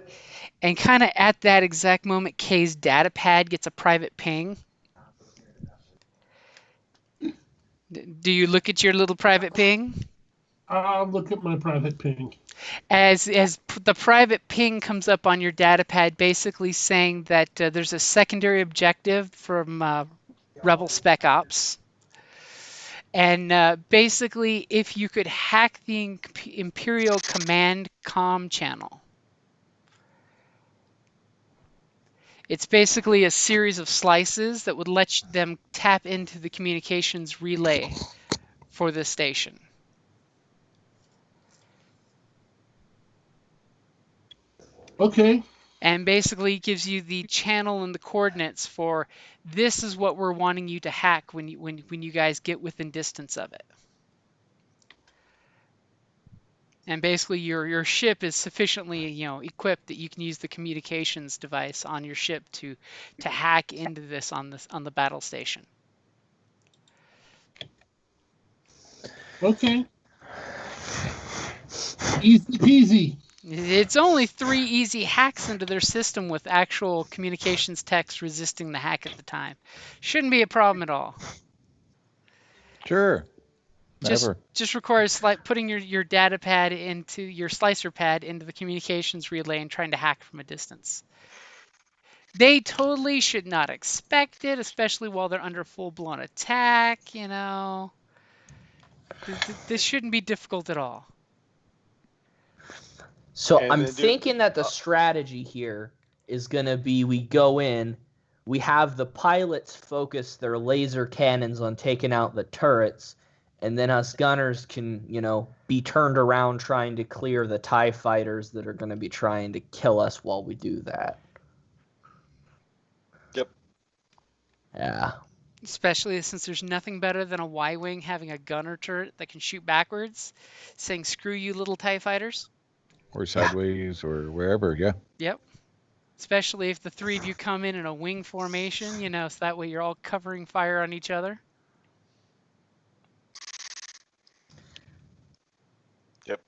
and kind of at that exact moment Kay's data pad gets a private ping. Do you look at your little private ping? I'll look at my private ping. As the private ping comes up on your data pad, basically saying that there's a secondary objective from Rebel Spec Ops. And basically, if you could hack the Imperial Command comm channel, it's basically a series of slices that would let them tap into the communications relay for this station. Okay. And basically gives you the channel and the coordinates for this is what we're wanting you to hack when you guys get within distance of it. And basically your ship is sufficiently equipped that you can use the communications device on your ship to hack into this on the battle station. Okay. Easy peasy. It's only 3 easy hacks into their system with actual communications techs resisting the hack at the time. Shouldn't be a problem at all. Sure. Never. Just requires putting your data pad into your slicer pad into the communications relay and trying to hack from a distance. They totally should not expect it, especially while they're under full-blown attack, This shouldn't be difficult at all. So And I'm then thinking that the strategy here is going to be we go in, we have the pilots focus their laser cannons on taking out the turrets, and then us gunners can, be turned around trying to clear the TIE fighters that are going to be trying to kill us while we do that. Yep. Yeah. Especially since there's nothing better than a Y-wing having a gunner turret that can shoot backwards, saying "Screw you, little TIE fighters." Or sideways or wherever, yeah. Yep. Especially if the 3 of you come in a wing formation, so that way you're all covering fire on each other. Yep.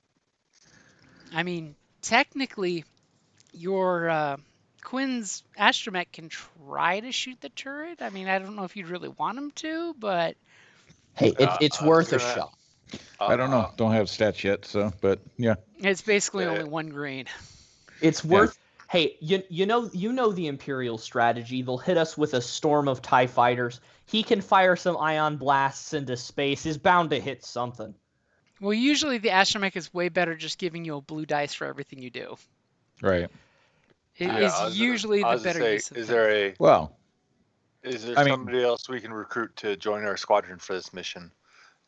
I mean, technically, your Quinn's astromech can try to shoot the turret. I mean, I don't know if you'd really want him to, but Hey, it's worth a shot. I don't know. Don't have stats yet, but yeah. it's basically only 1 green. It's worth. Hey, you know the Imperial strategy. They'll hit us with a storm of TIE fighters. He can fire some ion blasts into space. He's bound to hit something. Well, usually the astromech is way better just giving you a blue dice for everything you do. Right. It Yeah, is usually I the was gonna better say, use of is things. there Well, I mean, somebody else we can recruit to join our squadron for this mission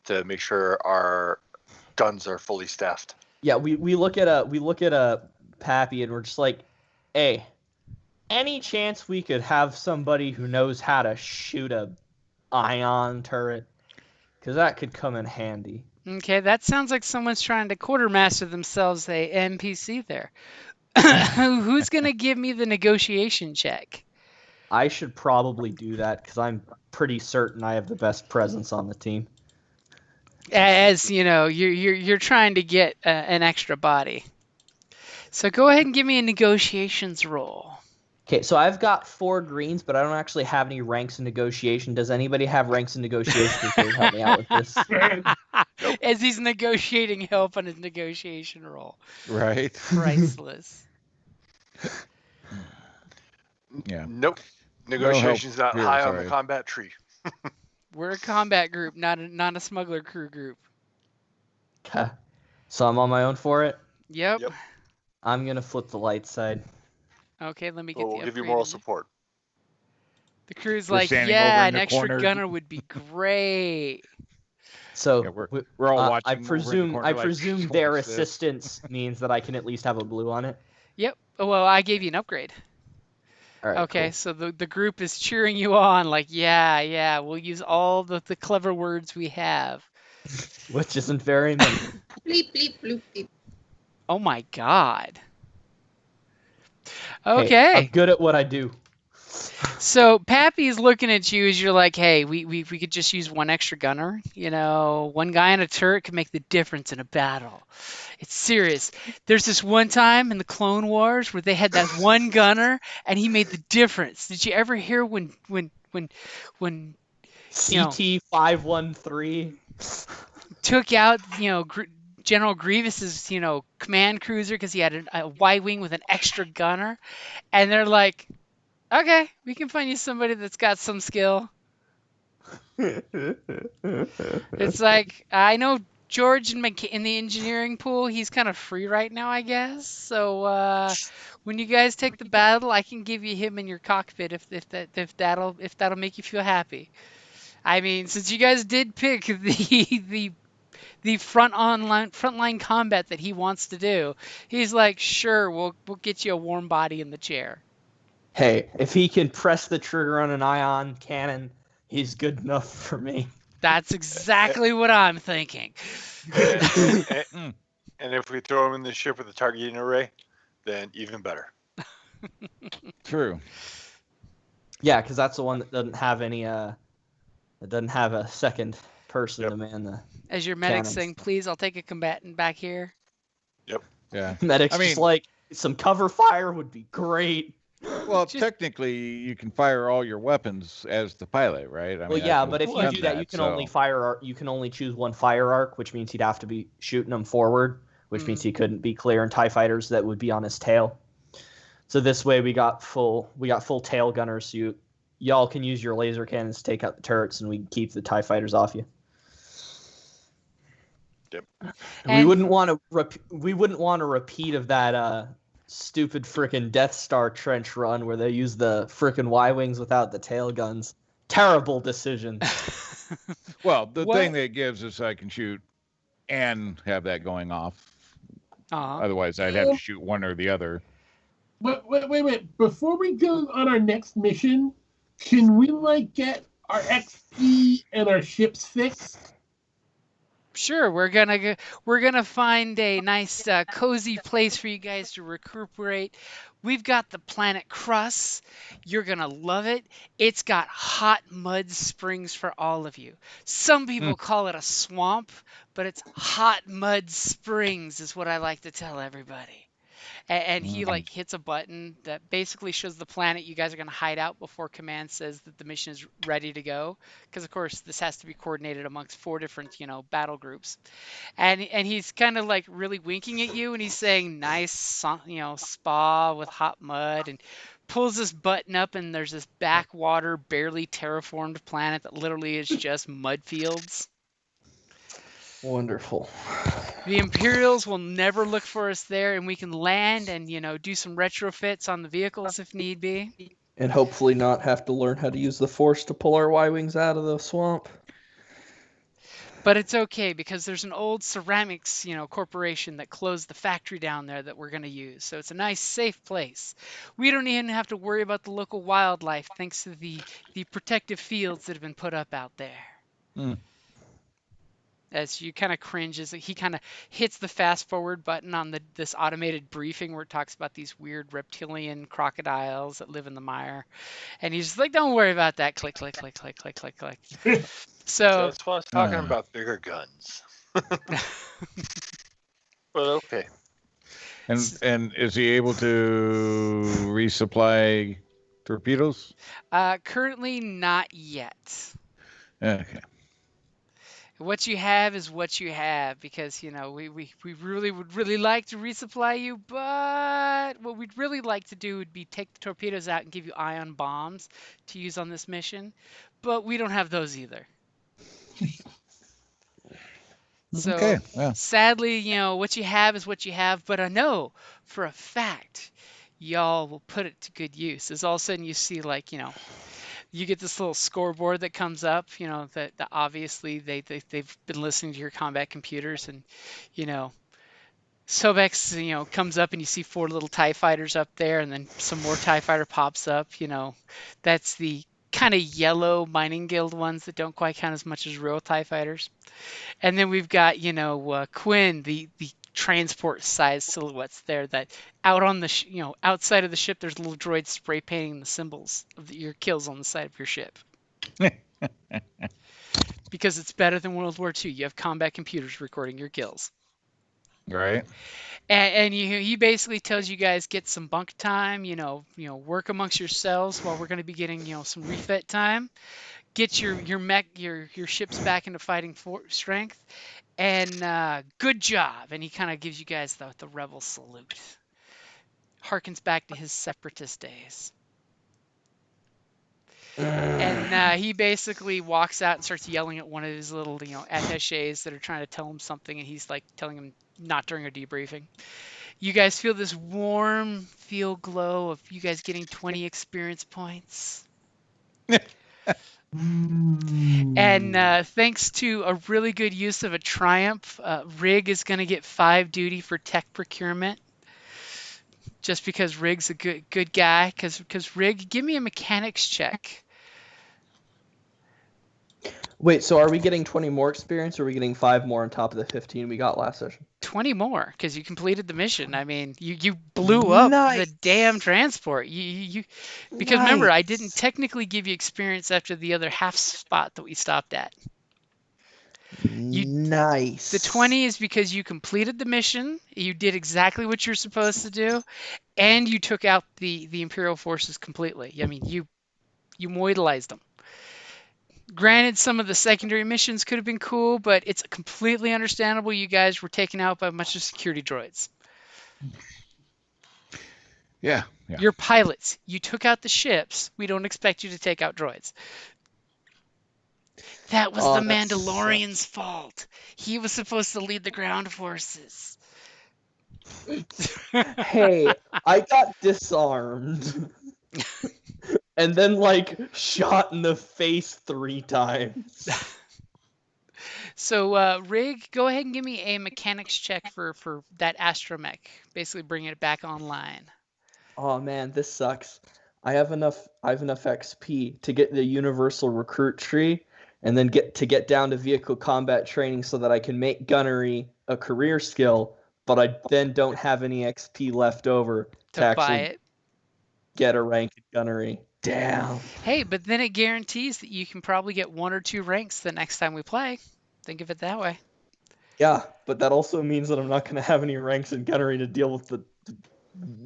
to make sure our guns are fully staffed? Yeah, we look at a Pappy and we're just like, hey, any chance we could have somebody who knows how to shoot a ion turret? Because that could come in handy. Okay, that sounds like someone's trying to quartermaster themselves a NPC there. Who's gonna give me the negotiation check? I should probably do that because I'm pretty certain I have the best presence on the team. As you know, you're trying to get an extra body. So go ahead and give me a negotiations roll. Okay, so I've got 4 greens, but I don't actually have any ranks in negotiation. Does anybody have ranks in negotiation who can help me out with this? As he's negotiating help on his negotiation roll. right? Priceless. Yeah. Nope. Negotiation's not here, high on the sorry. combat tree. We're a combat group, not a smuggler crew group. Okay. So I'm on my own for it. Yep. Yep. I'm gonna flip the light side. Okay, let me get But the we'll give you upgrade moral in there. support. The crew's We're like, standing over yeah, in an the extra corner. gunner would be great. So Yeah, we're all watching. I over in the presume corner I like, presume their "What's this?" assistance means that I can at least have a blue on it. Yep. Oh, well, I gave you an upgrade. All right. Okay, Cool. so the group is cheering you on, like, yeah, we'll use all the clever words we have. Which isn't very many. Bleep, bleep, bloop, bleep. Oh my God. Hey, Okay. I'm good at what I do. So Pappy's looking at you as you're like, hey, we could just use one extra gunner. You know, one guy in a turret could make the difference in a battle. It's serious. There's this one time in the Clone Wars where they had that one gunner and he made the difference. Did you ever hear when you know, CT 513. took out, General Grievous's, command cruiser because he had a Y-wing with an extra gunner, and they're like, okay, we can find you somebody that's got some skill. It's like, I know George in the engineering pool, he's kind of free right now, I guess. So when you guys take the battle, I can give you him in your cockpit if that'll make you feel happy. I mean, since you guys did pick the frontline combat that he wants to do, he's like, sure, we'll get you a warm body in the chair. Hey, if he can press the trigger on an ion cannon, he's good enough for me. That's exactly what I'm thinking. And if we throw him in the ship with a targeting array, then even better. True. Yeah, because that's the one that doesn't have any. That doesn't have a second person Yep. to man the. As your medic's Cannons. saying, please, I'll take a combatant back here. Yeah. Medic's I mean- just like some cover fire would be great. Well, Just- technically, you can fire all your weapons as the pilot, right? I Well, mean, yeah, I've but if you done do that, you can so- only fire. You can only choose one fire arc, which means he'd have to be shooting them forward, which means he couldn't be clearing TIE fighters that would be on his tail. So this way, we got full tail gunners. So y'all can use your laser cannons to take out the turrets, and we can keep the TIE fighters off you. Yep. And we And- wouldn't want a repeat of that stupid frickin' Death Star trench run where they use the frickin' Y-wings without the tail guns. Terrible decision. Well, the What? thing that it gives is I can shoot and have that going off. Uh-huh. Otherwise, I'd have to shoot one or the other. Wait. Before we go on our next mission, can we get our XP and our ships fixed? Sure, we're gonna find a nice cozy place for you guys to recuperate. We've got the planet Crust. You're gonna love it. It's got hot mud springs for all of you. Some people call it a swamp, but it's hot mud springs is what I like to tell everybody. And he hits a button that basically shows the planet you guys are going to hide out before command says that the mission is ready to go. Because of course this has to be coordinated amongst 4 different battle groups. And he's kind of really winking at you, and he's saying nice spa with hot mud, and pulls this button up, and there's this backwater barely terraformed planet that literally is just mud fields. Wonderful. The Imperials will never look for us there, and we can land and, do some retrofits on the vehicles if need be. And hopefully not have to learn how to use the Force to pull our Y-Wings out of the swamp. But it's okay because there's an old ceramics, corporation that closed the factory down there that we're going to use. So it's a nice, safe place. We don't even have to worry about the local wildlife thanks to the protective fields that have been put up out there. Mm. As you kind of cringe as he kind of hits the fast forward button on this automated briefing where it talks about these weird reptilian crocodiles that live in the mire. And he's just like, don't worry about that. Click, click, click, click, click, click, click. So That's why I was talking about bigger guns. But okay. And is he able to resupply torpedoes? Currently not yet. Okay. What you have is what you have because, we really would really like to resupply you, but what we'd really like to do would be take the torpedoes out and give you ion bombs to use on this mission, but we don't have those either. So Okay. Yeah. sadly, what you have is what you have, but I know for a fact y'all will put it to good use. As all of a sudden you see you get this little scoreboard that comes up, that obviously they've been listening to your combat computers and, Sobex, comes up and you see 4 little TIE fighters up there and then some more TIE fighter pops up, that's the kind of yellow mining guild ones that don't quite count as much as real TIE fighters. And then we've got, Quinn, the transport size silhouettes there that out on the, outside of the ship, there's little droids spray painting the symbols of your kills on the side of your ship. Because it's better than World War II. You have combat computers recording your kills. Right. And he basically tells you guys get some bunk time, work amongst yourselves while we're going to be getting, some refit time. Get your mech, your ships back into fighting strength, and good job. And he kind of gives you guys the rebel salute. Harkens back to his separatist days. And he basically walks out and starts yelling at one of his little, attachés that are trying to tell him something, and he's like telling him not during a debriefing. You guys feel this warm feel glow of you guys getting 20 experience points. And thanks to a really good use of a Triumph, Rig is going to get 5 duty for tech procurement. Just because Rig's a good guy. Because Rig, give me a mechanics check. Wait, so are we getting 20 more experience, or are we getting 5 more on top of the 15 we got last session? 20 more, because you completed the mission. I mean, you blew up the damn transport. Because remember, I didn't technically give you experience after the other half spot that we stopped at. Nice. The 20 is because you completed the mission, you did exactly what you're supposed to do, and you took out the Imperial forces completely. I mean, you moidalized them. Granted, some of the secondary missions could have been cool, but it's completely understandable you guys were taken out by a bunch of security droids. Yeah. You're pilots. You took out the ships. We don't expect you to take out droids. That was the Mandalorian's fault. He was supposed to lead the ground forces. Hey, I got disarmed. And then, shot in the face 3 times. So, Rig, go ahead and give me a mechanics check for that astromech. Basically bringing it back online. Oh man, this sucks. I have enough XP to get the universal recruit tree, and then get down to vehicle combat training so that I can make gunnery a career skill, but I then don't have any XP left over to actually buy it. Get a rank in gunnery. Damn. Hey, but then it guarantees that you can probably get 1 or 2 ranks the next time we play. Think of it that way. Yeah, but that also means that I'm not going to have any ranks in gunnery to deal with the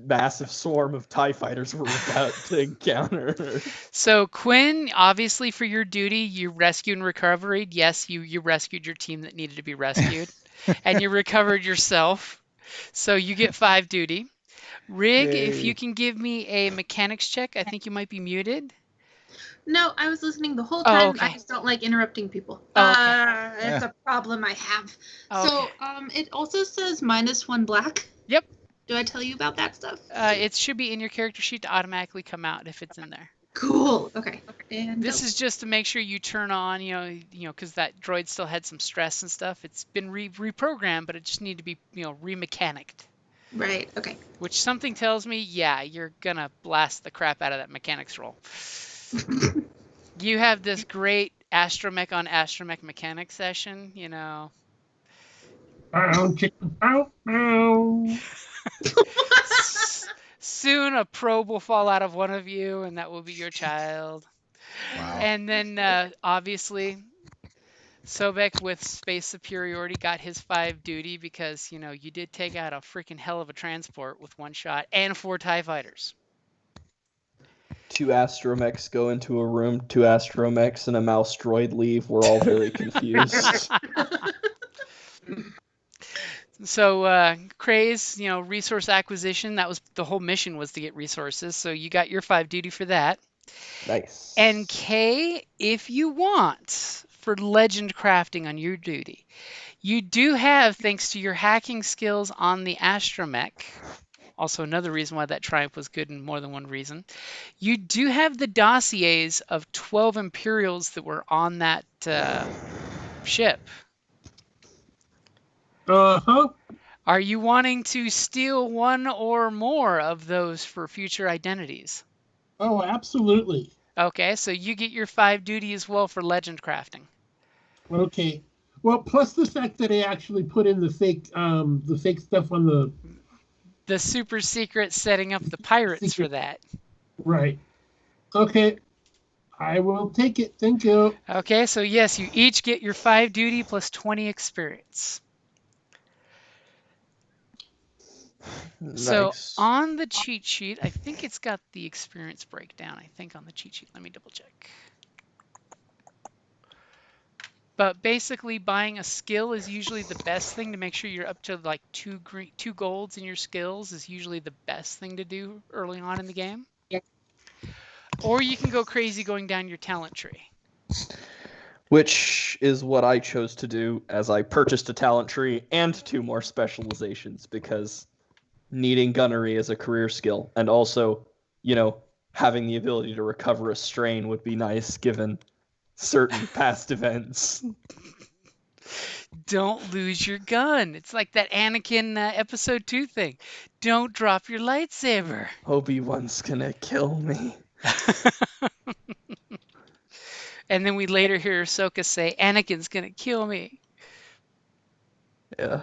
massive swarm of TIE fighters we're about to encounter. So, Quinn, obviously for your duty, you rescued and recovered. Yes, you rescued your team that needed to be rescued. And you recovered yourself. So you get 5 duty. Rig, Yay. if you can give me a mechanics check, I think you might be muted. No, I was listening the whole Oh, time. okay. I just don't like interrupting people. Oh, okay. It's a problem I have. Okay. So, it also says -1 black. Yep. Do I tell you about that stuff? It should be in your character sheet to automatically come out if it's in there. Cool. Okay. And This is just to make sure you turn on, because that droid still had some stress and stuff. It's been reprogrammed, but it just need to be, remechanicked. right. Okay. Which something tells me, yeah, you're gonna blast the crap out of that mechanics roll. You have this great astromech on astromech mechanics session, Bow, chicken, bow, bow. Soon a probe will fall out of one of you, and that will be your child. Wow. And then, obviously, Sobek with space superiority got his 5 duty because, you did take out a freaking hell of a transport with 1 shot and 4 TIE fighters. 2 astromechs go into a room, 2 astromechs and a mouse droid leave. We're all very confused. So, Craze, resource acquisition, that was the whole mission, was to get resources. So you got your 5 duty for that. Nice. And K, if you want, for legend crafting on your duty, you do have, thanks to your hacking skills on the astromech, also another reason why that triumph was good in more than one reason, you do have the dossiers of 12 Imperials that were on that ship. Uh-huh. Are you wanting to steal one or more of those for future identities? Oh, absolutely. Okay, so you get your 5 duty as well for legend crafting. Okay. Well, plus the fact that I actually put in the fake stuff on the super secret setting up the pirates for that. Right. Okay. I will take it. Thank you. Okay, so yes, you each get your 5 duty plus 20 experience. Nice. So on the cheat sheet, I think it's got the experience breakdown. I think on the cheat sheet. Let me double check. But basically, buying a skill is usually the best thing to make sure you're up to like 2 golds in your skills is usually the best thing to do early on in the game. Yeah. Or you can go crazy going down your talent tree. Which is what I chose to do, as I purchased a talent tree and 2 more specializations, because needing gunnery as a career skill, and also, having the ability to recover a strain would be nice given certain past events. Don't lose your gun. It's like that Anakin episode 2 thing. Don't drop your lightsaber. Obi-Wan's gonna kill me. And then we later hear Ahsoka say, Anakin's gonna kill me. Yeah.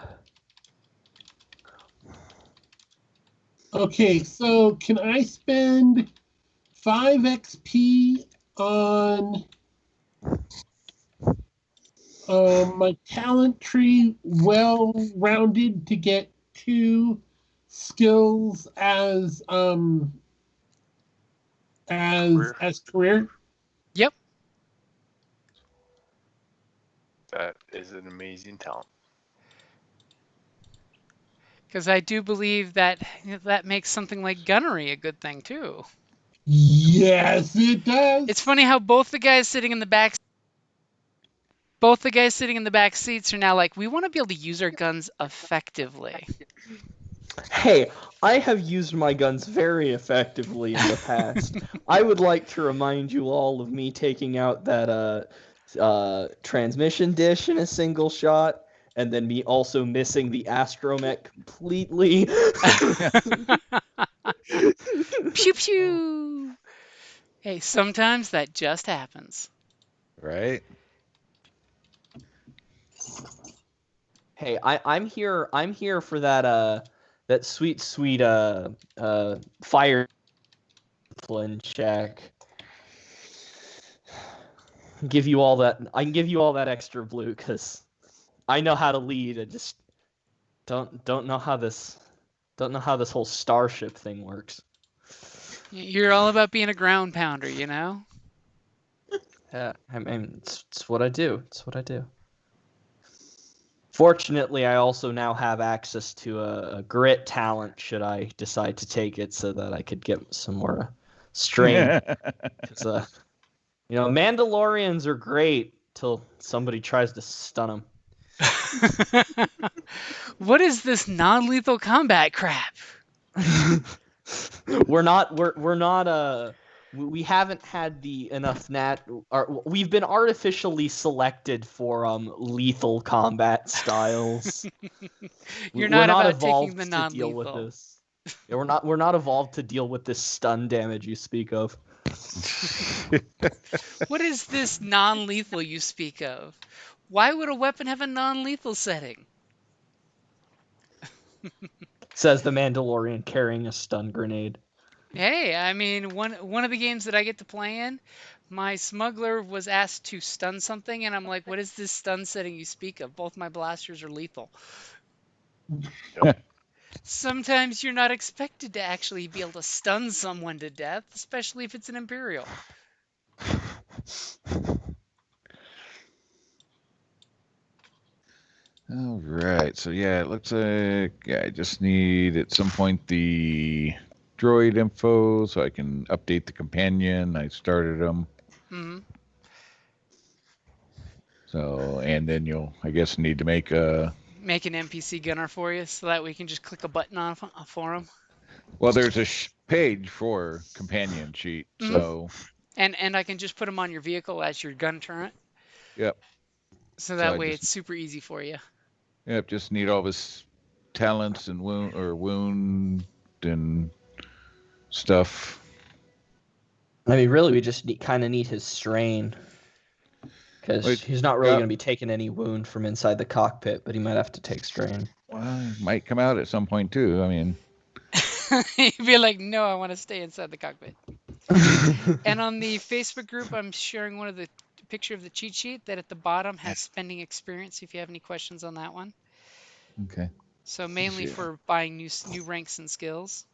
Okay, so can I spend 5 XP on my talent tree well-rounded to get 2 skills as career? Yep. That is an amazing talent. Because I do believe that makes something like gunnery a good thing too. Yes, it does. It's funny how both the guys sitting in the back seats are now like, we want to be able to use our guns effectively. Hey, I have used my guns very effectively in the past. I would like to remind you all of me taking out that transmission dish in a single shot, and then me also missing the astromech completely. Pew pew. Hey, sometimes that just happens. Right? Hey, I'm here for that sweet fire discipline check. I can give you all that extra blue because I know how to lead. I just don't know how this whole starship thing works. You're all about being a ground pounder, Yeah, I mean it's what I do. It's what I do. Fortunately, I also now have access to a grit talent should I decide to take it, so that I could get some more strain. You know, Mandalorians are great till somebody tries to stun them. What is this non-lethal combat crap? We haven't had we've been artificially selected for lethal combat styles. You're We're not not about taking evolved the to deal with non-lethal. this. Yeah, we're not evolved to deal with this stun damage you speak of. What is this non-lethal you speak of? Why would a weapon have a non-lethal setting? Says the Mandalorian carrying a stun grenade. Hey, I mean, one of the games that I get to play in, my smuggler was asked to stun something, and I'm like, what is this stun setting you speak of? Both my blasters are lethal. Sometimes you're not expected to actually be able to stun someone to death, especially if it's an Imperial. All right. So yeah, it looks like I just need at some point the droid info so I can update the companion. I started them. Hmm. So, and then you'll, I guess, need to make a. Make an NPC gunner for you so that we can just click a button on for him. Well, there's a page for companion sheet. Mhm. So. And I can just put him on your vehicle as your gun turret. Yep. So that I way just- it's super easy for you. Yep. Just need all his talents and wound and stuff. I mean, really, we just kind of need his strain. Because he's not really going to be taking any wound from inside the cockpit, but he might have to take strain. Well, it might come out at some point too. I mean, You'd be like, no, I want to stay inside the cockpit. And on the Facebook group, I'm sharing one of the picture of the cheat sheet that at the bottom has spending experience. If you have any questions on that one. okay. So mainly for buying new ranks and skills.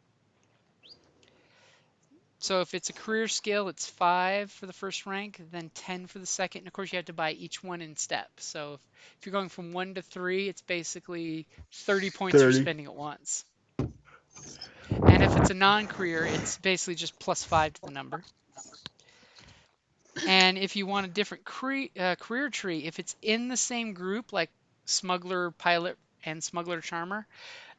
So if it's a career skill, it's 5 for the first rank, then 10 for the second. And of course, you have to buy each one in steps. So if you're going from 1 to 3, it's basically 30 points you're spending at once. And if it's a non-career, it's basically just +5 to the number. And if you want a different career tree, if it's in the same group, like Smuggler, Pilot, and Smuggler Charmer,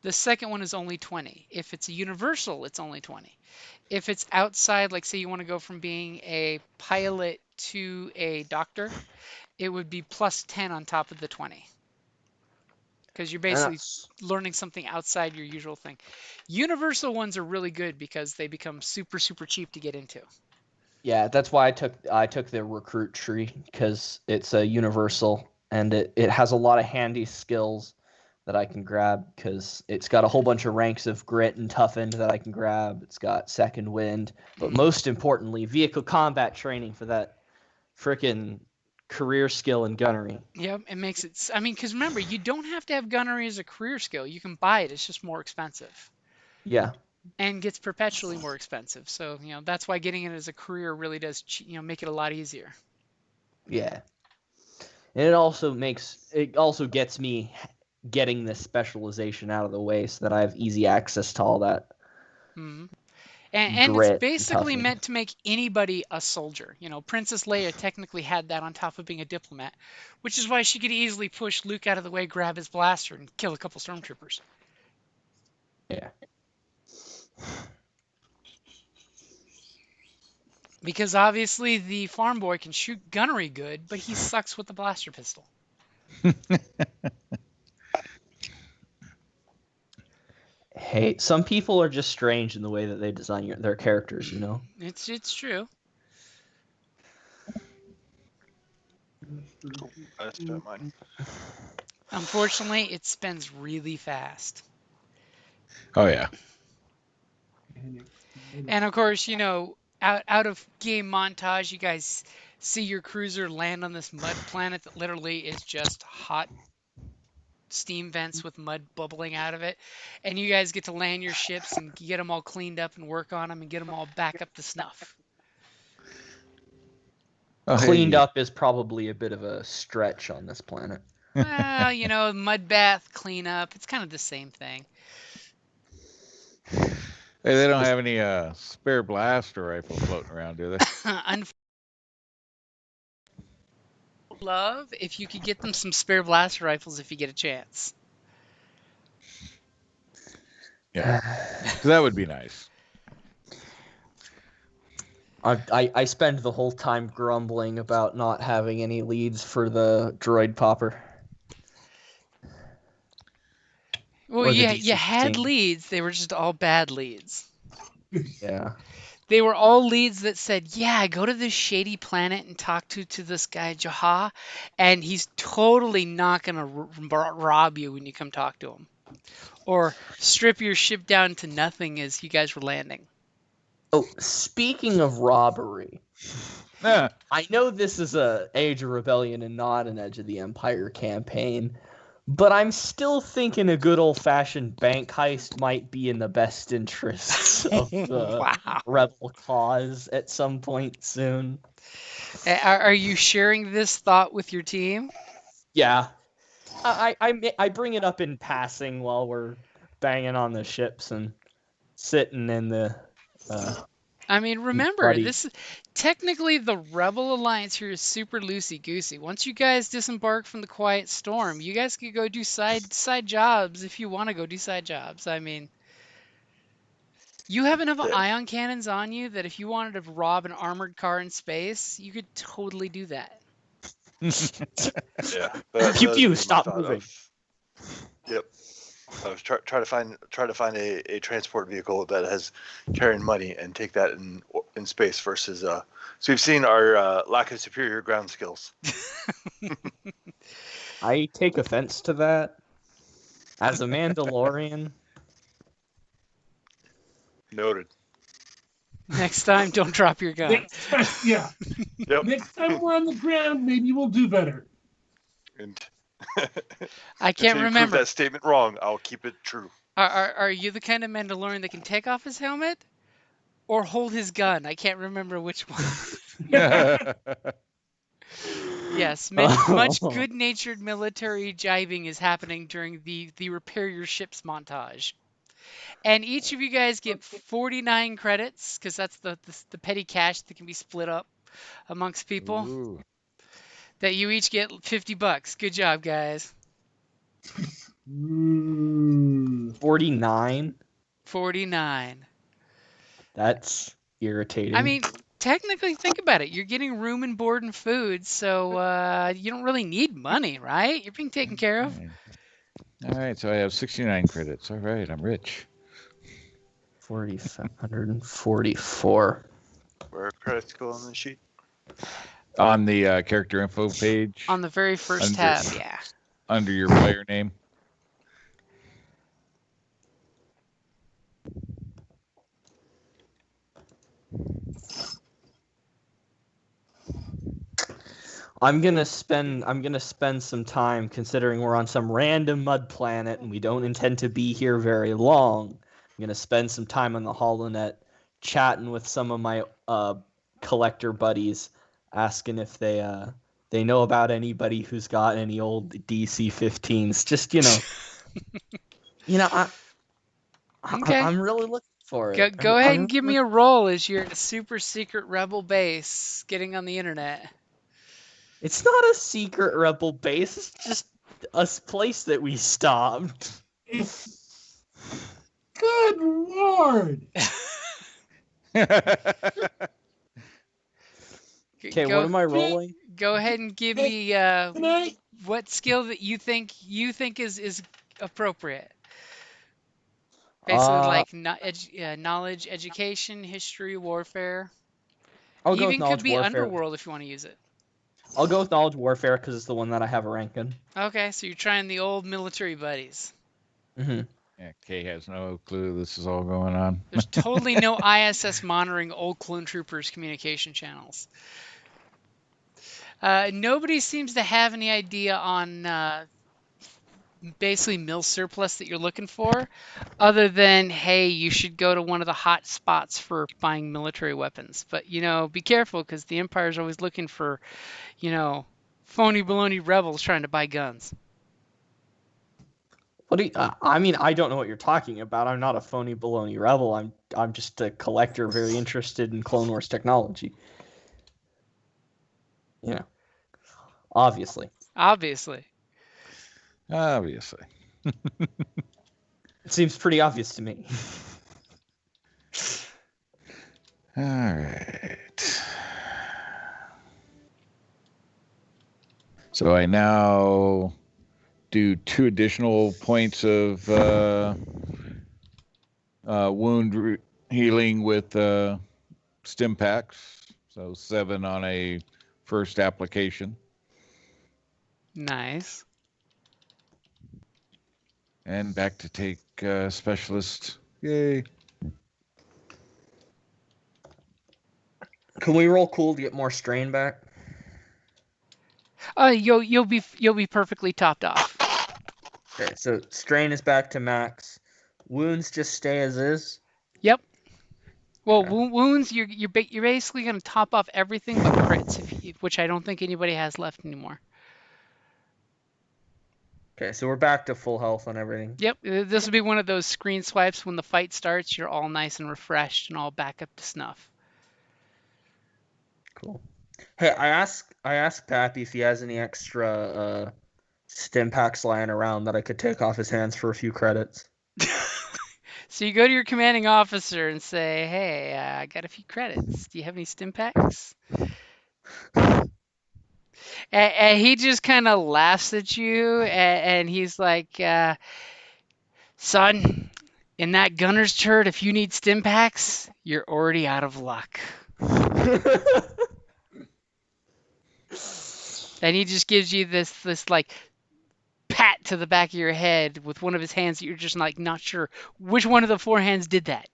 the second one is only 20. If it's a universal, it's only 20. If it's outside, like say you want to go from being a pilot to a doctor, it would be +10 on top of the 20. Because you're basically learning something outside your usual thing. Universal ones are really good because they become super, super cheap to get into. Yeah, that's why I took the recruit tree, because it's a universal and it has a lot of handy skills that I can grab, because it's got a whole bunch of ranks of grit and toughened that I can grab. It's got second wind, but most importantly, vehicle combat training for that frickin' career skill in gunnery. Yep, it makes it. I mean, because remember, you don't have to have gunnery as a career skill. You can buy it. It's just more expensive. Yeah. And gets perpetually more expensive. So, that's why getting it as a career really does, make it a lot easier. Yeah. And it also gets me getting this specialization out of the way so that I have easy access to all that. Mm-hmm. And it's basically meant to make anybody a soldier. Princess Leia technically had that on top of being a diplomat, which is why she could easily push Luke out of the way, grab his blaster, and kill a couple stormtroopers. Yeah. Because obviously the farm boy can shoot gunnery good, but he sucks with the blaster pistol. Hey, some people are just strange in the way that they design their characters, It's true. That's about mine. Unfortunately, it spends really fast. Oh yeah. And of course, out of game montage, you guys see your cruiser land on this mud planet that literally is just hot steam vents with mud bubbling out of it. And you guys get to land your ships and get them all cleaned up and work on them and get them all back up to snuff. Cleaned up is probably a bit of a stretch on this planet. Well, mud bath, cleanup, it's kind of the same thing. Hey, they don't have any spare blaster rifle floating around, do they? Love if you could get them some spare blaster rifles if you get a chance. Yeah, so that would be nice. I spend the whole time grumbling about not having any leads for the droid popper. Well, Or the you had DC-15. leads. They were just all bad leads. Yeah. They were all leads that said, "Yeah, go to this shady planet and talk to this guy Jaha, and he's totally not gonna rob you when you come talk to him, or strip your ship down to nothing as you guys were landing." Oh, speaking of robbery, Yeah. I know this is a Age of Rebellion and not an Edge of the Empire campaign, but I'm still thinking a good old-fashioned bank heist might be in the best interests of the Wow. rebel cause at some point soon. Are you sharing this thought with your team? Yeah. I bring it up in passing while we're banging on the ships and sitting in the I mean, remember, buddy. this is technically the Rebel Alliance here is super loosey goosey. Once you guys disembark from the Quiet Storm, you guys could go do side jobs if you want to go do side jobs. I mean, you have enough Yeah. ion cannons on you that if you wanted to rob an armored car in space, you could totally do that. Yeah. Pew pew, my stop thought moving. Yep. I was try to find a transport vehicle that has carrying money and take that in space versus so we've seen our lack of superior ground skills. I take offense to that. As a Mandalorian, Noted. Next time, don't drop your gun. Next time, yeah. Yep. Next time we're on the ground, maybe we'll do better. And I can't until you remember. prove that statement wrong, I'll keep it true. Are you the kind of Mandalorian that can take off his helmet or hold his gun? I can't remember which one. Yes, much good-natured military jibing is happening during the repair your ships montage. And each of you guys get 49 credits because that's the petty cash that can be split up amongst people. Ooh. That you each get $50. Good job, guys. 49? 49. That's irritating. I mean, technically, think about it. You're getting room and board and food, so you don't really need money, right? You're being taken care of. All right, so I have 69 credits. All right, I'm rich. 4,544. Where are credits go on the sheet? On the character info page, On the very first Under- tab, yeah. under your player name. I'm gonna spend some time, considering we're on some random mud planet and we don't intend to be here very long. I'm gonna spend some time on the HoloNet chatting with some of my collector buddies, asking if they know about anybody who's got any old DC-15s. Just Okay. I'm really looking for it. Go ahead I'm and give me a roll as you're at a super secret rebel base getting on the internet. It's not a secret rebel base. It's just a place that we stopped. Good Lord! Okay, what am I rolling? Go ahead and give me Can I? what skill that you think is appropriate. Basically, like knowledge, education, history, warfare. I'll go with Even knowledge could be warfare. underworld if you want to use it. I'll go with knowledge warfare because it's the one that I have a rank in. Okay, so you're trying the old military buddies. Mm-hmm. Yeah, Kay has no clue this is all going on. There's totally no ISS monitoring old clone troopers communication channels. Nobody seems to have any idea on basically mill surplus that you're looking for, other than, hey, you should go to one of the hot spots for buying military weapons. But, be careful because the Empire's always looking for, phony baloney rebels trying to buy guns. What do you, I mean, I don't know what you're talking about. I'm not a phony baloney rebel. I'm just a collector very interested in Clone Wars technology. Obviously. Obviously. Obviously. It seems pretty obvious to me. All right. So I now do 2 additional points of wound healing with stim packs. So 7 on a first application. Nice. And back to take specialist. Yay. Can we roll cool to get more strain back? You'll be perfectly topped off. Okay, so strain is back to max. Wounds just stay as is. Yep. Well, Okay. wounds you're basically gonna top off everything but crits, which I don't think anybody has left anymore. Okay, so we're back to full health on everything. Yep. This will be one of those screen swipes when the fight starts. You're all nice and refreshed and all back up to snuff. Cool. Hey, I asked Pappy if he has any extra stim packs lying around that I could take off his hands for a few credits. So you go to your commanding officer and say, "Hey, I got a few credits. Do you have any stim packs?" And he just kind of laughs at you, and he's like, "Son, in that gunner's turret, if you need stim packs, you're already out of luck." And he just gives you this like pat to the back of your head with one of his hands that you're just like not sure which one of the 4 hands did that.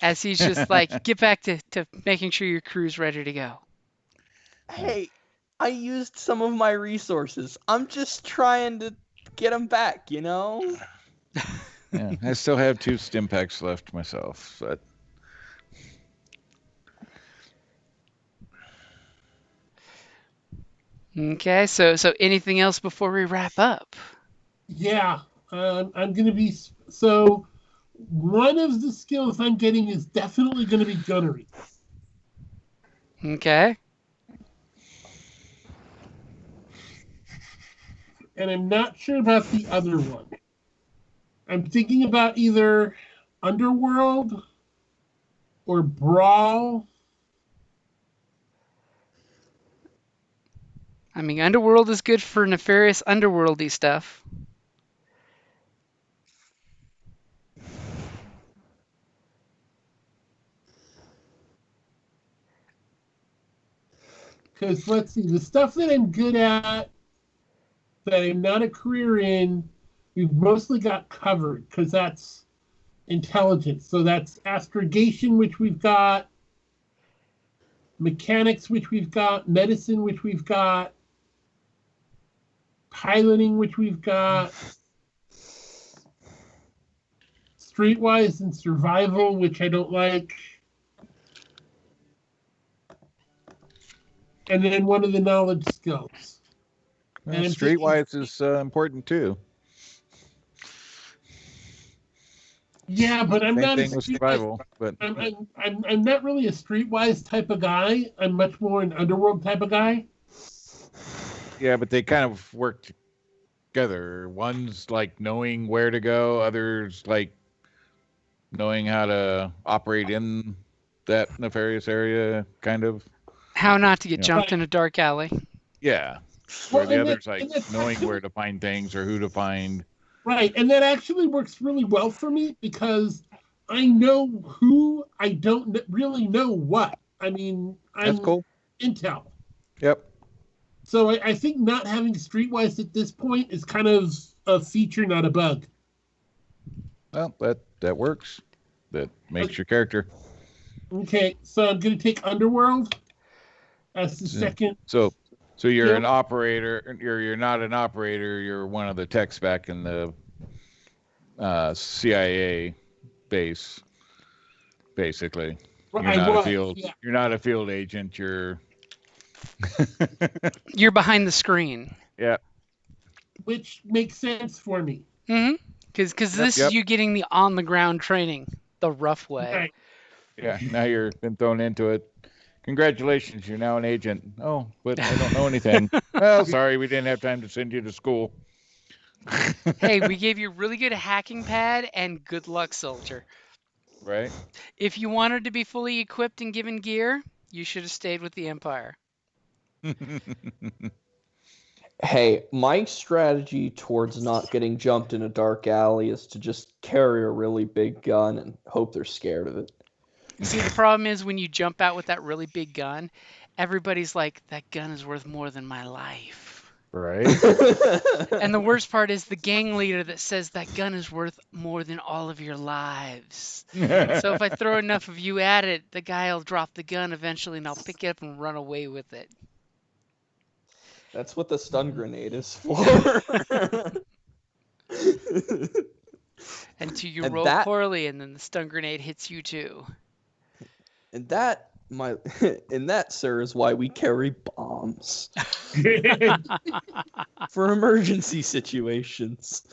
As he's just like, get back to making sure your crew's ready to go. Hey, I used some of my resources. I'm just trying to get them back, you know? Yeah, I still have 2 stim packs left myself. But Okay, so anything else before we wrap up? Yeah, I'm going to be. So, one of the skills I'm getting is definitely going to be gunnery. Okay. And I'm not sure about the other one. I'm thinking about either Underworld or Brawl. I mean, Underworld is good for nefarious underworldy stuff. Because let's see, the stuff that I'm good at, that I'm not a career in, we've mostly got covered because that's intelligence. So that's astrogation, which we've got, mechanics, which we've got, medicine, which we've got, piloting, which we've got, streetwise and survival, which I don't like. And then one of the knowledge skills. well, streetwise is important too. Yeah, but I'm Same not thing with survival. But I'm not really a streetwise type of guy. I'm much more an underworld type of guy. yeah, but they kind of work together. One's like knowing where to go. Others like knowing how to operate in that nefarious area, kind of. How not to get Yeah. jumped in a dark alley. Yeah. Where Well, the and other's that- like and that's knowing actually- where to find things or who to find. Right, and that actually works really well for me because I know who, I don't really know what. I mean, I'm That's cool. intel. Yep. So I think not having streetwise at this point is kind of a feature, not a bug. Well, that works. That makes your character. Okay, so I'm going to take Underworld as the Yeah. second. So you're Yep. an operator. You're not an operator. You're one of the techs back in the CIA base, basically. You're I not a was, field. yeah. You're not a field agent. You're. You're behind the screen. Yeah. Which makes sense for me. Mm-hmm. Because this Yep. is you getting the on the ground training the rough way. Right. Yeah. Now you're been thrown into it. Congratulations, you're now an agent. Oh, but I don't know anything. Well, sorry, we didn't have time to send you to school. Hey, we gave you a really good hacking pad and good luck, soldier. Right? If you wanted to be fully equipped and given gear, you should have stayed with the Empire. Hey, my strategy towards not getting jumped in a dark alley is to just carry a really big gun and hope they're scared of it. See, the problem is when you jump out with that really big gun, everybody's like, that gun is worth more than my life. Right? And the worst part is the gang leader that says that gun is worth more than all of your lives. So if I throw enough of you at it, the guy will drop the gun eventually and I'll pick it up and run away with it. That's what the stun grenade is for. Until you And roll that- poorly and then the stun grenade hits you too. And that, sir, is why we carry bombs for emergency situations.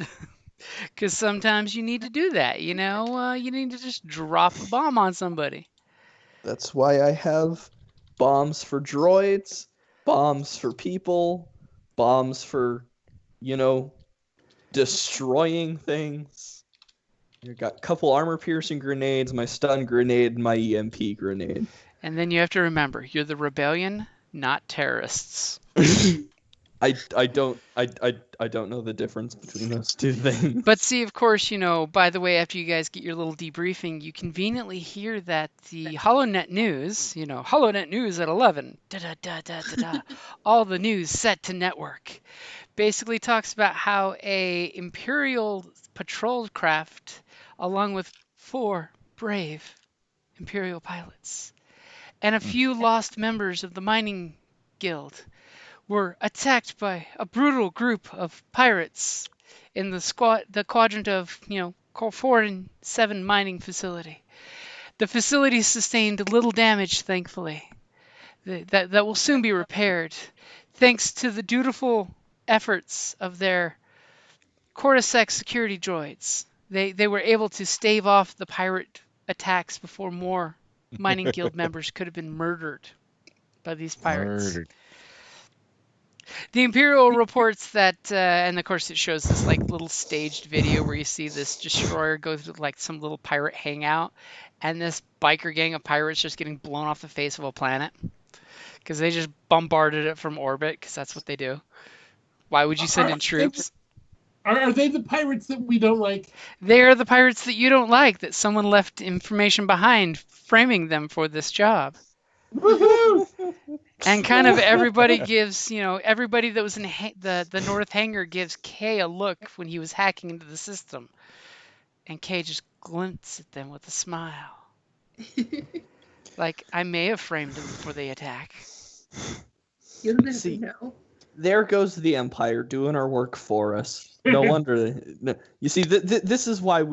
Because sometimes you need to do that, you know? You need to just drop a bomb on somebody. That's why I have bombs for droids, bombs for people, bombs for, destroying things. You got a couple armor-piercing grenades, my stun grenade, and my EMP grenade. And then you have to remember, you're the rebellion, not terrorists. I don't know the difference between those two things. But see, of course, by the way, after you guys get your little debriefing, you conveniently hear that the HoloNet news, HoloNet news at 11, da-da-da-da-da-da, all the news set to network, basically talks about how a Imperial patrol craft, along with 4 brave Imperial pilots, and a few lost members of the mining guild, were attacked by a brutal group of pirates in the quadrant of, 4 and 7 mining facility. The facility sustained little damage, thankfully. That will soon be repaired, thanks to the dutiful efforts of their Cordyceps security droids. They were able to stave off the pirate attacks before more mining guild members could have been murdered by these pirates. Murdered. The Imperial reports that, and of course it shows this little staged video where you see this destroyer go through some little pirate hangout, and this biker gang of pirates just getting blown off the face of a planet because they just bombarded it from orbit because that's what they do. Why would you send in troops? Are they the pirates that we don't like? They are the pirates that you don't like, that someone left information behind framing them for this job. Woohoo! And kind of everybody gives, everybody that was in the North Hangar gives Kay a look when he was hacking into the system. And Kay just glints at them with a smile. Like, I may have framed them before they attack. You'll never See, know. There goes the Empire doing our work for us. No wonder. You see, this is why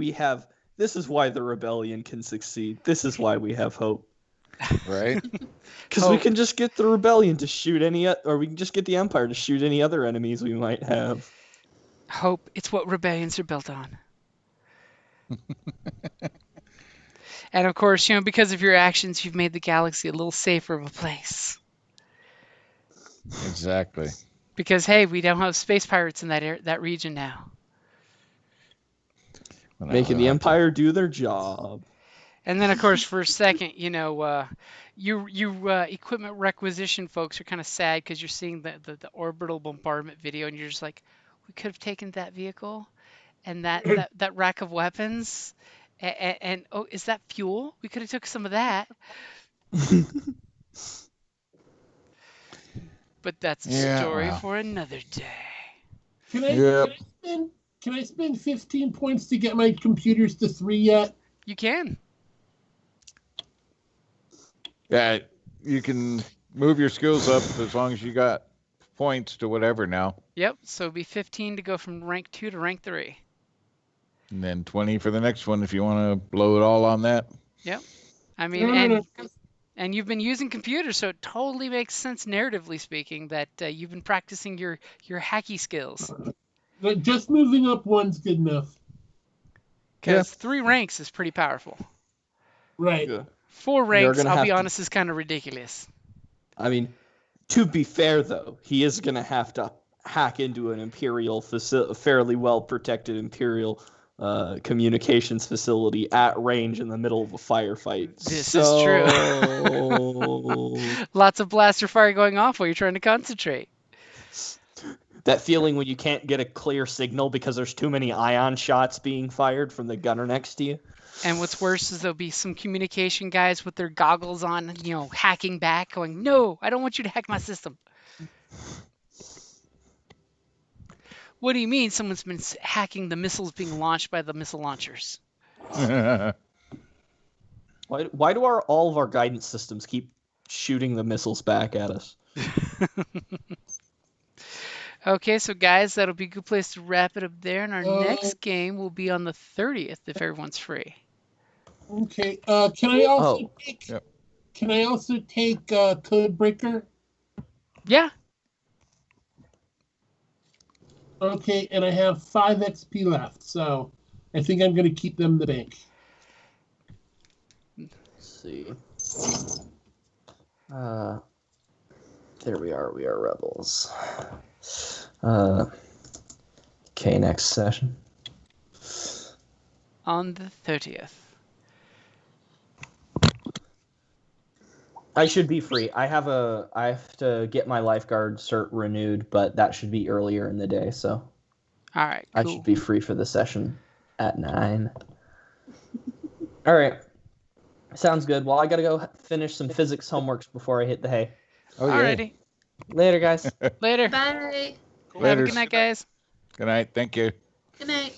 this is why the rebellion can succeed. This is why we have hope. Right? Because we can just get the rebellion to shoot or we can just get the Empire to shoot any other enemies we might have. Hope. It's what rebellions are built on. And of course, because of your actions, you've made the galaxy a little safer of a place. Exactly. Because, hey, we don't have space pirates in that region now. Well, Making the we'll have to- Empire do their job. And then, of course, for a second, you equipment requisition folks are kind of sad because you're seeing the orbital bombardment video, and you're just like, we could have taken that vehicle and that rack of weapons, and oh, is that fuel? We could have took some of that. But that's a story for another day. Can I spend 15 points to get my computers to 3 yet? You can. Yeah, you can move your skills up as long as you got points to whatever now. Yep. So it'd be 15 to go from rank 2 to rank 3. And then 20 for the next one if you want to blow it all on that. Yep. I mean, and you've been using computers, so it totally makes sense, narratively speaking, that you've been practicing your hacky skills. But just moving up one's good enough. Because 3 ranks is pretty powerful. Right. Yeah. 4 ranks, gonna I'll have be to- honest, is kind of ridiculous. I mean, to be fair though, he is gonna have to hack into an Imperial fairly well protected Imperial communications facility at range in the middle of a firefight. This is true. Lots of blaster fire going off while you're trying to concentrate. That feeling when you can't get a clear signal because there's too many ion shots being fired from the gunner next to you. And what's worse is there'll be some communication guys with their goggles on, hacking back, going, "No, I don't want you to hack my system." What do you mean someone's been hacking the missiles being launched by the missile launchers? Why do all of our guidance systems keep shooting the missiles back at us? Okay, so guys, that'll be a good place to wrap it up there. And our Uh, next game will be on the 30th if everyone's free. Okay. Can I also take? Yep. Can I also take Codebreaker? Yeah. Okay, and I have 5 XP left, so I think I'm going to keep them in the bank. Let's see. There we are. We are rebels. Okay, next session. On the 30th. I should be free. I have to get my lifeguard cert renewed, but that should be earlier in the day, so All right, I cool. should be free for the session at 9. All right. Sounds good. Well, I gotta go finish some physics homeworks before I hit the hay. Oh, yeah. Alrighty. Later, guys. Later. Bye. Have a Laters. good night, guys. Good night. Thank you. Good night.